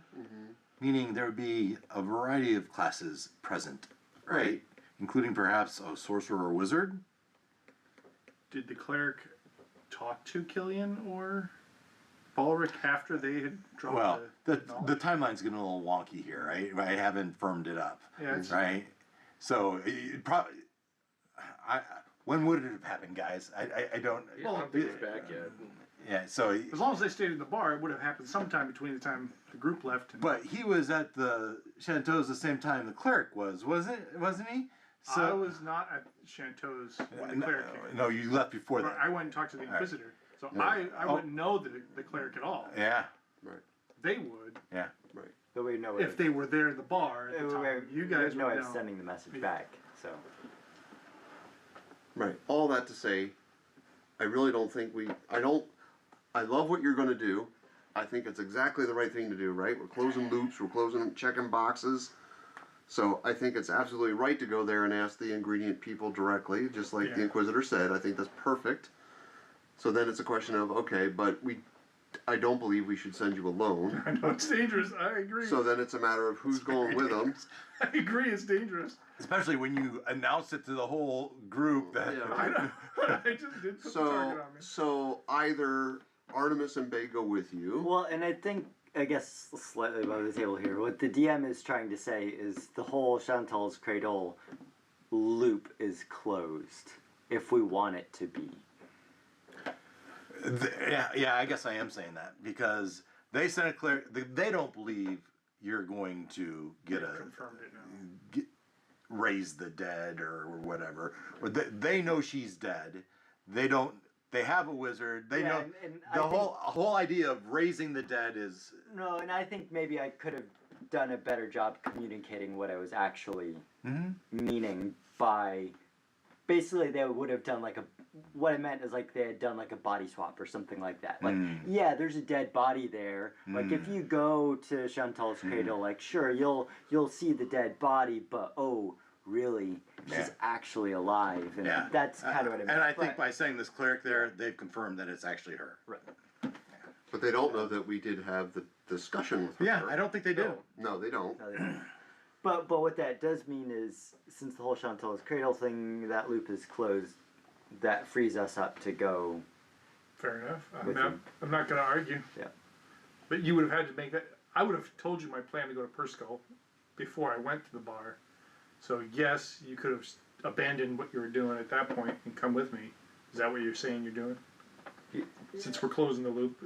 meaning there would be a variety of classes present, right? Including perhaps a sorcerer or wizard. Did the cleric talk to Killian or Balric after they had dropped Well, the knowledge? timeline's getting a little wonky here, right? I haven't firmed it up, Yeah, it's- right? So it probably, when would it have happened, guys? I don't. Yeah, I don't think it's back yet. Yeah, so As long as they stayed in the bar, it would have happened sometime between the time the group left. And but he was at the Chateau's the same time the cleric wasn't he? I was not at Chanteau's when the cleric came. No, you left before Right, that. I went and talked to the right. Inquisitor. So I wouldn't know the cleric at all. Yeah, Right. They would, yeah. Right. But we know if they were there in the bar at the time. You guys know would I'm know. sending the message Yeah. back. So Right. All that to say, I really don't think I love what you're going to do. I think it's exactly the right thing to do, right? We're closing loops, checking boxes. So I think it's absolutely right to go there and ask the ingredient people directly, just like the Yeah. Inquisitor said. I think that's perfect. So then it's a question of, okay, but I don't believe we should send you alone. I know it's dangerous. I agree. So then it's a matter of who's going with them. I agree. It's dangerous. Especially when you announce it to the whole group that. Yeah. I know. I just did put the target on me. So either Artemis and Bay go with you. Well, and I guess slightly above the table here, what the DM is trying to say is the whole Chantal's Cradle loop is closed, if we want it to be. Yeah, I guess I am saying that because they sent a clear. They don't believe you're going to get Confirmed it now. raise the dead or whatever. Or they know she's dead. They don't. They have a wizard. They know and the whole idea of raising the dead is. No, and I think maybe I could have done a better job communicating what I was actually meaning by. Basically, they would have done what I meant is they had done a body swap or something like that. Yeah, there's a dead body there. Like if you go to Chantal's Cradle, sure, you'll see the dead body, but really, she's actually alive, and that's kind of what I meant. And I think by saying this cleric there, they've confirmed that it's actually her. Right. But they don't know that we did have the discussion with her. Yeah, I don't think they do. No, they don't. No, they don't. But what that does mean is, since the whole Chantal's Cradle thing, that loop is closed, that frees us up to go. Fair enough. With I'm not going to argue. Yeah. But you would have had to make that. I would have told you my plan to go to Perskull before I went to the bar. So yes, you could have abandoned what you were doing at that point and come with me. Is that what you're saying you're doing? Since we're closing the loop,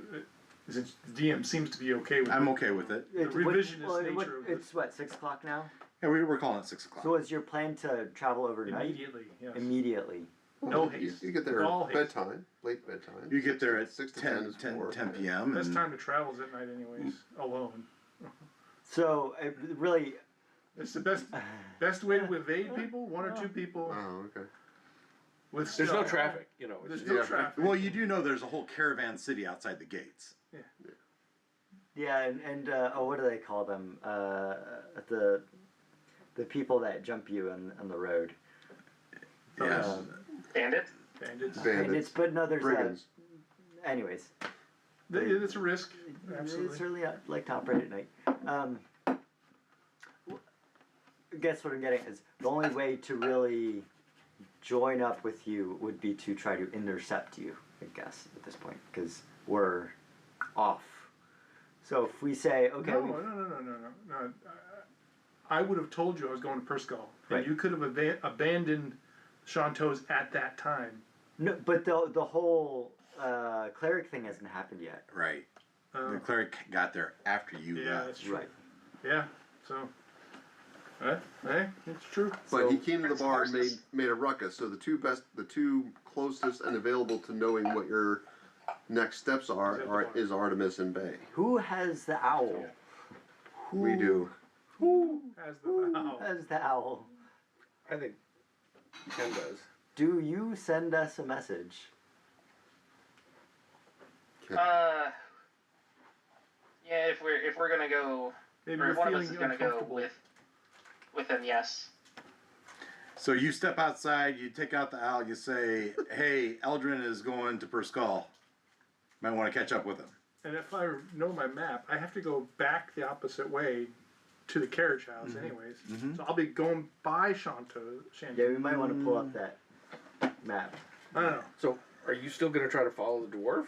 since the DM seems to be okay with it. I'm okay with it. The revisionist nature of It's 6 o'clock now? Yeah, we're calling it 6 o'clock. So is your plan to travel overnight? Immediately, yes. Immediately. No You haste. get there All at haste. bedtime, late bedtime. You get there at 6 to 10 is four. p.m. Best and- time to travel is at night anyways, alone. So, really, It's the best way to evade people, one or two people Oh, okay. with There's no stealth. traffic, There's it's no Yeah. traffic. Well, you do know there's a whole caravan city outside the gates. yeah, and what do they call them? The people that jump you on the road. Yes. Bandit? Bandits. Bandits, but no, there's Brigands. anyways. It's a risk. It's Absolutely. certainly like to operate at night. Guess what I'm getting is the only way to really join up with you would be to try to intercept you, I guess, at this point, because we're off. So if we say, okay, No. I would have told you I was going to Perskull, and Right. you could have abandoned Chantos at that time. no, but the whole cleric thing hasn't happened yet. Right. The cleric got there after you Yeah, left. that's true. Right. Yeah, so. Hey, it's true. But he came to the bar and made a ruckus. So the two closest and available to knowing what your next steps is Artemis and Bay. Who has the owl? We do. Who has the Who owl? has the owl? I think Ken does. Do you send us a message? Yeah, if we're gonna go, Maybe or you're if one of us feeling is gonna go uncomfortable. with him, yes. So you step outside, you take out the owl, you say, hey, Eldrin is going to Perskull. Might want to catch up with him. And if I know my map, I have to go back the opposite way to the carriage house, anyways. So I'll be going by Shanto. Yeah, we might want to pull up that map. I don't know. So, are you still going to try to follow the dwarf?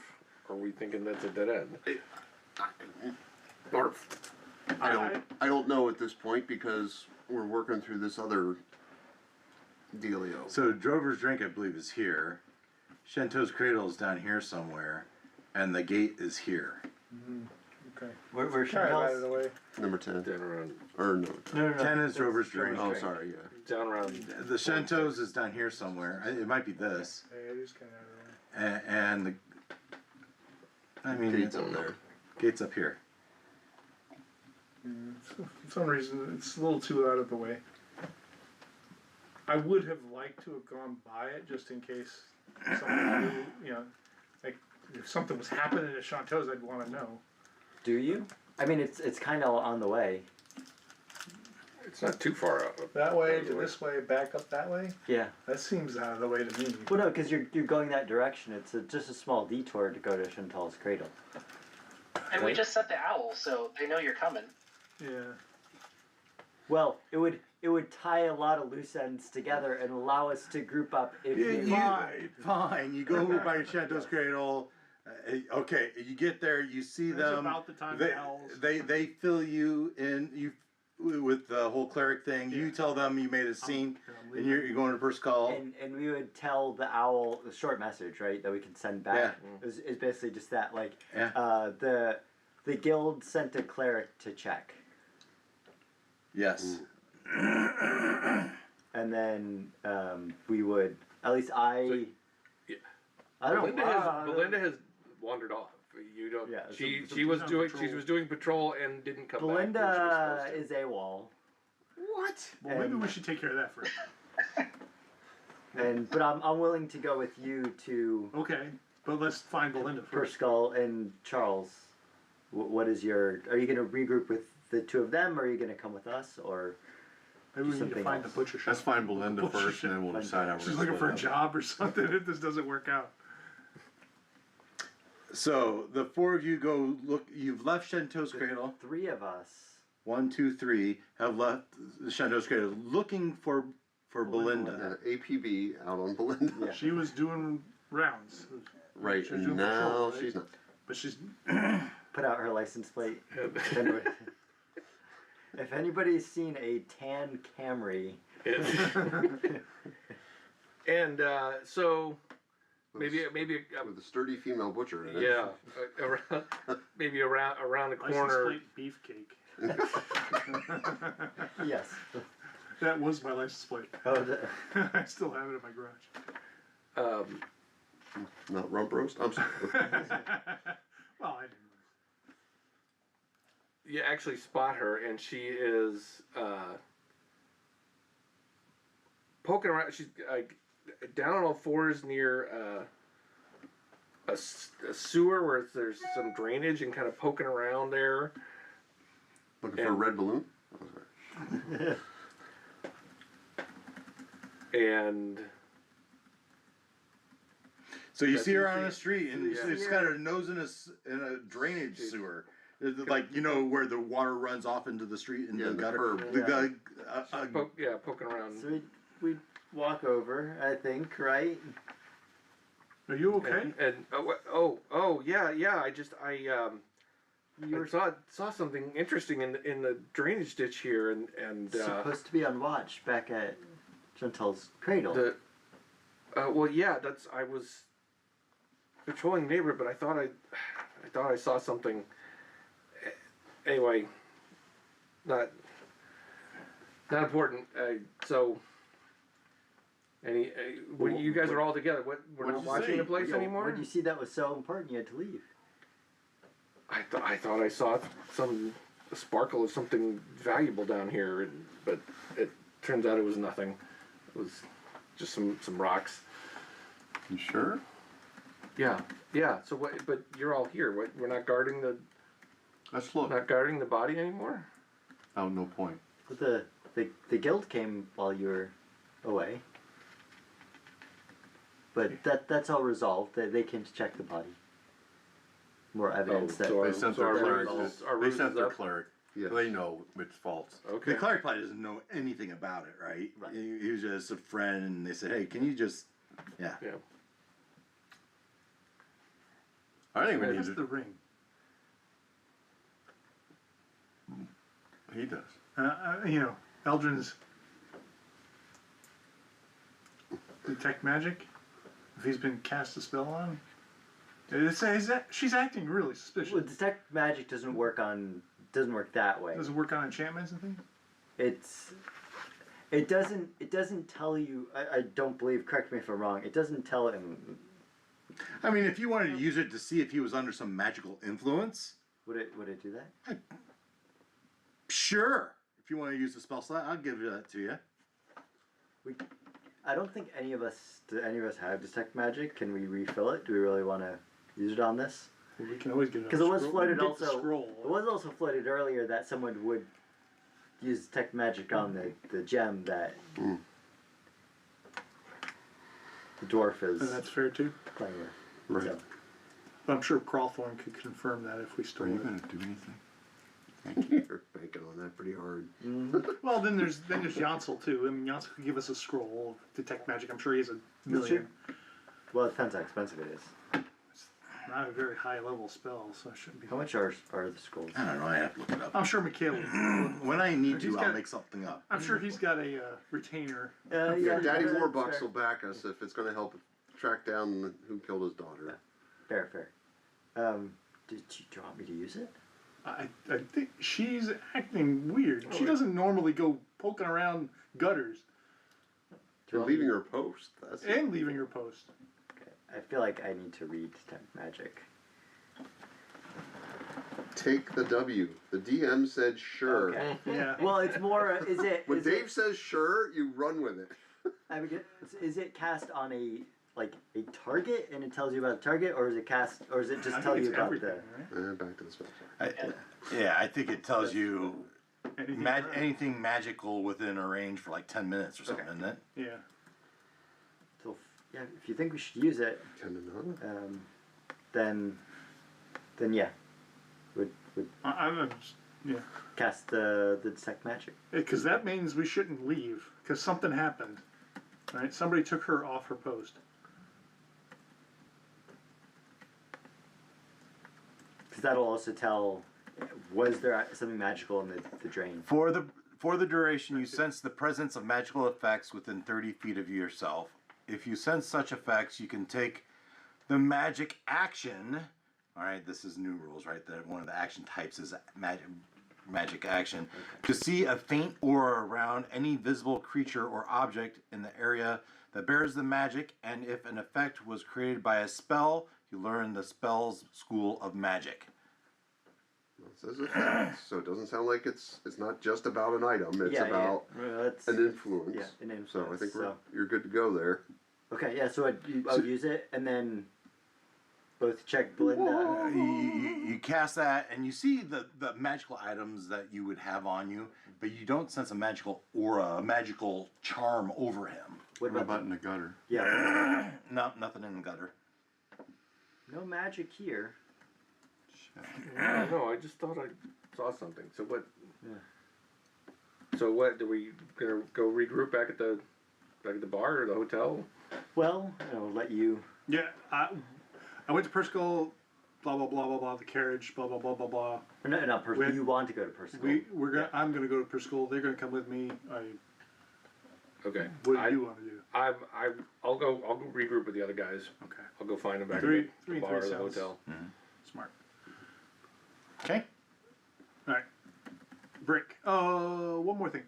Or are we thinking that's a dead end? Dwarf. I don't know at this point because we're working through this other dealio. So Drover's Drink, I believe, is here. Shento's Cradle is down here somewhere. And the gate is here. Okay. We're Try it out of the way. Number 10. Down around, Or no. No. 10 is Drover's Drink. Oh, sorry, yeah. down around. The Shento's is down here somewhere. It might be this. Hey, it is kind of out of the way. And the... I mean, Gate's up there. Gate's up here. For some reason, it's a little too out of the way. I would have liked to have gone by it just in case something new, like if something was happening at Chanteau's, I'd want to know. Do you? I mean, it's kind of on the way. It's not too far out. That way to this way, back up that way. Yeah. That seems out of the way to me. Well, no, because you're going that direction. It's just a small detour to go to Chantal's cradle. And we just set the owl, so they know you're coming. Yeah. Well, it would tie a lot of loose ends together and allow us to group up if we Fine. You go over by Chanto's cradle. Okay, you get there. You see That's them. about the time they, the owls. they fill you in with the whole cleric thing. You tell them you made a scene, and you're going to first call. And we would tell the owl a short message, right, that we can send back. Yeah. It's basically just that, like, the guild sent a cleric to check. Yes. And then we would, at least I. So, I don't know. Belinda has wandered off. You don't. Yeah, she was doing patrol and didn't come Belinda back. is AWOL. What? Well, maybe we should take care of that first. But I'm willing to go with you to. Okay, but let's find Belinda first. Skull and Charles. What is your? Are you going to regroup with the two of them, or are you going to come with us, or? Maybe we need to find the butcher shop. Let's find Belinda first, and then we'll decide how we're. She's looking for a job or something if this doesn't work out. So the four of you go look. You've left Shento's cradle. Three of us. 1, 2, 3 have left Shento's cradle, looking for Belinda. APB out on Belinda. Yeah. She was doing rounds. Right, She was and doing now patrol, right? she's not. But she's. Put out her license plate. If anybody's seen a tan Camry. And so maybe With a sturdy female butcher in it. yeah, around the License corner. plate beefcake. Yes. That was my license plate. Oh, I still have it in my garage. Not rump roast? I'm sorry. Well, I didn't. You actually spot her, and she is poking around. She's down on all fours near a sewer where there's some drainage, and kind of poking around there. Looking for a red balloon? Oh, sorry. And So you That's see her easy. on the street, and Yeah. it's got her nose in a drainage sewer. It's like, you know, where the water runs off into the street and Yeah, the the gutter. curb. Poking around. So we'd walk over, I think, right? Are you okay? And yeah. I saw something interesting in the drainage ditch here, and Supposed to be on watch back at Chantal's cradle. I was patrolling the neighborhood, but I thought I saw something. Anyway, not important. You guys are all together. We're not watching the place anymore. When you see that was so important, you had to leave. I thought I saw a sparkle of something valuable down here, but it turns out it was nothing. It was just some rocks. You sure? Yeah. So what? But you're all here. What? We're not guarding the Let's look. body anymore. Oh, no point. But the guild came while you were away. But that's all resolved. They came to check the body. More evidence that so They sent their our cleric. ruse- our They ruse sent is their up? cleric. Yes. They know it's false. Okay. The cleric probably doesn't know anything about it, right? Right. He was just a friend, and they said, "Hey, can you just, yeah." Yeah. I think we need Where's to. the ring? He does. Eldrin's detect magic. If he's been cast a spell on, she's acting really suspicious. well, detect magic doesn't work that way. Does it work on enchantments and things? It doesn't tell you. I don't believe. Correct me if I'm wrong. It doesn't tell him. I mean, if you wanted to use it to see if he was under some magical influence, Would it do that? sure. If you want to use the spell slot, I'll give that to you. I don't think any of us have detect magic. Can we refill it? Do we really want to use it on this? Well, we can always get it. Because it was floated Get the also. scroll. It was also floated earlier that someone would use detect magic on the gem that the dwarf is And that's fair too. playing with. Right. So, But I'm sure Crawthorn could confirm that if we Are stole you it. gonna do anything? You're banking on that pretty hard. Well, then there's Jansel too. I mean, Jansel could give us a scroll of detect magic. I'm sure he has a million. well, it depends how expensive it is. Not a very high level spell, so it shouldn't be. How much are the scrolls? I don't know. I have to look it up. I'm sure Michaela. When I need He's to, I'll got- make something up. I'm sure he's got a retainer. Yeah, Daddy that's Warbucks fair. will back us if it's going to help track down who killed his daughter. Fair. Do you want me to use it? I think she's acting weird. She doesn't normally go poking around gutters You're leaving her post. That's and leaving her post. I feel like I need to read detect magic. Take the W. The DM said sure. Okay. Yeah. Well, it's more. Is it? When is Dave it, says sure, you run with it. I mean, is it cast on a target and it tells you about the target, or is it cast, or is it just I tell think you it's about everything, the? right? Back to the spell. I think it tells you Anything around. anything magical within a range for like 10 minutes or something, isn't it? Yeah. So yeah, if you think we should use it, 10 to 9. then yeah, would I'm just, yeah. cast the detect magic. Because that means we shouldn't leave. Because something happened. Right? Somebody took her off her post. Because that'll also tell, was there something magical in the drain? For the duration, you sense the presence of magical effects within 30 feet of yourself. If you sense such effects, you can take the magic action. All right, this is new rules, right? One of the action types is magic action. To see a faint aura around any visible creature or object in the area that bears the magic, and if an effect was created by a spell, you learn the spell's school of magic. It says effects, so it doesn't sound like it's not just about an item. It's Yeah, about Well, that's, an influence. yeah, an influence. So I think so. you're good to go there. Okay, yeah. So I would use it, and then both check Belinda. You cast that, and you see the magical items that you would have on you, but you don't sense a magical aura, a magical charm over him. What What about about in the gutter? yeah? No, nothing in the gutter. No magic here. I don't know. I just thought I saw something. So what? Yeah. So what? Do we gonna go regroup back at the bar or the hotel? Well, I'll let you. Yeah. I went to Persico, blah, blah, blah, blah, blah, the carriage, blah, blah, blah, blah, blah. Or no, not Persico. When- You want to go to Persico? We're gonna. I'm gonna go to Persico. They're gonna come with me. Okay. What do you want to do? I'll go regroup with the other guys. Okay. I'll go find them back Three at the and bar or three the sounds- hotel. Smart. Okay. All right. Break. One more thing.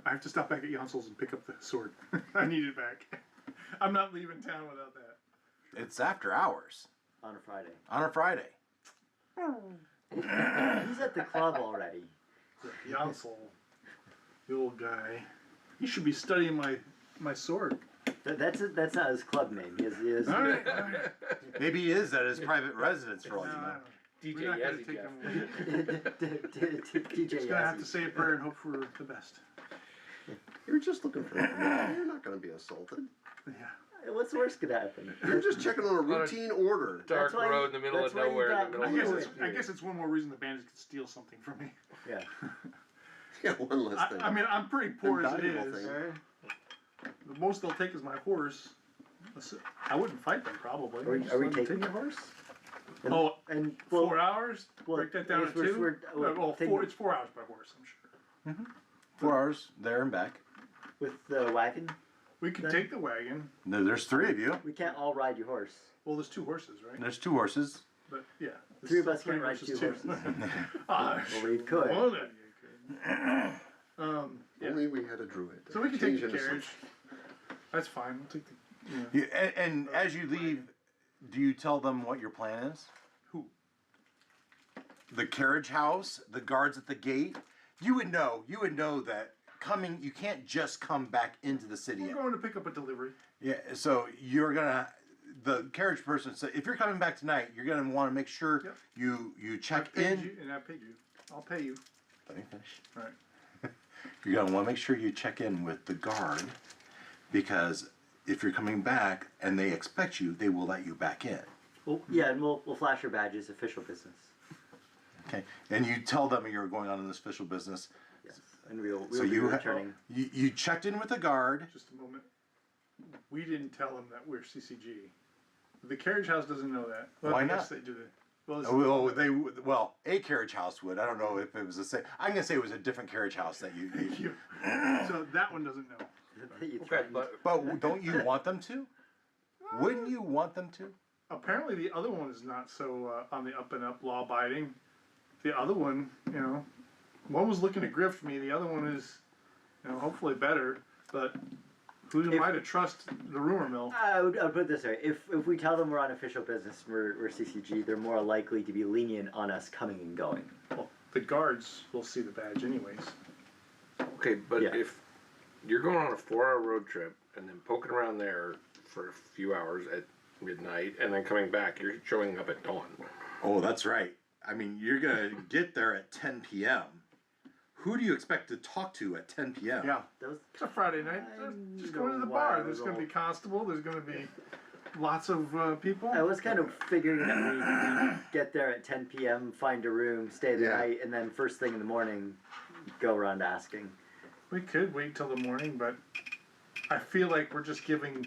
I have to stop back at Jansel's and pick up the sword. I need it back. I'm not leaving town without that. It's after hours On a Friday. on a Friday. He's at the club already. Jansel, the old guy. He should be studying my sword. That's not his club name. He has All right. All right. Maybe he is at his private residence for all you know. DJ We're not gonna Yazzie take Jeff. him. DJ Just gonna have to Yazzie. say a prayer and hope for the best. You're just looking for information. You're not going to be assaulted. Yeah. What's worse could happen? You're just checking on a routine order. Dark That's why- road in the middle that's of why you nowhere. got In the middle I of guess nowhere. it's I guess it's one more reason the bandits could steal something from me. Yeah. Yeah, one less thing. I mean, I'm pretty poor as it Invaluable is. thing. The most they'll take is my horse. I wouldn't fight them probably. Are we Just let them taking take a horse? Oh, And 4 hours? well, Break that down I guess to we're- 2? we're- Well, taking- it's 4 hours by horse, I'm sure. 4 hours there and back. with the wagon, We could Then- take the wagon. No, there's 3 of you. we can't all ride your horse. Well, there's 2 horses, right? There's 2 horses. But yeah. this 3 is of us three can't ride versus 2 two. horses. Ah, Well, we could. well then. Yeah. Only we had a druid. So we can take Change the into carriage. something. That's fine. We'll take the. Yeah. Yeah, and as you leave, do you tell them what your plan is? Who? The carriage house, the guards at the gate. You would know that coming. You can't just come back into the city. We're going to pick up a delivery. Yeah, so you're gonna. The carriage person said, if you're coming back tonight, you're gonna want to make sure Yep. you I check paid in. you, and I paid you. I'll pay you. Let me finish. All right. you're going to want to make sure you check in with the guard, because if you're coming back and they expect you, they will let you back in. Well, yeah, and we'll flash your badges, official business. Okay, and you tell them you're going on in this official business. Yes, and we'll So be you returning. you checked in with the guard. Just a moment. We didn't tell them that we're CCG. The carriage house doesn't know that. Well, Why I guess not? they do. Well, A carriage house would. I don't know if it was the same. I'm gonna say it was a different carriage house that you. so that one doesn't know. That you Okay, threatened. But don't you want them to? Wouldn't you want them to? Apparently, the other one is not so on the up and up, law abiding. The other one, one was looking to grift me. The other one is, hopefully better. But who am I to trust the rumor mill? I would put it this way: if we tell them we're on official business, we're CCG, they're more likely to be lenient on us coming and going. Well, the guards will see the badge anyways. Okay, but Yeah. if you're going on a 4-hour road trip and then poking around there for a few hours at midnight and then coming back, you're showing up at dawn. Oh, that's right. I mean, you're gonna get there at 10 p.m. Who do you expect to talk to at 10 p.m.? Yeah, That was it's a Friday night. Just going to the bar. There's going to be constable. There's going to be lots of people. I was kind of figuring that we get there at 10 p.m., find a room, stay the Yeah. night, and then first thing in the morning, go around asking. We could wait till the morning, but I feel like we're just giving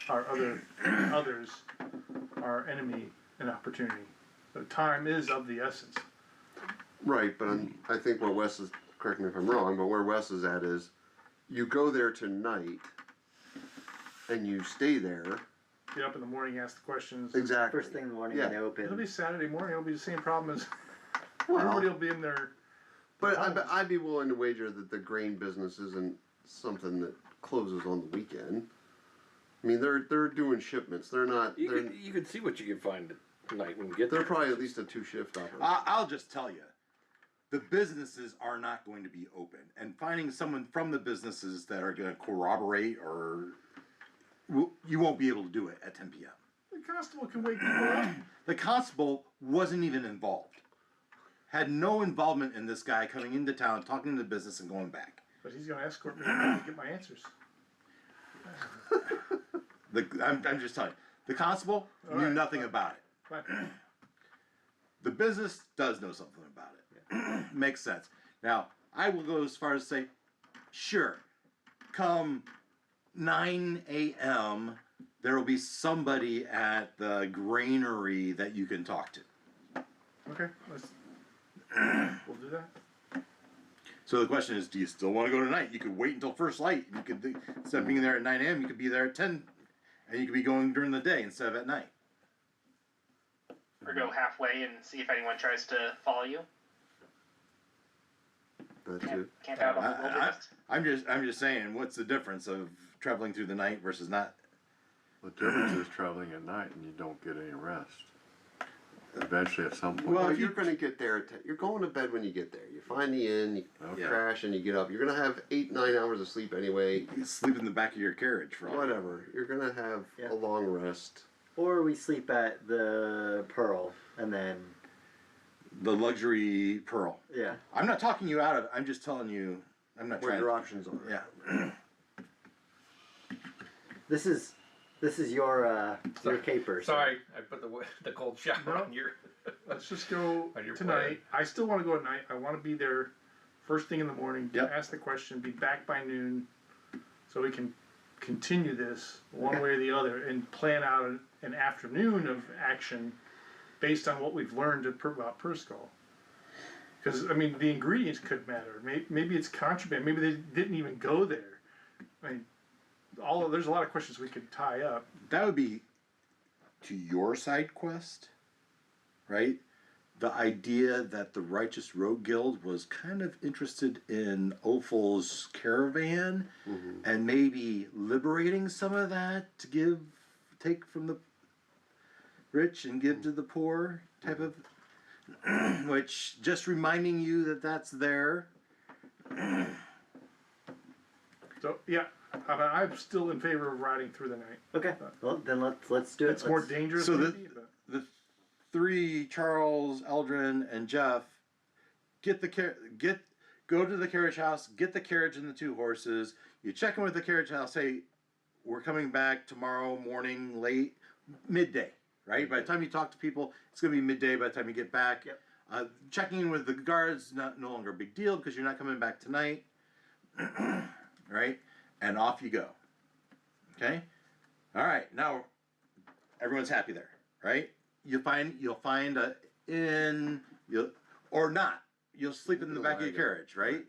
our others, our enemy, an opportunity. So time is of the essence. Right, but I think where Wes is, correct me if I'm wrong, but where Wes is at is, you go there tonight, and you stay there. Get up in the morning, ask the questions. Exactly. First thing in the morning Yeah. when they open. It'll be Saturday morning. It'll be the same problem as Well, everybody will be in their. but I'd be willing to wager that the grain business isn't something that closes on the weekend. I mean, they're doing shipments. They're not. You could see what you can find at night when you get there. They're probably at least a 2-shift operation. I'll just tell you, the businesses are not going to be open, and finding someone from the businesses that are going to corroborate you won't be able to do it at 10 p.m. The constable can wake people up. The constable wasn't even involved. Had no involvement in this guy coming into town, talking to the business, and going back. But he's going to escort me to get my answers. I'm just telling you, the constable All knew right, nothing about it. Fine. The business does know something about it. Makes sense. Now, I will go as far as say, sure, come 9 a.m., there will be somebody at the granary that you can talk to. Okay, we'll do that. So the question is, do you still want to go tonight? You could wait until first light. You could, instead of being there at 9 a.m., you could be there at 10, and you could be going during the day instead of at night. Or go halfway and see if anyone tries to follow you. That too. Camp out on the wilderness. I'm just saying, what's the difference of traveling through the night versus not? The difference is traveling at night and you don't get any rest. Eventually, at some point. Well, you're going to get there. You're going to bed when you get there. You find the inn, you Okay. crash, and you get up. You're going to have 8-9 hours of sleep anyway. You sleep in the back of your carriage for all. Whatever. You're going to have Yeah. a long rest. Or we sleep at the Pearl, and then, The luxury Pearl. yeah. I'm not talking you out of it. I'm just telling you. I'm not What trying. your options are. Yeah. This is your caper. so- Sorry, I put the cold shower No. on your. Let's just go On your tonight. I still want to go at night. I want to be there first thing in the morning. Yep. Ask the question. Be back by noon, so we can continue this one way or the other and plan out an afternoon of action based on what we've learned about Perskull. Because I mean, the ingredients could matter. Maybe it's contraband. Maybe they didn't even go there. I mean, there's a lot of questions we could tie up. That would be to your side quest, right? The idea that the Righteous Rogue Guild was kind of interested in Ophal's caravan and maybe liberating some of that to take from the rich and give to the poor type of, which just reminding you that that's there. So yeah, I'm still in favor of riding through the night. Okay. Well, then let's do it. It's more dangerous. So maybe, but the three, Charles, Eldrin, and Jeff, get go to the carriage house, get the carriage and the 2 horses. You check in with the carriage house, say, we're coming back tomorrow morning, late, midday, right? By the time you talk to people, it's going to be midday by the time you get back. Yep. Checking in with the guards, no longer a big deal because you're not coming back tonight, right? And off you go. Okay? All right, now everyone's happy there, right? You'll find a inn, or not. You'll sleep in the back of your carriage, right?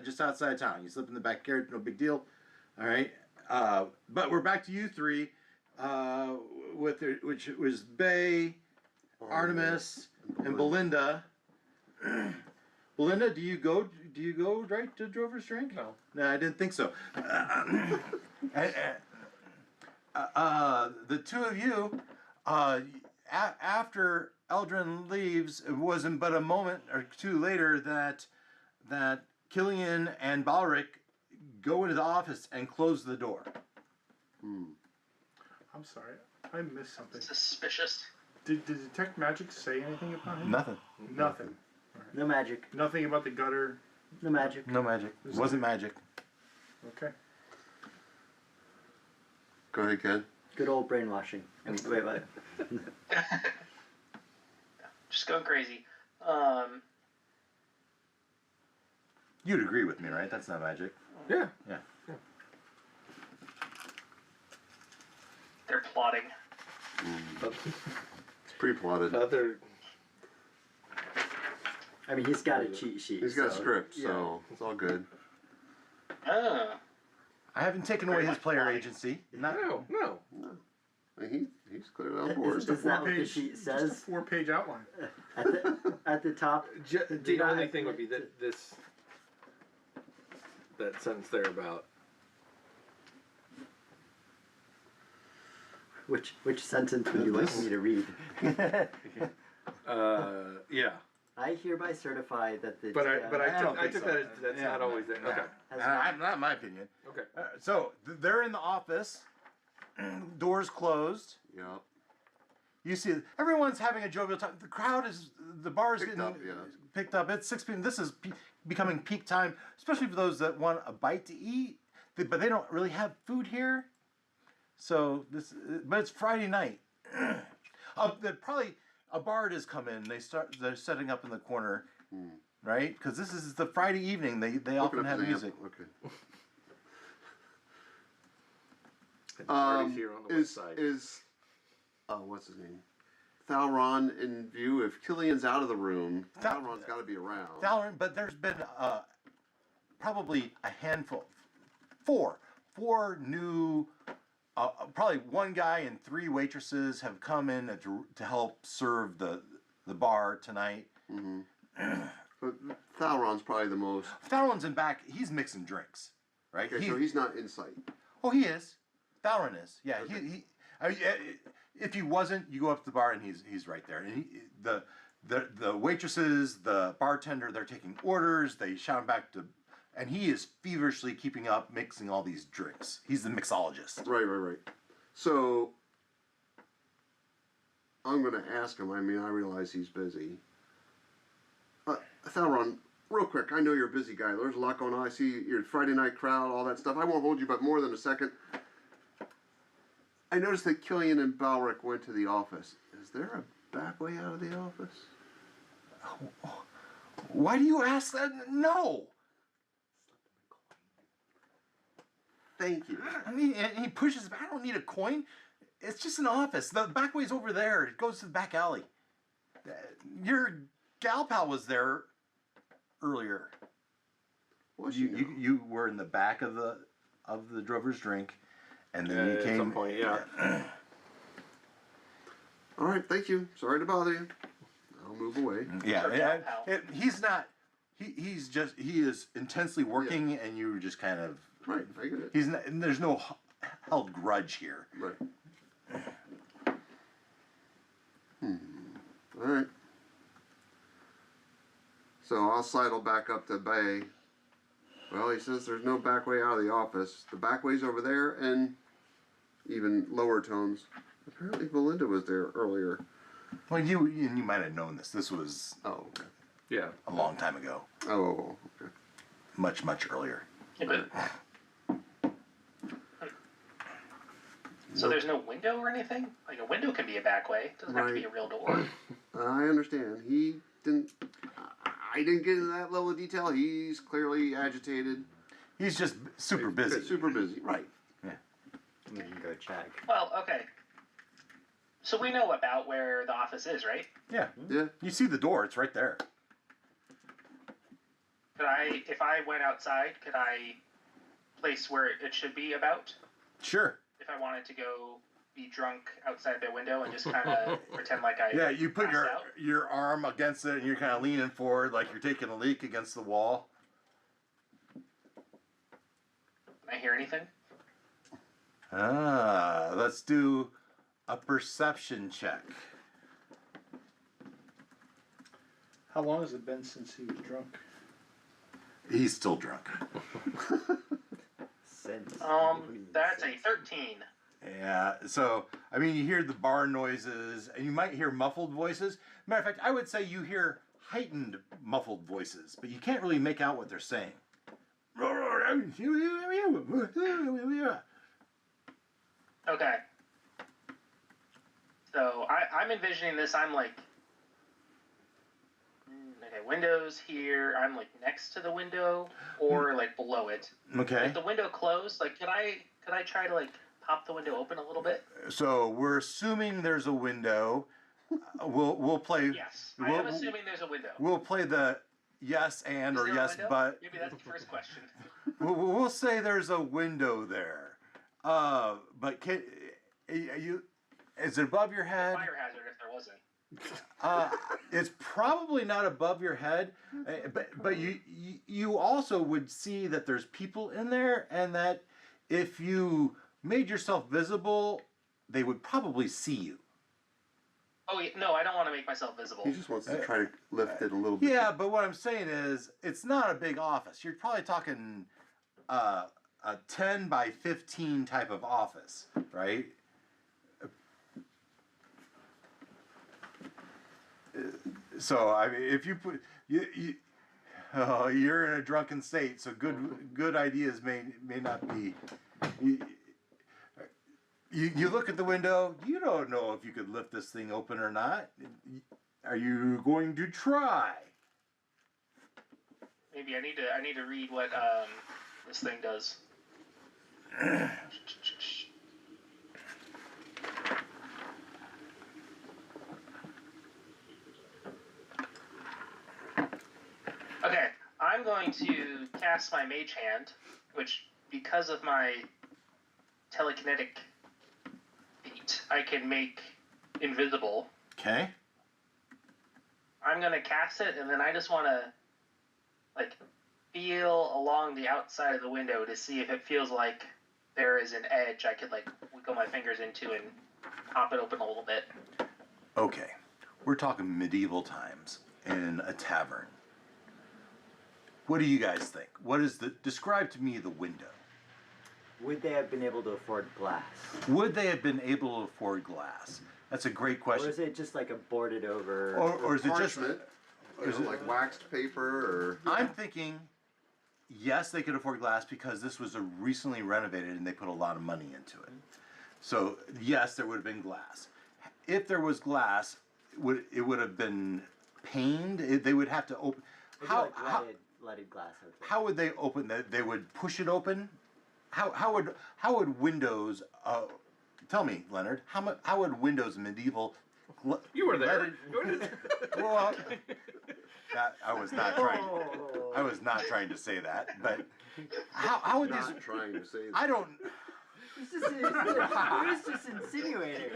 Just outside town. You sleep in the back carriage, no big deal. All right. But we're back to you 3, which was Bay, Artemis, and Belinda. Belinda, do you go right to Drover's Drink? No. No, I didn't think so. The 2 of you, after Eldrin leaves, it wasn't but a moment or 2 later that Killian and Balric go into the office and close the door. I'm sorry, I missed something. Suspicious. Did Detect Magic say anything about him? Nothing. Nothing. No magic. Nothing about the gutter. No magic. No magic. It wasn't magic. Okay. Go ahead, Ken. Good old brainwashing. I mean, wait. Just going crazy. You'd agree with me, right? That's not magic. Yeah. Yeah. They're plotting. It's pre-plotted. Other. I mean, he's got a cheat sheet. He's got a so, script, yeah. so it's all good. Oh. I haven't taken away his player agency. Not, No. He's clearly on board. Is that what the sheet Just says? a 4-page outline. At the top. The not only have thing to would be make that sentence there about Which sentence would you like me to read? yeah. I hereby certify that the But GM I don't I think took so. that as that's Yeah, not always there. no. Okay. has not my opinion. Okay. So they're in the office. Doors closed. Yeah. You see, everyone's having a jovial time. The bar is Picked getting up, yeah. picked up. It's 6 p.m. This is becoming peak time, especially for those that want a bite to eat, but they don't really have food here. So but it's Friday night. Probably a bard has come in. They're setting up in the corner, right? Because this is the Friday evening. They often have music. Okay. And parties here on the west side. What's his name? Thalron in view. If Killian's out of the room, Thalron's got to be around. Valorant, but there's been probably a handful, four new, probably 1 guy and 3 waitresses have come in to help serve the bar tonight. But Thalron's probably the most. Valorant's in back. He's mixing drinks, right? Okay, so he's not in sight. Oh, he is. Valorant is. Yeah, Okay. I mean, if he wasn't, you go up to the bar and he's right there. And the waitresses, the bartender, they're taking orders. They shout back to, and he is feverishly keeping up, mixing all these drinks. He's the mixologist. Right. So I'm going to ask him. I mean, I realize he's busy. Thalron, real quick, I know you're a busy guy. There's a lot going on. I see your Friday night crowd, all that stuff. I won't hold you but more than a second. I noticed that Killian and Balric went to the office. Is there a back way out of the office? Why do you ask that? No. Thank you. I mean, and he pushes back. I don't need a coin. It's just an office. The back way's over there. It goes to the back alley. Your gal pal was there earlier. What's You were in the back of the Drover's Drink, and then you came at some point. Yeah. All right, thank you. Sorry to bother you. I'll move away. Yeah, he's not. He is intensely working, and you just kind of. Right, I get it. He's not, and there's no held grudge here. Right. All right. So I'll sidle back up to Bay. Well, he says there's no back way out of the office. The back way's over there, and even lower tones. Apparently Belinda was there earlier. Well, you might have known this. This was Oh, okay. Yeah. a long time ago. Oh, okay. much, much earlier. Okay. So there's no window or anything? Like a window can be a back way. It doesn't have to be a real door. I understand. He didn't. I didn't get into that level of detail. He's clearly agitated. He's just super busy. Super busy. Right. We can go check. Well, okay. So we know about where the office is, right? Yeah. Yeah. You see the door, it's right there. Could I, if I went outside, could I place where it should be about? Sure. If I wanted to go be drunk outside their window and just kind of pretend like I Yeah, you put passed out? your arm against it and you're kind of leaning forward like you're taking a leak against the wall. Can I hear anything? Let's do a perception check. How long has it been since he was drunk? He's still drunk. Since. That's a 13. Yeah, so, I mean, you hear the bar noises, and you might hear muffled voices. Matter of fact, I would say you hear heightened muffled voices, but you can't really make out what they're saying. Okay. So I'm envisioning this. I'm like, okay, windows here. I'm like next to the window or like below it. Okay. Is the window closed? Like, could I try to like pop the window open a little bit? So we're assuming there's a window. We'll play. Yes, I am assuming there's a window. We'll play the yes and Is or there a yes window? but. Maybe that's the first question. We'll say there's a window there. But can you? Is it above your head? Fire hazard if there wasn't. It's probably not above your head, but you also would see that there's people in there, and that if you made yourself visible, they would probably see you. Oh yeah, no, I don't want to make myself visible. He just wants to try to lift it a little bit. Yeah, but what I'm saying is, it's not a big office. You're probably talking a 10 by 15 type of office, right? So I mean, if you put you're in a drunken state, so good ideas may not be. You look at the window. You don't know if you could lift this thing open or not. Are you going to try? Maybe I need to read what this thing does. Okay, I'm going to cast my mage hand, which, because of my telekinetic feat, I can make invisible. Okay. I'm going to cast it, and then I just want to, like, feel along the outside of the window to see if it feels like there is an edge I could, like, wiggle my fingers into and pop it open a little bit. Okay. We're talking medieval times in a tavern. What do you guys think? Describe to me the window. Would they have been able to afford glass? Would they have been able to afford glass? That's a great question. Or is it just like a boarded over? Or is it just... Parchment, is it like waxed paper or? I'm thinking, yes, they could afford glass because this was a recently renovated and they put a lot of money into it. So yes, there would have been glass. If there was glass, it would have been paned. They would have to open. Leaded glass. How would they open that? They would push it open. How would windows? Tell me, Leonard. How would windows medieval? You were there. Well, I was not trying. I was not trying to say that. But how would Not these? trying to say that. I don't. It was just insinuating.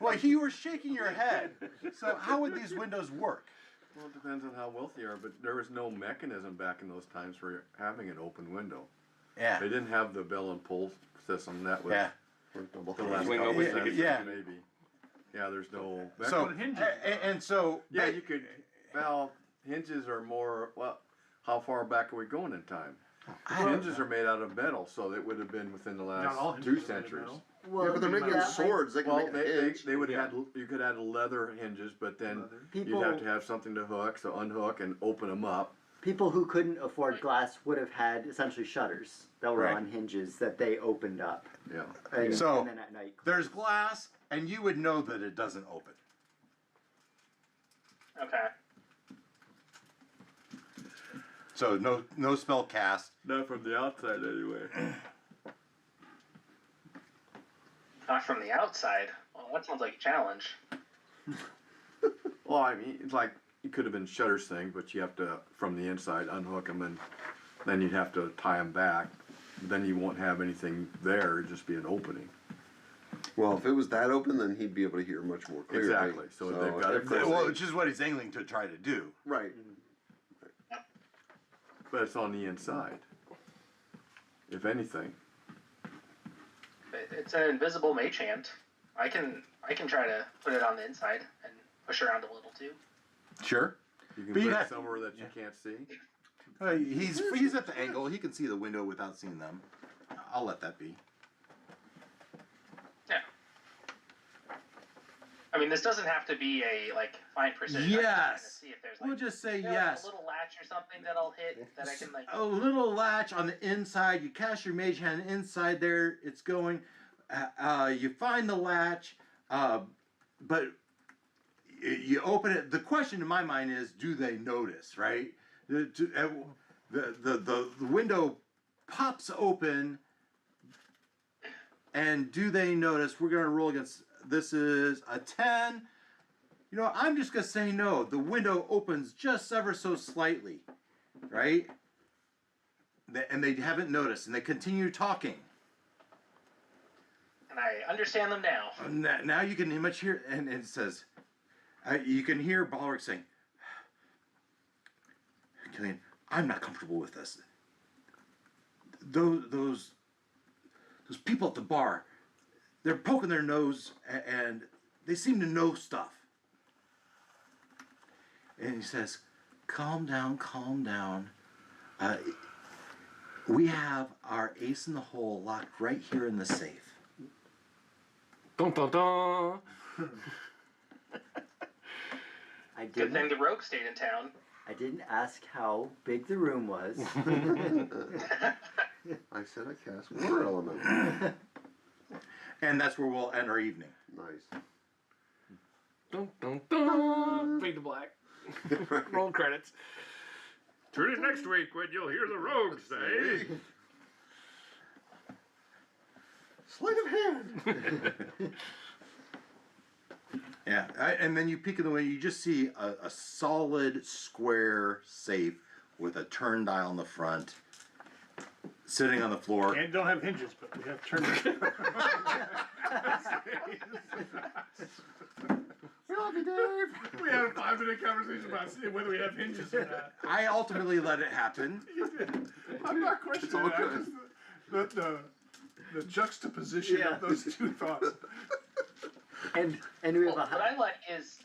Well, you were shaking your head. So how would these windows work? Well, it depends on how wealthy you are, but there was no mechanism back in those times for having an open window. Yeah. They didn't have the bell and pull system. That was Yeah. the last Swing couple open, centuries, yeah. maybe. Yeah, there's no. So and so yeah, you could. Well, hinges are more. Well, how far back are we going in time? Hinges are made out of metal, so it would have been within the Not all last hinges 2 are made of centuries. metal. Well, Yeah, but they're making that swords. They can Well, make a hinge. they would have you could add leather hinges, but then People- you'd have to have something to hook, so unhook and open them up. people who couldn't afford glass would have had essentially shutters that were Right. on hinges that they opened up. Yeah. And, So, and then at night. There's glass, and you would know that it doesn't open. Okay. So no spell cast. Not from the outside, anyway. Not from the outside. Well, that sounds like a challenge. Well, I mean, it's like it could have been shutters thing, but you have to from the inside unhook them, and then you'd have to tie them back. Then you won't have anything there; it'd just be an opening. Well, if it was that open, then he'd be able to hear much more clearly. Exactly. So they've got it if closed. Well, which is what he's angling to try to do. Right. But it's on the inside. If anything. It's an invisible mage hand. I can try to put it on the inside and push around a little too. Sure. You can But you put got- it somewhere that you can't see. He's at the angle. He can see the window without seeing them. I'll let that be. Yeah. I mean, this doesn't have to be a fine precision. I'm just trying to Yes. see if there's We'll just say you know, yes. a little latch or something that I'll hit that I can A little latch on the inside. You cast your mage hand inside there. It's going. You find the latch, but you open it. The question in my mind is, do they notice? Right? The window pops open, and do they notice? We're gonna roll against. This is a 10. You know, I'm just gonna say no. The window opens just ever so slightly, right? And they haven't noticed, and they continue talking. and I understand them now. Now you can much hear, and it says, you can hear Balric saying, "Killian, I'm not comfortable with this. Those people at the bar, they're poking their nose, and they seem to know stuff." And he says, calm down, calm down. We have our ace in the hole locked right here in the safe. Dun dun dun. I Good thing didn't. the rogue stayed in town. I didn't ask how big the room was. I said I cast water element. And that's where we'll end our evening. Nice. Dun dun dun. Fade to black. Roll credits. Tune in next week when you'll hear the rogues say. Sleight of hand. Yeah, and then you peek in the window, you just see a solid square safe with a turn dial in the front, sitting on the floor. And don't have hinges, but we have turned. We love you, Dave. We had a 5-minute conversation about seeing whether we have hinges or not. I ultimately let it happen. I'm not questioning all it. I good. just the juxtaposition Yeah. of those two thoughts. and we have Well, a what I like is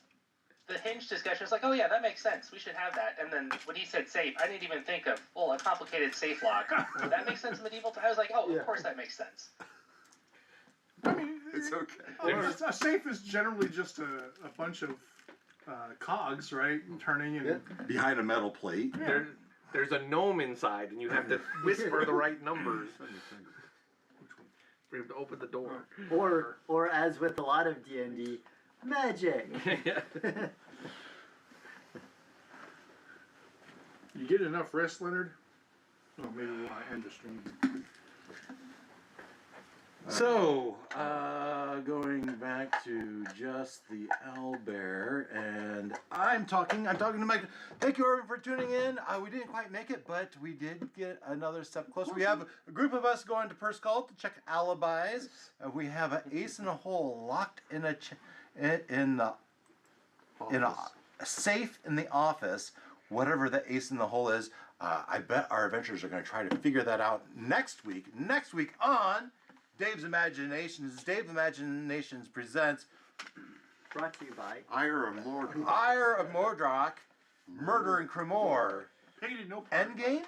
the hinge discussion. It's like, oh yeah, that makes sense. We should have that. And then when he said safe, I didn't even think of, a complicated safe lock. Would that make sense in medieval times? I was like, oh, Yeah. of course that makes sense. I mean, It's okay. a safe is generally just a bunch of cogs, right? Turning and Behind a metal plate. There's a gnome inside, and you have to whisper the right numbers for him to open the door. or as with a lot of D&D, magic. you get enough rest, Leonard. Oh, maybe we want to end the stream. So, going back to just the owlbear, and I'm talking to Mike. Thank you everyone for tuning in. We didn't quite make it, but we did get another step closer. We have a group of us going to Purse Call to check alibis. We have an ace in a hole locked in a safe in the office. Whatever the ace in the hole is, I bet our adventurers are going to try to figure that out next week. Next week on Dave's Imaginations. Dave's Imaginations presents Brought to you by. Ire of Mordroc. Ire of Mordroc, Murder in Crimmor. Paid no part. Endgame?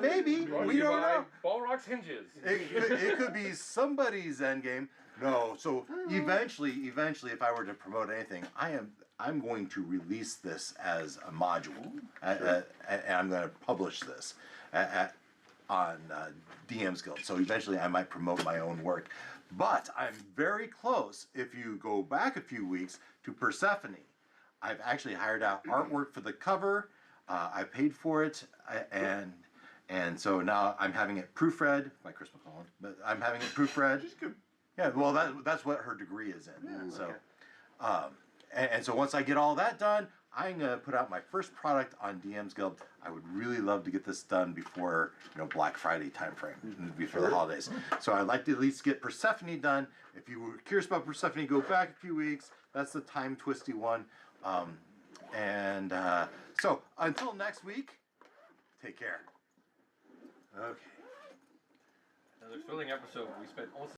Maybe. We don't know. Balrog's hinges. It could be somebody's endgame. No. So eventually, if I were to promote anything, I'm going to release this as a module, and I'm going to publish this on DM's Guild. So eventually, I might promote my own work. But I'm very close. If you go back a few weeks to Persephone, I've actually hired out artwork for the cover. I paid for it, and so now I'm having it proofread by Chris McCollum. But I'm having it proofread. Yeah, well, that's what her degree is in. So, and so once I get all that done, I'm gonna put out my first product on DM's Guild. I would really love to get this done before Black Friday time frame, before the holidays. So I'd like to at least get Persephone done. If you were curious about Persephone, go back a few weeks. That's the time twisty one. So until next week, take care. Okay. Another thrilling episode. We spent almost